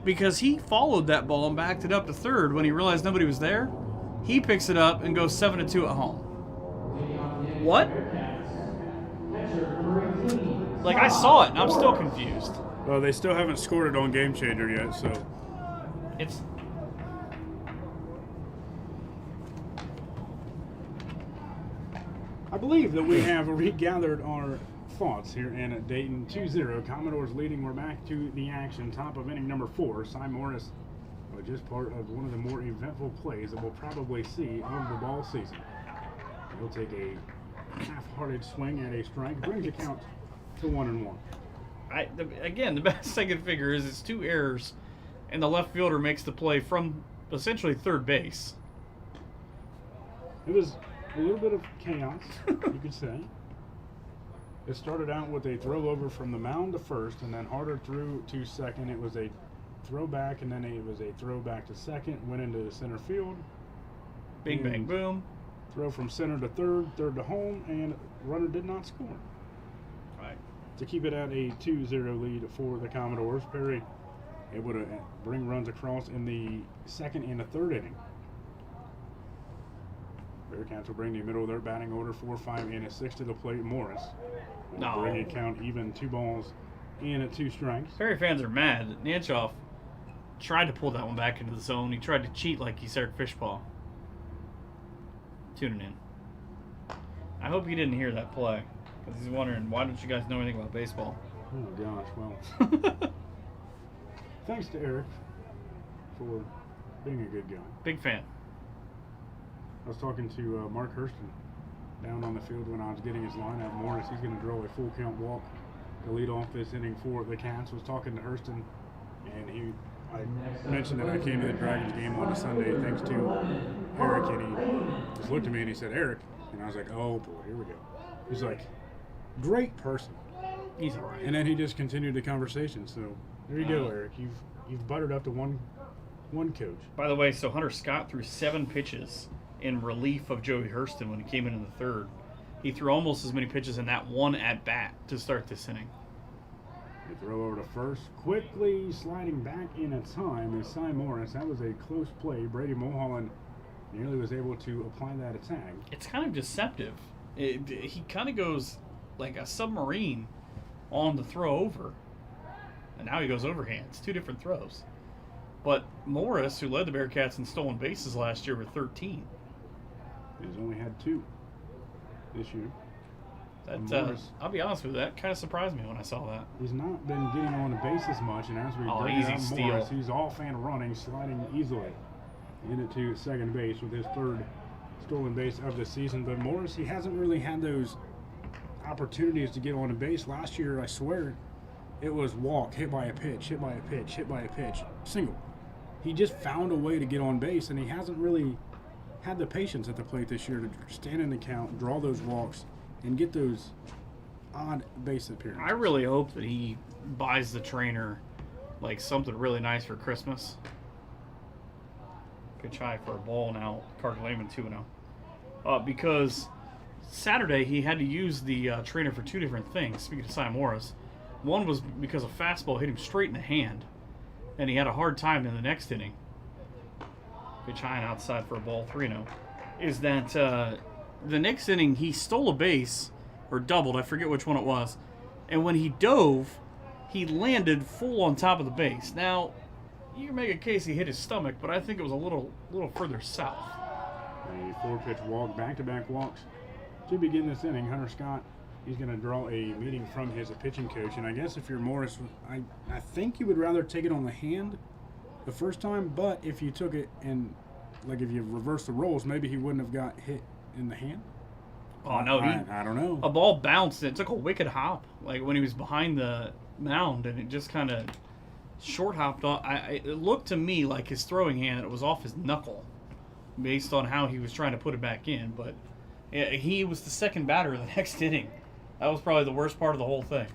S2: because he followed that ball and backed it up to third when he realized nobody was there. He picks it up and goes 7-2 at home. What? Like, I saw it and I'm still confused.
S3: Well, they still haven't scored it on Game Changer yet, so.
S2: It's...
S3: I believe that we have regathered our thoughts here in Dayton. 2-0. Commodores leading. We're back to the action. Top of inning number 4. Cy Morris, just part of one of the more eventful plays that we'll probably see of the ball season. He'll take a half-hearted swing at a strike. Brings the count to 1-1.
S2: Again, the best I can figure is it's 2 errors, and the left fielder makes the play from essentially third base.
S3: It was a little bit of chaos, you could say. It started out with a throw over from the mound to first, and then Harder threw to second. It was a throwback, and then it was a throwback to second. Went into the center field.
S2: Bing, bang, boom.
S3: Throw from center to third, third to home, and runner did not score.
S2: Right.
S3: To keep it at a 2-0 lead for the Commodores. Perry able to bring runs across in the second and the third inning. Bearcats will bring the middle of their batting order, 4, 5, and a 6 to the plate. Morris will
S2: No.
S3: bring it count even, 2 balls and 2 strikes.
S2: Perry fans are mad that Nanchoff tried to pull that one back into the zone. He tried to cheat like he's Eric Fishpaw. Tuning in. I hope you didn't hear that play. Because he's wondering, why don't you guys know anything about baseball?
S3: Oh gosh, well. Thanks to Eric for being a good guy.
S2: Big fan.
S3: I was talking to Mark Hurston down on the field when I was getting his lineup. Morris, he's going to draw a full count walk to lead off this inning for the Cats. Was talking to Hurston, and I mentioned that I came to the Dragons game on a Sunday thanks to Eric, and he just looked at me and he said, Eric, and I was like, oh boy, here we go. He's like, great person.
S2: He's all right.
S3: And then he just continued the conversation. So there you go, Eric. You've buttered up to one coach.
S2: By the way, so Hunter Scott threw 7 pitches in relief of Joey Hurston when he came in the third. He threw almost as many pitches in that one at bat to start this inning.
S3: They throw over to first, quickly sliding back in a time is Cy Morris. That was a close play. Brady Mulholland nearly was able to apply that tag.
S2: It's kind of deceptive. He kind of goes like a submarine on the throw over, and now he goes overhand. It's 2 different throws. But Morris, who led the Bearcats in stolen bases last year with 13.
S3: He's only had 2 this year.
S2: I'll be honest with you, that kind of surprised me when I saw that.
S3: He's not been getting on the base as much, and as we bring
S2: easy
S3: up
S2: steal.
S3: Morris, he's off and running, sliding easily into second base with his 3rd stolen base of the season. But Morris, he hasn't really had those opportunities to get on the base. Last year, I swear, it was walk, hit by a pitch, hit by a pitch, hit by a pitch, single. He just found a way to get on base, and he hasn't really had the patience at the plate this year to stand in the count, draw those walks, and get those odd base appearances.
S2: I really hope that he buys the trainer like something really nice for Christmas. Pitch high for a ball now. Carter Lehman 2-0. Because Saturday he had to use the trainer for 2 different things. Speaking of Cy Morris, one was because a fastball hit him straight in the hand, and he had a hard time in the next inning. Pitch high and outside for a ball 3-0. Is that the next inning he stole a base or doubled, I forget which one it was, and when he dove, he landed full on top of the base. Now, you can make a case he hit his stomach, but I think it was a little further south.
S3: A 4-pitch walk, back-to-back walks to begin this inning. Hunter Scott, he's going to draw a meeting from his pitching coach, and I guess if you're Morris, I think you would rather take it on the hand the first time, but if you took it and, like, if you reverse the roles, maybe he wouldn't have got hit in the hand.
S2: Oh, no.
S3: I don't know.
S2: A ball bounced. It took a wicked hop, like when he was behind the mound, and it just kind of short hopped off. It looked to me like his throwing hand, it was off his knuckle based on how he was trying to put it back in. But he was the second batter of the next inning. That was probably the worst part of the whole thing.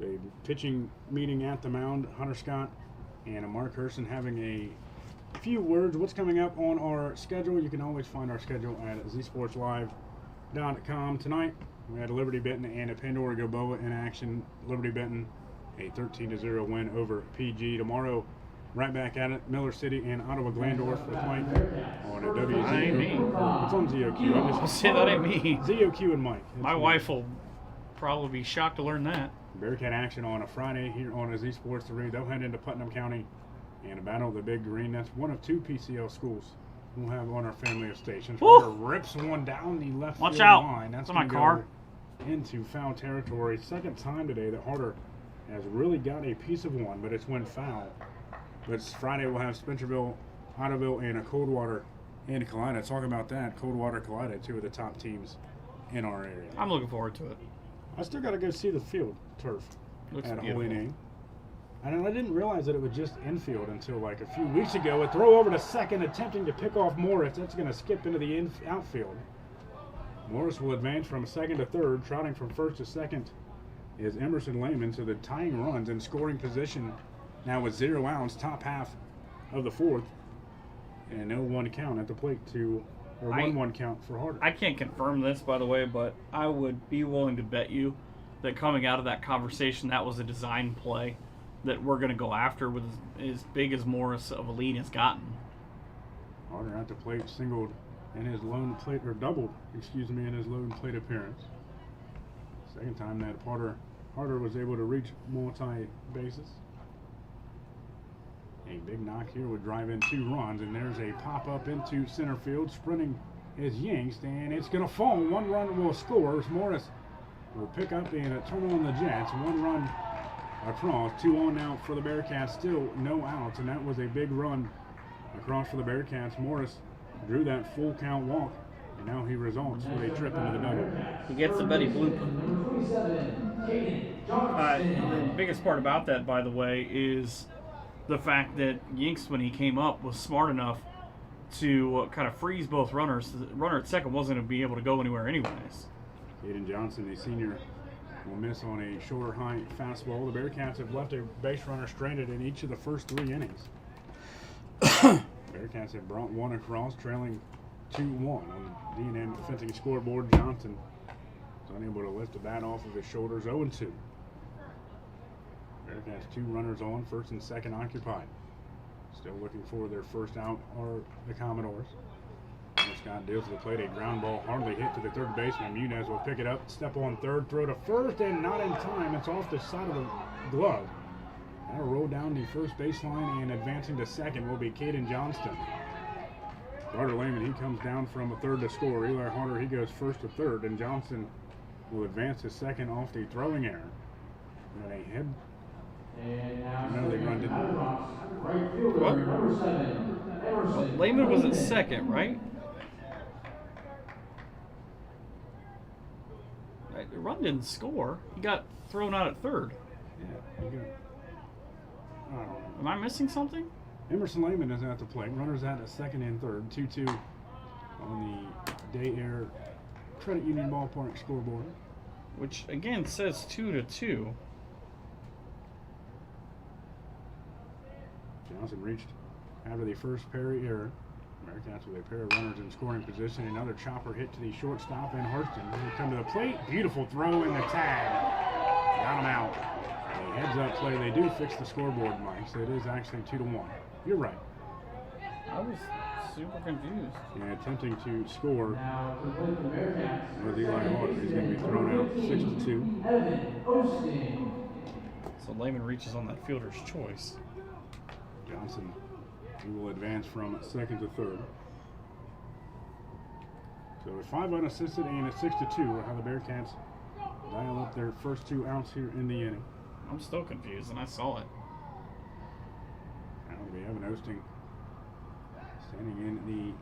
S3: A pitching meeting at the mound. Hunter Scott and Mark Hurston having a few words. What's coming up on our schedule? You can always find our schedule at zsportslive.com. Tonight, we had a Liberty Benton and a Pandora Gilboa in action. Liberty Benton, a 13-0 win over PG. Tomorrow, right back at it. Miller City and Ottawa Glandorf with Mike on a WZOQ.
S2: That ain't me.
S3: It's on ZOQ.
S2: I'll say that ain't me.
S3: ZOQ and Mike.
S2: My wife will probably be shocked to learn that.
S3: Bearcat action on a Friday here on Z Sports 3. They'll head into Putnam County and a battle of the Big Green. That's one of 2 PCL schools we'll have on our family of stations. Hunter rips one down the left
S2: Watch
S3: field
S2: out.
S3: line. That's
S2: It's my
S3: gonna
S2: car.
S3: go into foul territory. Second time today that Harder has really got a piece of one, but it's went foul. But it's Friday, we'll have Spencerville, Ottoville, and a Coldwater and Kalida. Talk about that. Coldwater, Kalida, 2 of the top teams in our area.
S2: I'm looking forward to it.
S3: I still got to go see the field turf
S2: Looks
S3: at
S2: beautiful.
S3: Holy Name. And I didn't realize that it was just infield until like a few weeks ago. A throw over to second, attempting to pick off Morris. That's going to skip into the outfield. Morris will advance from second to third. Trotting from first to second is Emerson Lehman. So the tying runs in scoring position now with 0 outs, top half of the 4th. And no 1 count at the plate or 1-1 count for Harder.
S2: I can't confirm this, by the way, but I would be willing to bet you that coming out of that conversation, that was a design play that we're going to go after with as big as Morris of a lead has gotten.
S3: Harder at the plate, singled in his lone plate, or doubled, in his lone plate appearance. Second time that Harder was able to reach multi-bases. A big knock here would drive in 2 runs, and there's a pop-up into center field. Sprinting is Yanks, and it's going to fall. 1 run will score. Morris will pick up and turn on the Jets. 1 run across, 2 on now for the Bearcats. Still no outs, and that was a big run across for the Bearcats. Morris drew that full count walk, and now he results with a trip into the double.
S2: He gets the Betty Bloop. The biggest part about that, by the way, is the fact that Yinks, when he came up, was smart enough to kind of freeze both runners. The runner at second wasn't going to be able to go anywhere anyways.
S3: Aiden Johnson, a senior, will miss on a shorter high fastball. The Bearcats have left a base runner stranded in each of the first 3 innings. Bearcats have brought 1 across, trailing 2-1 on D&M fencing scoreboard. Johnson is unable to lift the bat off of his shoulders. 0-2. Bearcats 2 runners on, first and second occupied. Still looking for their first out are the Commodores. Scott deals to the plate, a ground ball hardly hit to the third baseman. Muniz will pick it up, step on third, throw to first, and not in time. It's off the side of the glove. That'll roll down the first baseline, and advancing to second will be Caden Johnston. Carter Lehman, he comes down from a third to score. Eli Harder, he goes first to third, and Johnson will advance to second off the throwing error. And a head. No, they run didn't.
S2: What? Lehman was at second, right? The run didn't score. He got thrown out at third.
S3: Yeah, you got. I don't know.
S2: Am I missing something?
S3: Emerson Lehman is at the plate. Runners out at second and third. 2-2 on the Day Air Credit Union Ballpark scoreboard.
S2: Which again says 2-2.
S3: Johnson reached after the first Perry error. Bearcats with a pair of runners in scoring position. Another chopper hit to the shortstop, and Hurston will come to the plate. Beautiful throw in the tag. Got him out. A heads-up play. They do fix the scoreboard, Mike, so it is actually 2-1. You're right.
S2: I was super confused.
S3: And attempting to score with Eli Harder. He's going to be thrown out 6-2.
S2: So Lehman reaches on that fielder's choice.
S3: Johnson, he will advance from second to third. So a 5 unassisted and a 6-2 are how the Bearcats dial up their first 2 outs here in the inning.
S2: I'm still confused, and I saw it.
S3: Now we have an Osting standing in the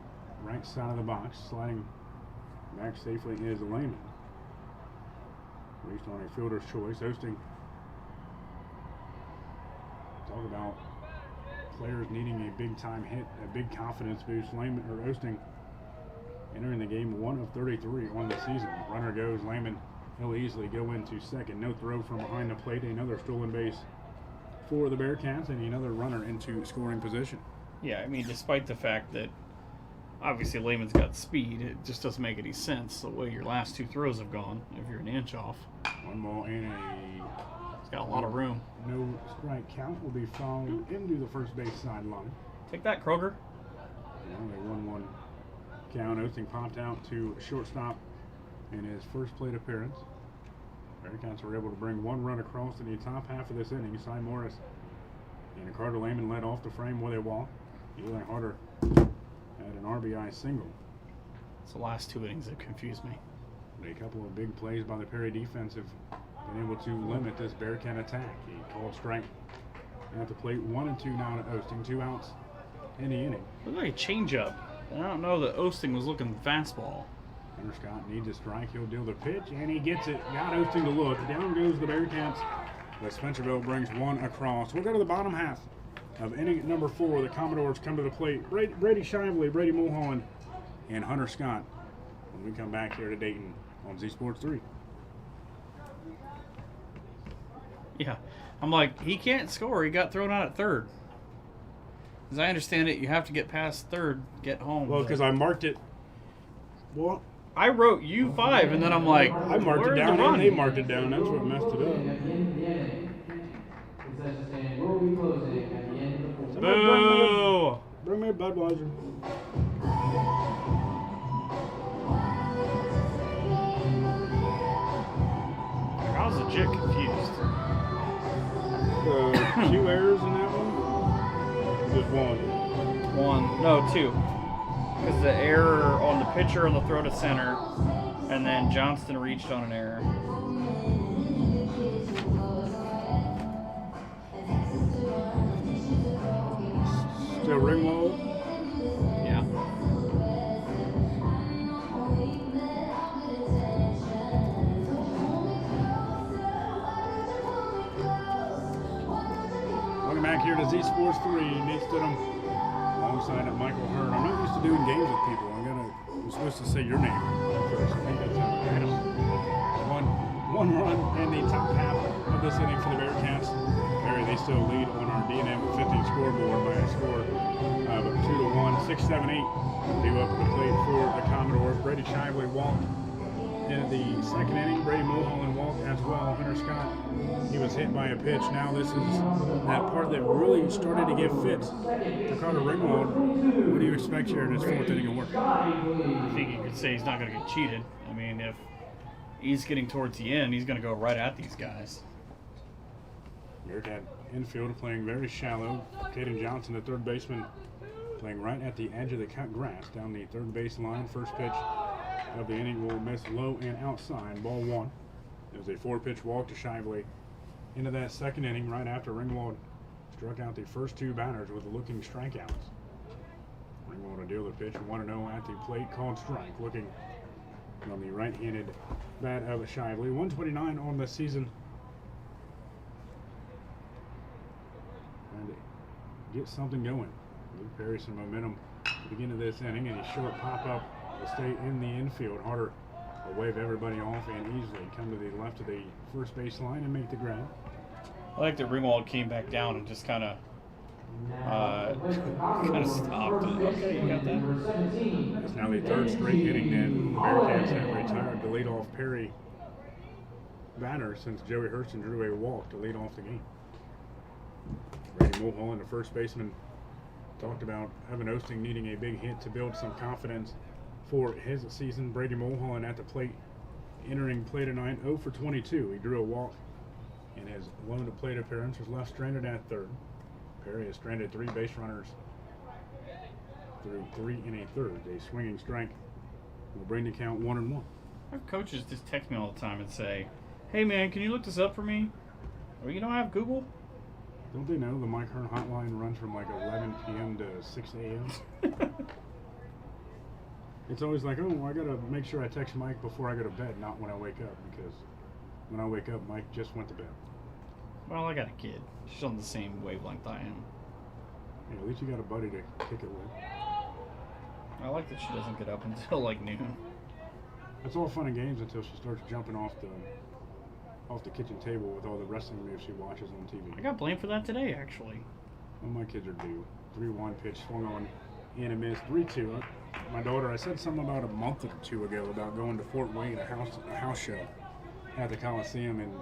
S3: right side of the box, sliding back safely is Lehman. Reached on a fielder's choice. Osting, talk about players needing a big time hit, a big confidence boost. Lehman or Osting entering the game 1 of 33 on the season. Runner goes, Lehman, he'll easily go into second. No throw from behind the plate. Another stolen base for the Bearcats, and another runner into scoring position.
S2: Yeah, I mean, despite the fact that obviously Lehman's got speed, it just doesn't make any sense the way your last 2 throws have gone if you're an inch off.
S3: 1 ball and a.
S2: It's got a lot of room.
S3: No strike count will be fouled into the first base sideline.
S2: Take that, Kroger.
S3: Now a 1-1 count. Osting popped out to shortstop in his first plate appearance. Bearcats were able to bring 1 run across in the top half of this inning. Cy Morris and Carter Lehman led off the frame with a walk. Eli Harder had an RBI single.
S2: It's the last 2 innings that confused me.
S3: A couple of big plays by the Perry defense have been able to limit this Bearcat attack. He called strike at the plate. 1 and 2 now to Osting. 2 outs in the inning.
S2: Looked like a changeup. I don't know that Osting was looking fastball.
S3: Hunter Scott needs a strike. He'll deal the pitch, and he gets it. Got Osting to look. Down goes the Bearcats. But Spencerville brings 1 across. We'll go to the bottom half of inning number 4. The Commodores come to the plate. Brady Shively, Brady Mulholland, and Hunter Scott when we come back here to Dayton on Z Sports 3.
S2: Yeah, I'm like, he can't score. He got thrown out at third. As I understand it, you have to get past third, get home.
S3: Well, because I marked it. Well,
S2: I wrote U5, and then I'm like,
S3: I marked it down, and they marked it down. That's what messed it up.
S2: Boo!
S3: Bring me a Budweiser.
S2: I was legit confused.
S3: 2 errors in that one? Just 1.
S2: 2. Because the error on the pitcher on the throw to center, and then Johnston reached on an error.
S3: back here to Z Sports 3. Nate Stidham alongside of Michael Hurd. I'm not used to doing games with people. I'm supposed to say your name first. I think that's how it One run in the top half of this inning for the Bearcats. They still lead on our D&M 15 scoreboard by a score of 2-1, 6-7-8. Due up to the plate for the Commodores. Brady Shively walked in the second inning. Brady Mulholland walked as well. Hunter Scott, he was hit by a pitch. Now this is that part that really started to get fit to Carter Ringwald. What do you expect here in this fourth inning of work?
S2: I think you could say he's not going to get cheated. I mean, if he's getting towards the end, he's going to go right at these guys.
S3: Bearcat infield playing very shallow. Caden Johnson, the third baseman, playing right at the edge of the cut grass down the third base line. First pitch of the inning will miss low and outside. Ball one. It was a 4-pitch walk to Shively into that second inning right after Ringwald struck out the first two batters with looking strikeouts. Ringwald to deal the pitch 1-0 at the plate, called strike. Looking on the right-handed bat of Shively. 129 on the season. And get something going. Give Perry some momentum at the beginning of this inning, and a short pop-up will stay in the infield. Harder will wave everybody off and easily come to the left of the first base line and make the grab.
S2: I like that Ringwald came back down and just kind of stopped. Okay, you got that.
S3: It's now the third straight inning that the Bearcats have retired the leadoff Perry batter since Joey Hurston drew a walk to lead off the game. Brady Mulholland, the first baseman, talked about Evan Osting needing a big hit to build some confidence for his season. Brady Mulholland at the plate, entering play tonight 0 for 22. He drew a walk in his lone to plate appearance, was left stranded at third. Perry has stranded 3 base runners through 3 1/3. A swinging strike will bring the count 1-1.
S2: Our coaches just text me all the time and say, "Hey man, can you look this up for me?" Or you don't have Google?
S3: Don't they know the Mike Hearn hotline runs from like 11 p.m. to 6 a.m.? It's always like, oh, I gotta make sure I text Mike before I go to bed, not when I wake up, because when I wake up, Mike just went to bed.
S2: Well, I got a kid. She's on the same wavelength I am.
S3: Hey, at least you got a buddy to kick it with.
S2: I like that she doesn't get up until like noon.
S3: It's all fun and games until she starts jumping off the kitchen table with all the wrestling moves she watches on TV.
S2: I got blamed for that today, actually.
S3: Well, my kids are due. 3-1 pitch swung on and a miss. 3-2. My daughter, I said something about a month or two ago about going to Fort Wayne, a house show at the Coliseum, and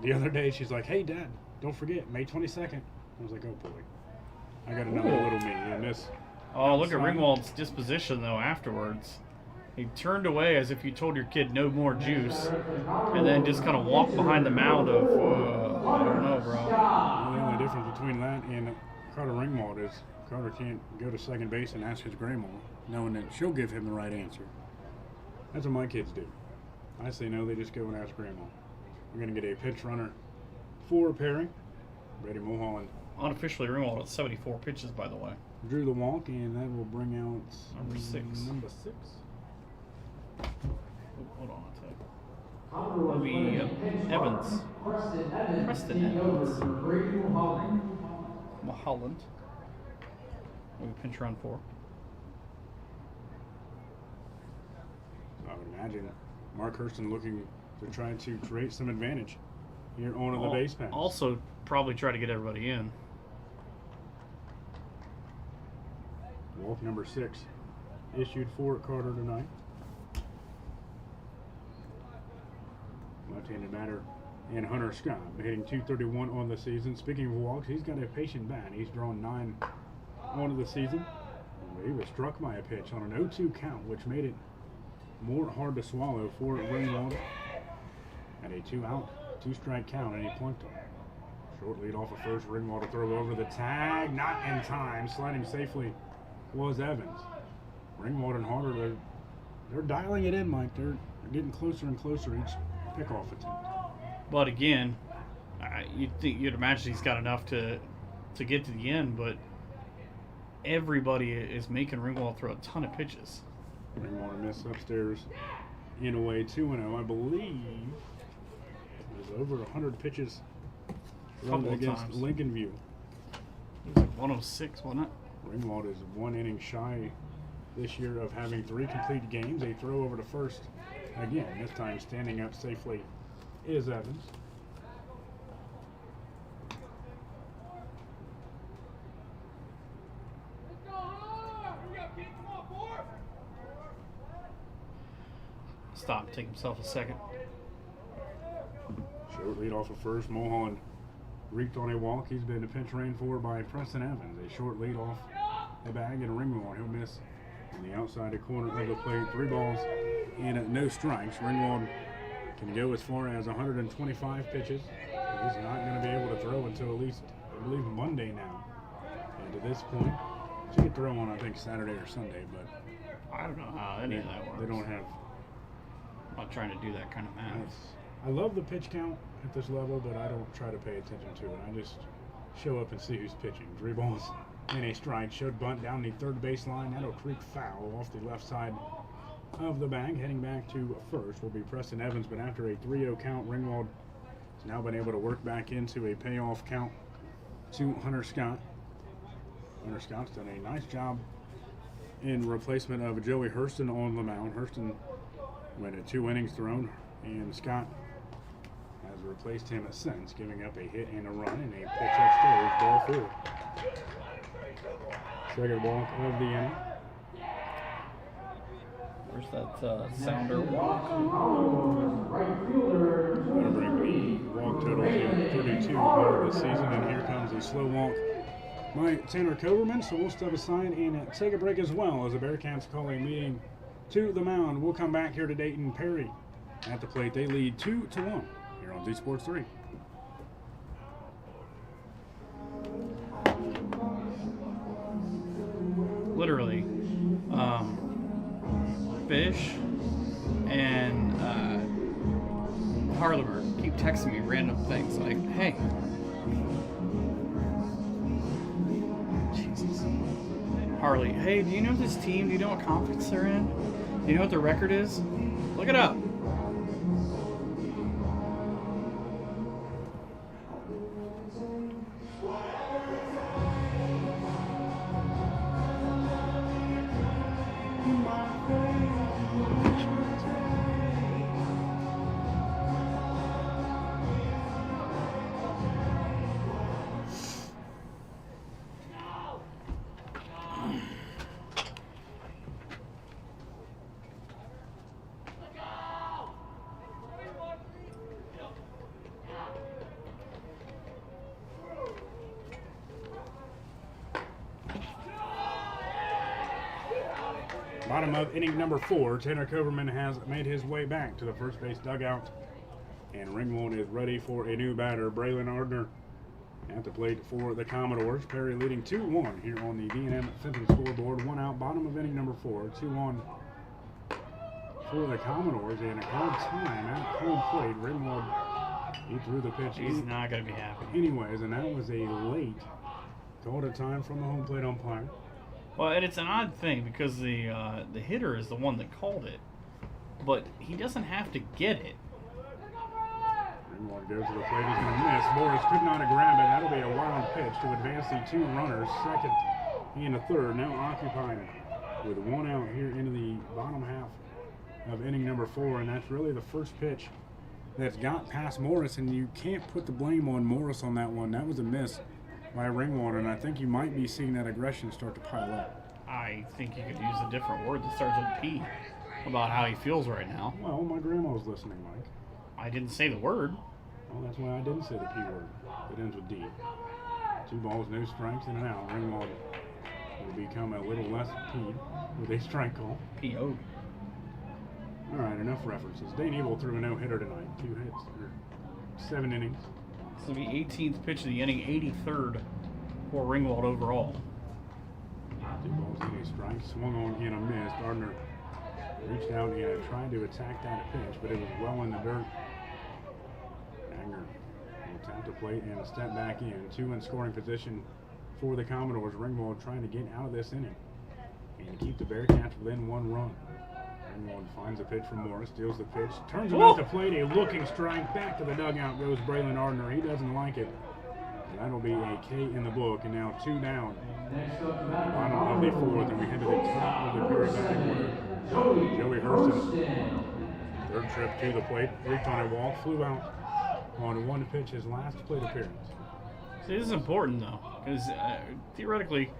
S3: the other day she's like, "Hey Dad, don't forget May 22nd." I was like, "Oh boy, I got another little me." And this.
S2: Oh, look at Ringwald's disposition though afterwards. He turned away as if you told your kid no more juice, and then just kind of walked behind the mound of, I don't know, bro.
S3: Well, the only difference between that and Carter Ringwald is Carter can't go to second base and ask his grandma, knowing that she'll give him the right answer. That's what my kids do. I say no, they just go and ask grandma. We're going to get a pitch runner for Perry. Brady Mulholland.
S2: Unofficially, Ringwald at 74 pitches, by the way.
S3: Drew the walk, and that will bring out
S2: Number 6.
S3: Number 6.
S2: Oh, hold on a second.
S4: That'll
S2: be Evans. Preston Evans. Mulholland. Maybe pinch run 4.
S3: I would imagine Mark Hurston looking to try to create some advantage here on the base pass.
S2: Also, probably try to get everybody in.
S3: Walk number 6 issued for Carter tonight. Left-handed batter and Hunter Scott hitting .231 on the season. Speaking of walks, he's got a patient bat. He's drawn 9 on the season. He was struck by a pitch on an 0-2 count, which made it more hard to swallow for Ringwald. At a 2-out, 2-strike count, and he plunked him. Short lead off of first. Ringwald to throw over the tag, not in time. Sliding safely was Evans. Ringwald and Harder, they're dialing it in, Mike. They're getting closer and closer each pickoff attempt.
S2: But again, you'd imagine he's got enough to get to the end, but everybody is making Ringwald throw a ton of pitches.
S3: Ringwald a miss upstairs in a way 2-0. I believe it was over 100 pitches thrown against
S2: times.
S3: Lincoln View.
S2: 106, wasn't it?
S3: Ringwald is 1 inning shy this year of having 3 complete games. A throw over to first again, this time standing up safely is Evans.
S2: Stop, take himself a second.
S3: Short lead off of first. Mulholland reeked on a walk. He's been pinch ran for by Preston Evans. A short lead off the bag and Ringwald. He'll miss on the outside corner of the plate. 3 balls and no strikes. Ringwald can go as far as 125 pitches. He's not going to be able to throw until at least, I believe, Monday now. And to this point, she could throw on, I think, Saturday or Sunday, but
S2: I don't know how any of that works.
S3: they don't have.
S2: I'm not trying to do that kind of math.
S3: I love the pitch count at this level, but I don't try to pay attention to it. I just show up and see who's pitching. 3 balls and a strike. Showed bunt down the third baseline. That'll creep foul off the left side of the bag. Heading back to first will be Preston Evans, but after a 3-0 count, Ringwald has now been able to work back into a payoff count to Hunter Scott. Hunter Scott's done a nice job in replacement of Joey Hurston on the mound. Hurston went at 2 innings thrown, and Scott has replaced him since, giving up a hit and a run and a pitch upstairs, ball 4. Second walk of the inning.
S2: Where's that sounder walk?
S3: That'll bring the walk total to 32 over the season, and here comes a slow walk by Tanner Coverman, so we'll step aside and take a break as well as the Bearcats call a meeting to the mound. We'll come back here to Dayton. Perry at the plate. They lead 2-1 here on Z Sports 3.
S2: Literally, Fish and Harlemer keep texting me random things like, hey, Jesus, Harley, hey, do you know this team? Do you know what conference they're in? Do you know what their record is? Look it up.
S3: Bottom of inning number 4, Tanner Coverman has made his way back to the first base dugout, and Ringwald is ready for a new batter. Braylon Ardner at the plate for the Commodores. Perry leading 2-1 here on the D&M Fenton scoreboard. 1 out, bottom of inning number 4, 2-1 for the Commodores, and a hard time at home plate. Ringwald, he threw the pitch.
S2: He's not going to be happy.
S3: Anyways, and that was a late call to time from the home plate umpire.
S2: Well, and it's an odd thing because the hitter is the one that called it, but he doesn't have to get it.
S3: Ringwald goes to the plate. He's going to miss. Morris could not have grabbed it. That'll be a wild pitch to advance the 2 runners, second and a third. Now occupied with 1 out here into the bottom half of inning number 4, and that's really the first pitch that's got past Morris, and you can't put the blame on Morris on that one. That was a miss by Ringwald, and I think you might be seeing that aggression start to pile up.
S2: I think you could use a different word that starts with P about how he feels right now.
S3: Well, my grandma's listening, Mike.
S2: I didn't say the word.
S3: Well, that's why I didn't say the P word. It ends with D. 2 balls, no strikes, in and out. Ringwald will become a little less P'd with a strike call.
S2: P.O.
S3: All right, enough references. Dane Evil threw a no-hitter tonight. 2 hits, or 7 innings.
S2: This will be 18th pitch of the inning, 83rd for Ringwald overall.
S3: 2 balls and a strike. Swung on and a miss. Gardner reached out and tried to attack that pitch, but it was well in the dirt. Agner will tap the plate and a step back in. 2 in scoring position for the Commodores. Ringwald trying to get out of this inning and keep the Bearcats within 1 run. Ringwald finds a pitch from Morris, steals the pitch, turns him at the plate, a looking strike. Back to the dugout goes Braylon Ardner. He doesn't like it. That'll be a K in the book, and now 2 down. Bottom of the 4th, and we head to the top of the Perry batting order. Joey Hurston, 3rd trip to the plate, reached on a walk, flew out on 1 pitch, his last plate appearance.
S2: See, this is important though, because theoretically,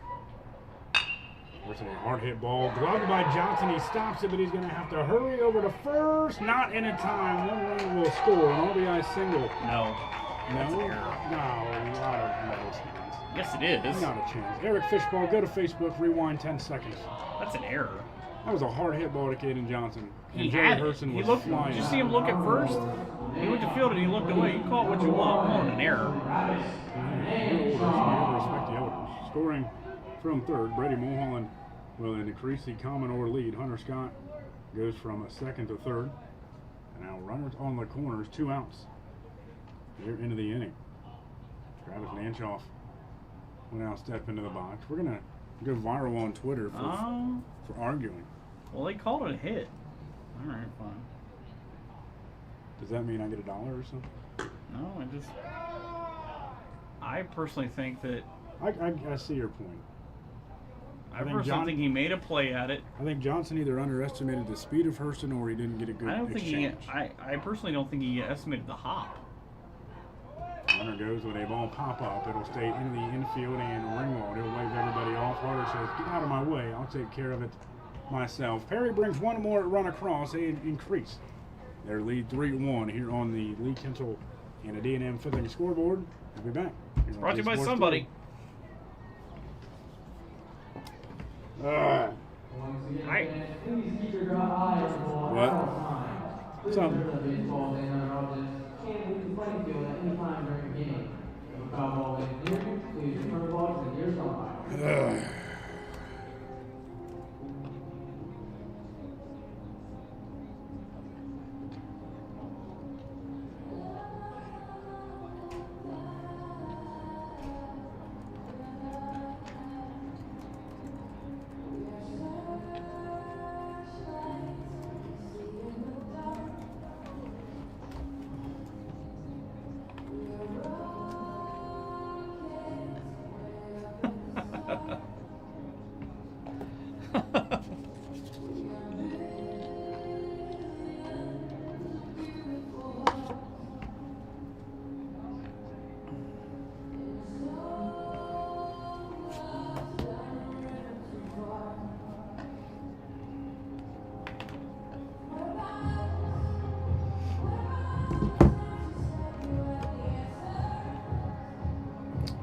S3: Hurston, a hard hit ball, gloved by Johnson. He stops it, but he's going to have to hurry over to first. Not in a time. 1 run will score. An RBI single.
S2: no. That's
S3: No,
S2: an error.
S3: not a chance.
S2: Yes, it is.
S3: Not a chance. Eric Fishball, go to Facebook, rewind 10 seconds.
S2: That's an error.
S3: That was a hard hit ball to Caden Johnson. And
S2: He
S3: Joey
S2: had it.
S3: Hurston
S2: He
S3: was
S2: looked.
S3: flying.
S2: Did you see him look at first? He went to field and he looked away. You call it what you want. I'm calling it an error.
S3: Good orders. We have to respect the elders. Scoring from 3rd, Brady Mulholland will increase the Commodore lead. Hunter Scott goes from 2nd to 3rd. And now runners on the corners, 2 outs. Here into the inning. Travis Nanchoff will now step into the box. We're going to go viral on Twitter for arguing.
S2: Well, they called it a hit. All right, fine.
S3: Does that mean I get $1 or something?
S2: No, I personally think that.
S3: I see your point.
S2: I personally think he made a play at it.
S3: I think Johnson either underestimated the speed of Hurston or he didn't get a good
S2: I don't think
S3: exchange.
S2: I personally don't think he estimated the hop.
S3: Runner goes with a ball pop-up. It'll stay in the infield and Ringwald. He'll wave everybody off. Harder says, get out of my way. I'll take care of it myself. Perry brings 1 more run across. They increase their lead 3-1 here on the Lee Kinsel and a D&M Fifthing scoreboard. We'll be back.
S2: It's brought to you by somebody.
S3: What? What's up?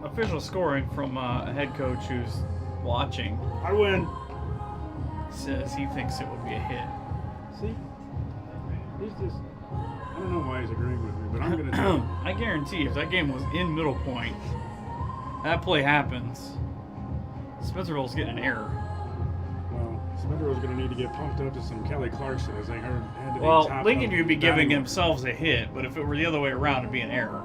S2: Official scoring from a head coach who's watching
S3: I win.
S2: says he thinks it would be a hit.
S3: See? He's just, I don't know why he's agreeing with me, but I'm going to tell him.
S2: I guarantee if that game was in Middle Point, that play happens, Spencerville's getting an error.
S3: Well, Spencerville's going to need to get pumped up to some Kelly Clarkson as they had to be
S2: Well,
S3: top
S2: Lincoln
S3: of
S2: would be
S3: the
S2: giving
S3: batting
S2: themselves a hit, but if it were the other way around, it'd be an error.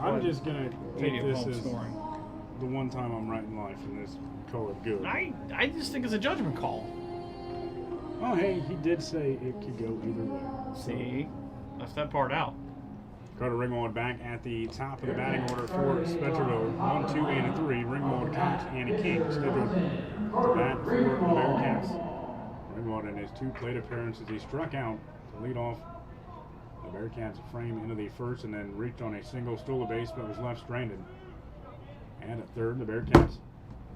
S3: order. I'm just going to take
S2: Medium
S3: this
S2: home
S3: as
S2: scoring.
S3: the one time I'm right in life and this call it good.
S2: I just think it's a judgment call.
S3: Oh, hey, he did say it could go either way.
S2: See, left that part out.
S3: Carter Ringwald back at the top of the batting order for Spencerville. 1, 2, and 3. Ringwald, Cox, and King scheduled to bat for the Bearcats. Ringwald in his 2 plate appearances, he struck out to lead off the Bearcats frame into the first and then reached on a single, stole a base, but was left stranded. And at third, the Bearcats,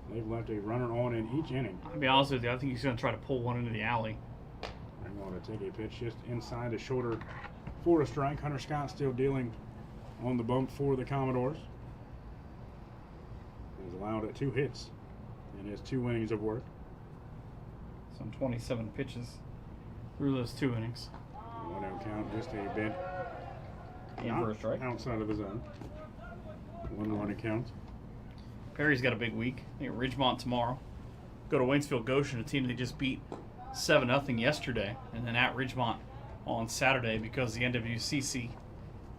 S3: they've left a runner on in each inning.
S2: I'll be honest with you, I think he's going to try to pull one into the alley.
S3: Ringwald to take a pitch just inside the shoulder for a strike. Hunter Scott still dealing on the bump for the Commodores. He's allowed 2 hits in his 2 innings of work.
S2: Some 27 pitches through those 2 innings.
S3: 1-0 count, just a bit
S2: And for a strike.
S3: outside of the zone. 1-1 count.
S2: Perry's got a big week. They got Ridgemont tomorrow. Go to Waynesville Goshen, a team they just beat 7-0 yesterday. And then at Ridgemont on Saturday because the NWCC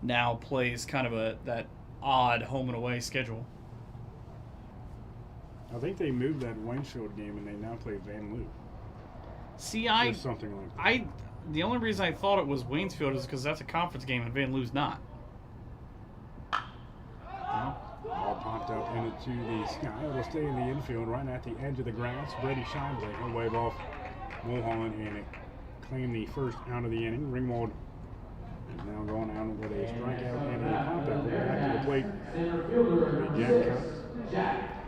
S2: now plays kind of that odd home and away schedule.
S3: I think they moved that Waynesfield game and they now play Van Loo.
S2: See,
S3: Or something like that.
S2: the only reason I thought it was Waynesfield is because that's a conference game and Van Loo's not.
S3: Ball popped up into the sky. It'll stay in the infield right at the edge of the grass. Brady Scheinbley, he'll wave off Mulholland and claim the first out of the inning. Ringwald is now going out with a strikeout and a pop-up. Back to the plate.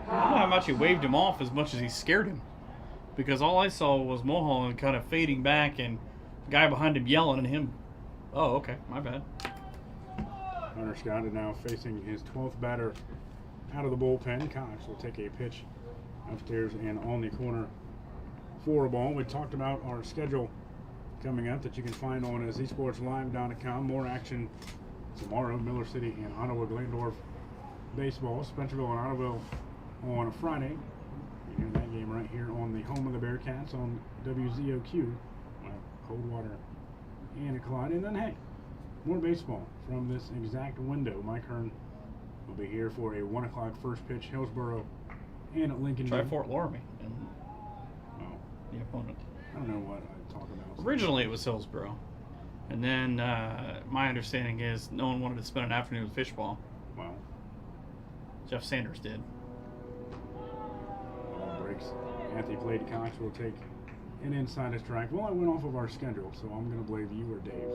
S1: I don't know how much he waved him off as much as he scared him. Because all I saw was Mulholland kind of fading back and the guy behind him yelling at him. Oh, okay, my bad.
S3: Hunter Scott is now facing his 12th batter out of the bullpen. Cox will take a pitch upstairs and on the corner for a ball. We talked about our schedule coming up that you can find on zesportslive.com. More action tomorrow. Miller City and Ottawa Glandorf baseball. Spencerville and Ottawa on a Friday. You hear that game right here on the home of the Bearcats on WZOQ. Coldwater and a Clyde. And then, hey, more baseball from this exact window. Mike Hearn will be here for a 1 o'clock first pitch. Hillsboro and at Lincoln.
S1: Try Fort Laramie. And
S3: Oh,
S1: the opponent.
S3: I don't know what I talk about.
S1: Originally it was Hillsboro. And then my understanding is no one wanted to spend an afternoon with fishball.
S3: Well,
S1: Jeff Sanders did.
S3: ball breaks. Anthony played. Cox will take an inside strike. Well, I went off of our schedule, so I'm going to blame you or Dave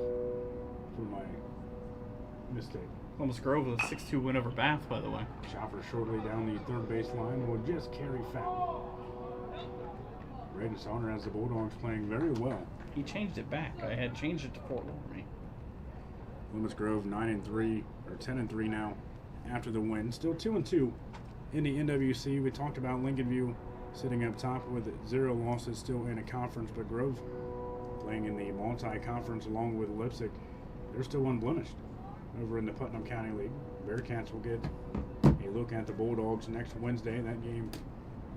S3: for my mistake.
S1: Columbus Grove with a 6-2 win over Bath, by the way.
S3: Chopper shortly down the third base line will just carry foul. Braden Sauter has the Bulldogs playing very well.
S1: He changed it back. I had changed it to Fort Laramie.
S3: Columbus Grove 9-3 or 10-3 now after the win. Still 2-2 in the NWC. We talked about Lincoln View sitting up top with 0 losses, still in a conference, but Grove playing in the multi-conference along with Lipsick. They're still unblemished over in the Putnam County League. Bearcats will get a look at the Bulldogs next Wednesday. That game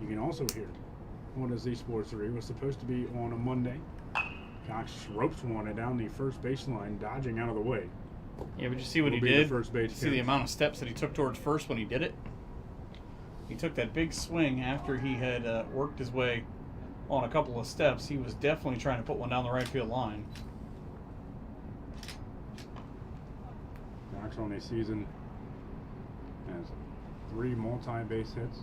S3: you can also hear on a Z Sports 3. It was supposed to be on a Monday. Cox ropes one down the first baseline, dodging out of the way.
S1: Yeah, but you see what
S3: Will
S1: he
S3: be the
S1: did?
S3: first base
S1: See the
S3: catch.
S1: amount of steps that he took towards first when he did it? He took that big swing after he had worked his way on a couple of steps. He was definitely trying to put one down the right field line.
S3: Cox on a season has 3 multi-base hits.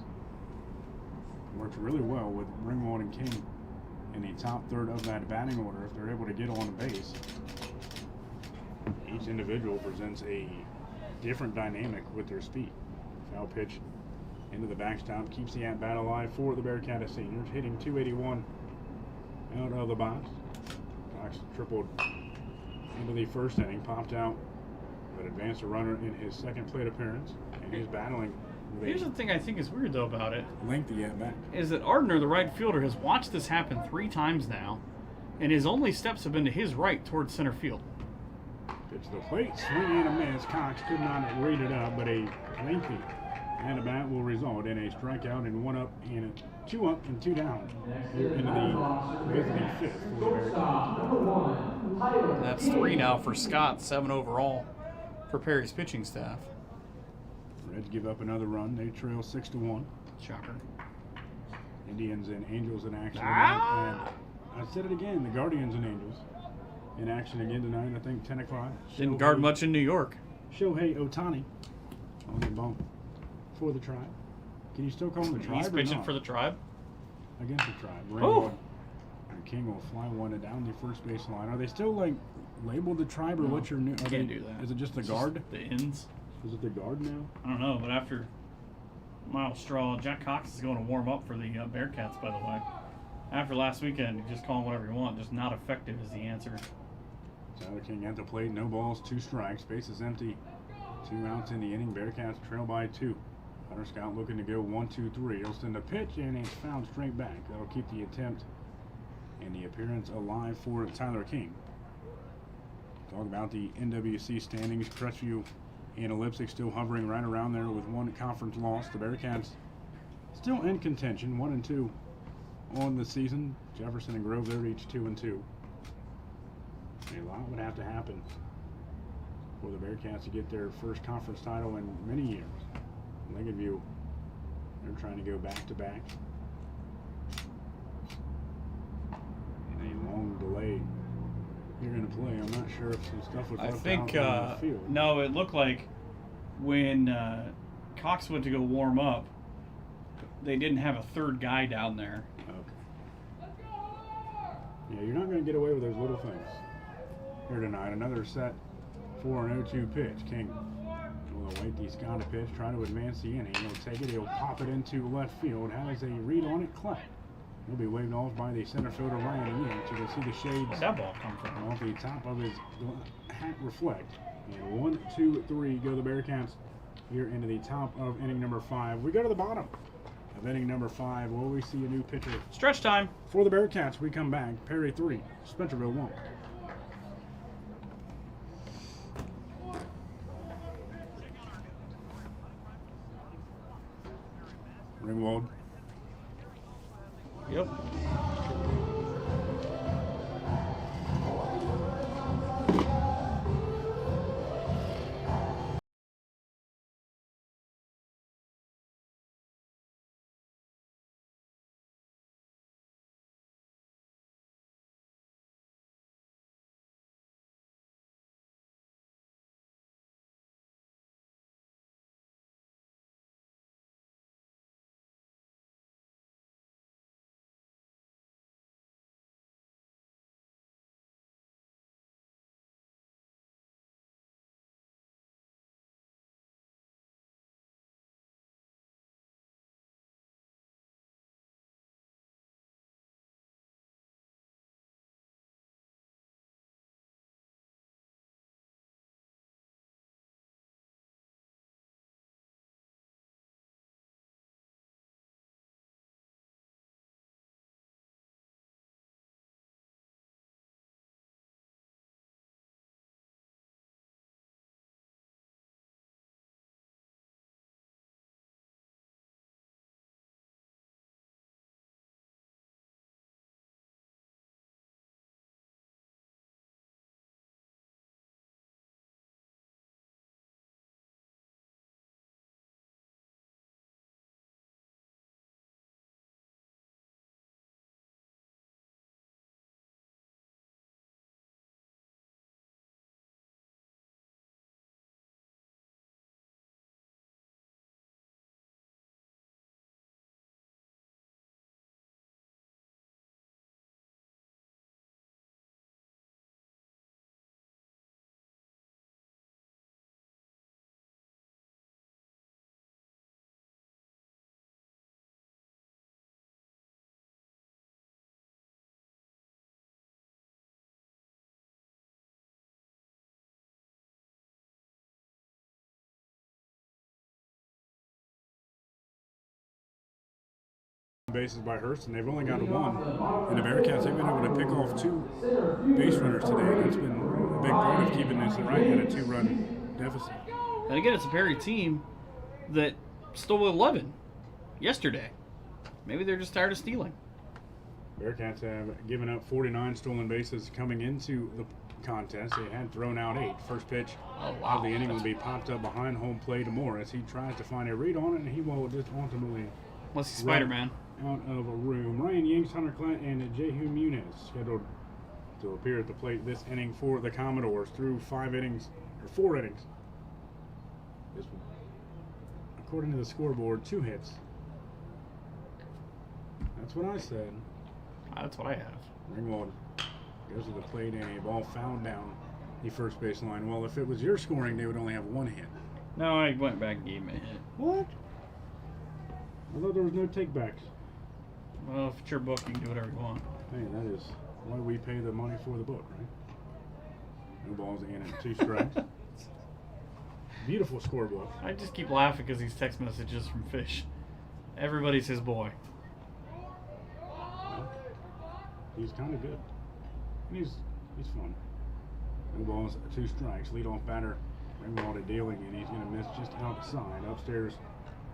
S3: Works really well with Ringwald and King in the top third of that batting order if they're able to get on base. Each individual presents a different dynamic with their speed. Foul pitch into the backstop keeps the at-bat alive for the Bearcat seniors, hitting .281 out of the box. Cox tripled into the first inning, popped out, but advanced a runner in his second plate appearance, and he's battling with
S1: Here's the thing I think is weird, though, about it.
S3: lengthy at-bat.
S1: Is that Ardner, the right fielder, has watched this happen 3 times now, and his only steps have been to his right towards center field.
S3: Pitch to the plate, swing and a miss. Cox could not read it up, but a lengthy at-bat will result in a strikeout and 1 up and 2 up and 2 down. Here into the 5th for the Bearcats.
S1: And that's 3 now for Scott, 7 overall for Perry's pitching staff.
S3: Reds give up another run. They trail 6-1.
S1: Shocker.
S3: Indians and Angels in action
S1: Ah!
S3: tonight. And I said it again, the Guardians and Angels in action again tonight. I think 10 o'clock.
S1: Didn't guard much in New York.
S3: Shohei Ohtani on the bump for the Tribe. Can you still call him the Tribe
S1: He's
S3: or
S1: pitching
S3: not?
S1: for the Tribe.
S3: Against the Tribe.
S1: Oh.
S3: Ringwald and King will fly one down the first base line. Are they still like labeled the Tribe or what's your new?
S1: Can't do that.
S3: Is it just the
S1: It's
S3: guard?
S1: just the ends.
S3: Is it the guard now?
S1: I don't know, but after Miles Straw, Jack Cox is going to warm up for the Bearcats, by the way. After last weekend, you just call him whatever you want. Just not effective is the answer.
S3: Tyler King at the plate, no balls, 2 strikes. Base is empty. 2 outs in the inning. Bearcats trail by 2. Hunter Scout looking to go 1-2-3. He'll send a pitch and it's fouled straight back. That'll keep the attempt and the appearance alive for Tyler King. Talk about the NWC standings. Crestview and Lipsick still hovering right around there with 1 conference loss. The Bearcats still in contention, 1-2 on the season. Jefferson and Grove, they're each 2-2. A lot would have to happen for the Bearcats to get their first conference title in many years. Lincoln View, they're trying to go back-to-back. And a long delay here in the play. I'm not sure if some stuff was
S1: I
S3: left
S1: think,
S3: out on the field.
S1: no, it looked like when
S2: Cox went to go warm up. They didn't have a third guy down there.
S3: Okay. Yeah, you're not going to get away with those little things here tonight. Another set for an 0-2 pitch. King will await the Scott pitch, try to advance the inning. He'll take it. He'll pop it into left field. Has a read on it. Clay. He'll be waved off by the center fielder Ryan Yanks. You can see the shades.
S2: Where'd that ball come from?
S3: Off the top of his hat reflect. And 1, 2, 3 go the Bearcats here into the top of inning number 5. We go to the bottom of inning number 5. Will we see a new pitcher?
S2: Stretch time.
S3: For the Bearcats, we come back. Perry 3, Spencerville 1. Ringwald.
S2: Yep.
S3: Bases by Hurst, and they've only got one. And the Bearcats, they've been able to pick off 2 base runners today. That's been a big part of keeping this right at a 2-run deficit.
S2: And again, it's a Perry team that stole 11 yesterday. Maybe they're just tired of stealing.
S3: Bearcats have given up 49 stolen bases coming into the contest. They had thrown out 8. First pitch of the inning will be popped up behind home plate to Morris. He tries to find a read on it, and he will just ultimately
S2: Unless he's Spider-Man.
S3: Out of a room. Ryan Yanks, Hunter Clint, and Jehu Muniz scheduled to appear at the plate this inning for the Commodores through 4 innings. This one, according to the scoreboard, 2 hits. That's what I said.
S2: That's what I have.
S3: Ringwald goes to the plate and a ball fouled down the first base line. Well, if it was your scoring, they would only have 1 hit.
S2: No, I went back and gave him a hit.
S3: What? I thought there was no takebacks.
S2: Well, if it's your book, you can do whatever you want.
S3: Hey, that is why we pay the money for the book, right? No balls in and 2 strikes. Beautiful scorebook.
S2: I just keep laughing because these text messages from Fish. Everybody's his boy.
S3: Well, he's kind of good. And he's fun. No balls, 2 strikes. Leadoff batter, Ringwald to dealing, and he's going to miss just outside. Upstairs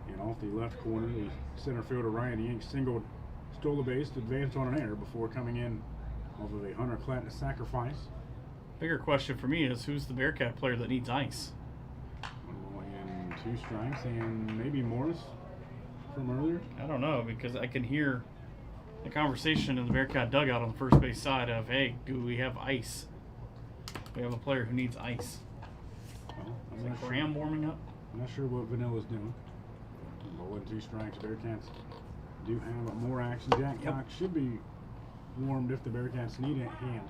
S3: and off the left corner, the center fielder Ryan Yanks singled, stole the base, advanced on an error before coming in off of a Hunter Clanton sacrifice.
S2: Bigger question for me is who's the Bearcat player that needs ice?
S3: 1 ball and 2 strikes, and maybe Morris from earlier.
S2: I don't know, because I can hear the conversation in the Bearcat dugout on the first base side of, hey, do we have ice? We have a player who needs ice.
S3: Well, I'm
S2: Is
S3: not sure.
S2: Graham warming up?
S3: I'm not sure what Vanilla's doing. Ball and 2 strikes. Bearcats do have more action. Jack Cox should be warmed if the Bearcats need a hand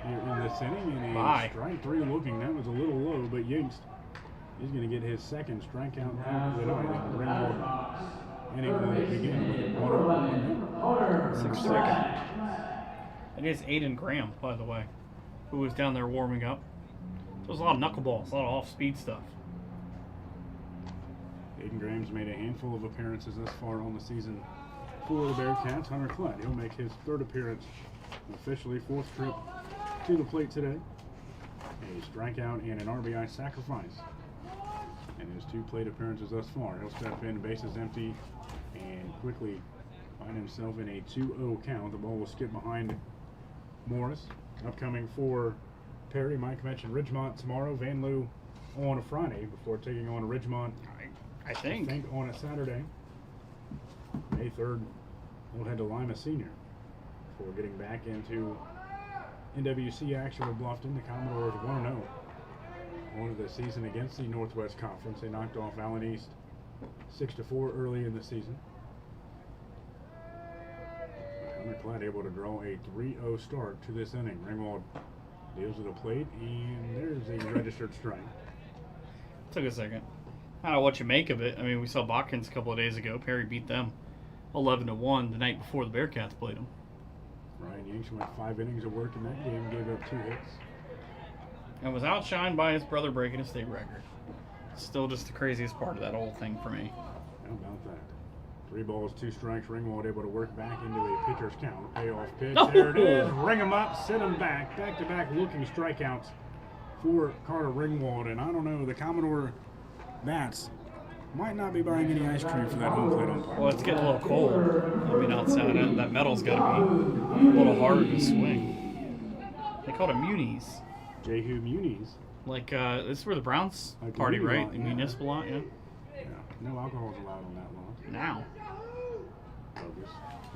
S3: here in this inning. And a strike 3 looking. That was a little low, but Yingst is going to get his second strikeout out of the night. Ringwald inning will begin with 1-0.
S1: 6 seconds. It is Aiden Graham, by the way, who was down there warming up. There was a lot of knuckleballs, a lot of off-speed stuff.
S3: Aiden Graham's made a handful of appearances thus far on the season for the Bearcats. Hunter Klett, he'll make his 3rd appearance officially, 4th trip to the plate today. A strikeout and an RBI sacrifice in his 2 plate appearances thus far. He'll step in, bases empty, and quickly find himself in a 2-0 count. The ball will skip behind Morris. Upcoming for Perry, Mike mentioned Ridgemont tomorrow, Van Loo on a Friday before taking on Ridgemont,
S1: I think
S3: on a Saturday. May 3rd, we'll head to Lima Senior before getting back into NWC action with Bluffton. The Commodores 1-0 on the season against the Northwest Conference. They knocked off Allen East 6-4 early in the season. Hunter Klett able to draw a 3-0 start to this inning. Ringwald deals with a plate, and there's a registered strike.
S1: Took a second. I don't know what you make of it. I mean, we saw Botkins a couple of days ago. Perry beat them 11-1 the night before the Bearcats played them.
S3: Ryan Yanks went 5 innings of work in that game, gave up 2 hits.
S1: And was outshined by his brother breaking a state record. Still just the craziest part of that whole thing for me.
S3: How about that? 3 balls, 2 strikes. Ringwald able to work back into a pitcher's count. Payoff pitch. There it is. Ring him up, sit him back. Back-to-back looking strikeouts for Carter Ringwald. And I don't know, the Commodore bats might not be buying any ice cream for that home plate umpire.
S1: Well, it's getting a little cold. I mean, outside that metal's got to be a little harder to swing. They call it Muniz.
S3: Jehu Muniz.
S1: Like, this is where the Browns
S3: Like the
S1: party,
S3: Muni
S1: right?
S3: lot,
S1: The
S3: yeah.
S1: municipal lot, yeah.
S3: Yeah, no alcohol is allowed on that lot.
S1: Now.
S3: Focus.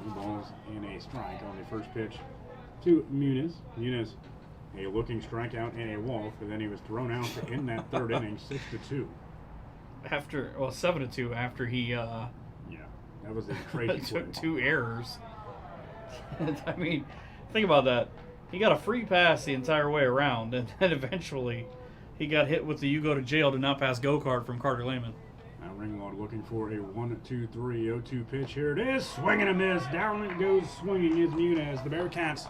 S3: 2 balls and a strike on the first pitch to Muniz. Muniz, a looking strikeout and a walk, and then he was thrown out in that 3rd inning, 6-2.
S1: After, well, 7-2 after he
S3: Yeah, that was a crazy play.
S1: took 2 errors. I mean, think about that. He got a free pass the entire way around, and then eventually he got hit with the "you go to jail, do not pass" go card from Carter Lehman.
S3: Now Ringwald looking for a 1-2-3 0-2 pitch. Here it is. Swing and a miss. Down it goes swinging is Muniz. The Bearcats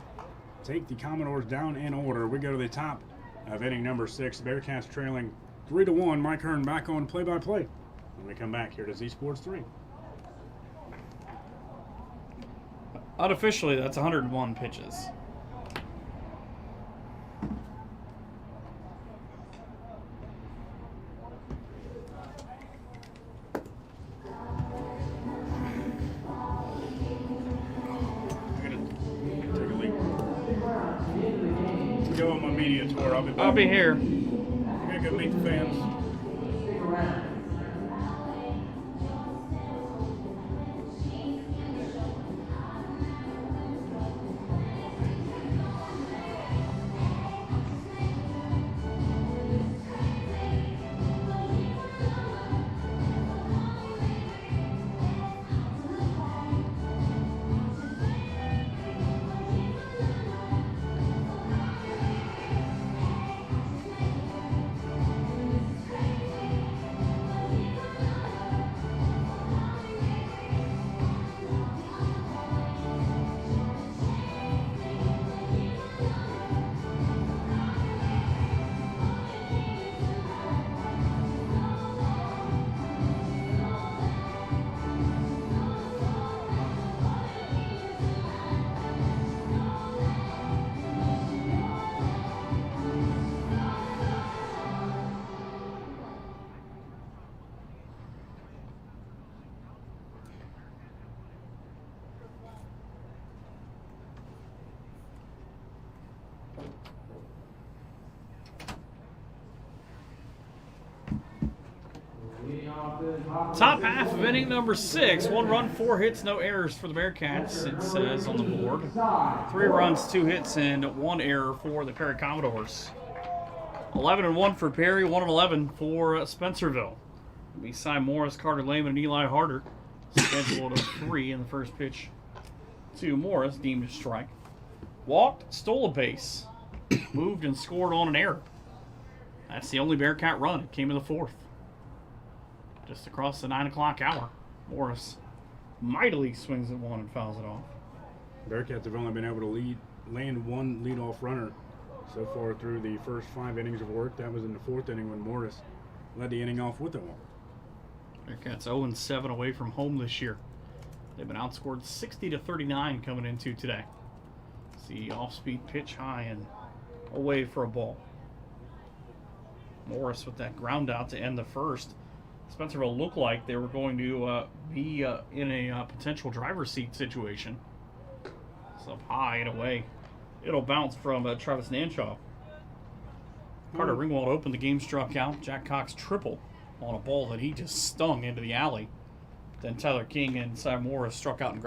S3: take the Commodores down in order. We go to the top of inning number 6. The Bearcats trailing 3-1. Mike Hearn back on play-by-play when we come back here to Z Sports 3.
S1: Unofficially, that's 101 pitches.
S3: Go on my media tour. I'll be back.
S1: I'll be here.
S3: I'm gonna go meet the fans.
S1: Top half of inning number 6. 1 run, 4 hits, no errors for the Bearcats, it says on the board. 3 runs, 2 hits, and 1 error for the Perry Commodores. 11-1 for Perry, 1-11 for Spencerville.
S2: It'll be Cy Morris, Carter Lehman, and Eli Harder. Scheduled to 3 in the first pitch to Morris, deemed a strike. Walked, stole a base, moved and scored on an error. That's the only Bearcat run. It came in the 4th. Just across the 9 o'clock hour. Morris mightily swings at one and fouls it off.
S3: Bearcats have only been able to land one leadoff runner so far through the first 5 innings of work. That was in the 4th inning when Morris led the inning off with a walk.
S2: Bearcats 0-7 away from home this year. They've been outscored 60-39 coming into today. See off-speed pitch high and away for a ball. Morris with that ground out to end the first. Spencerville looked like they were going to be in a potential driver's seat situation. It's up high and away. It'll bounce from Travis Nanshaw. Carter Ringwald opened the game, struck out. Jack Cox triple on a ball that he just stung into the alley. Then Tyler King and Cy Morris struck out and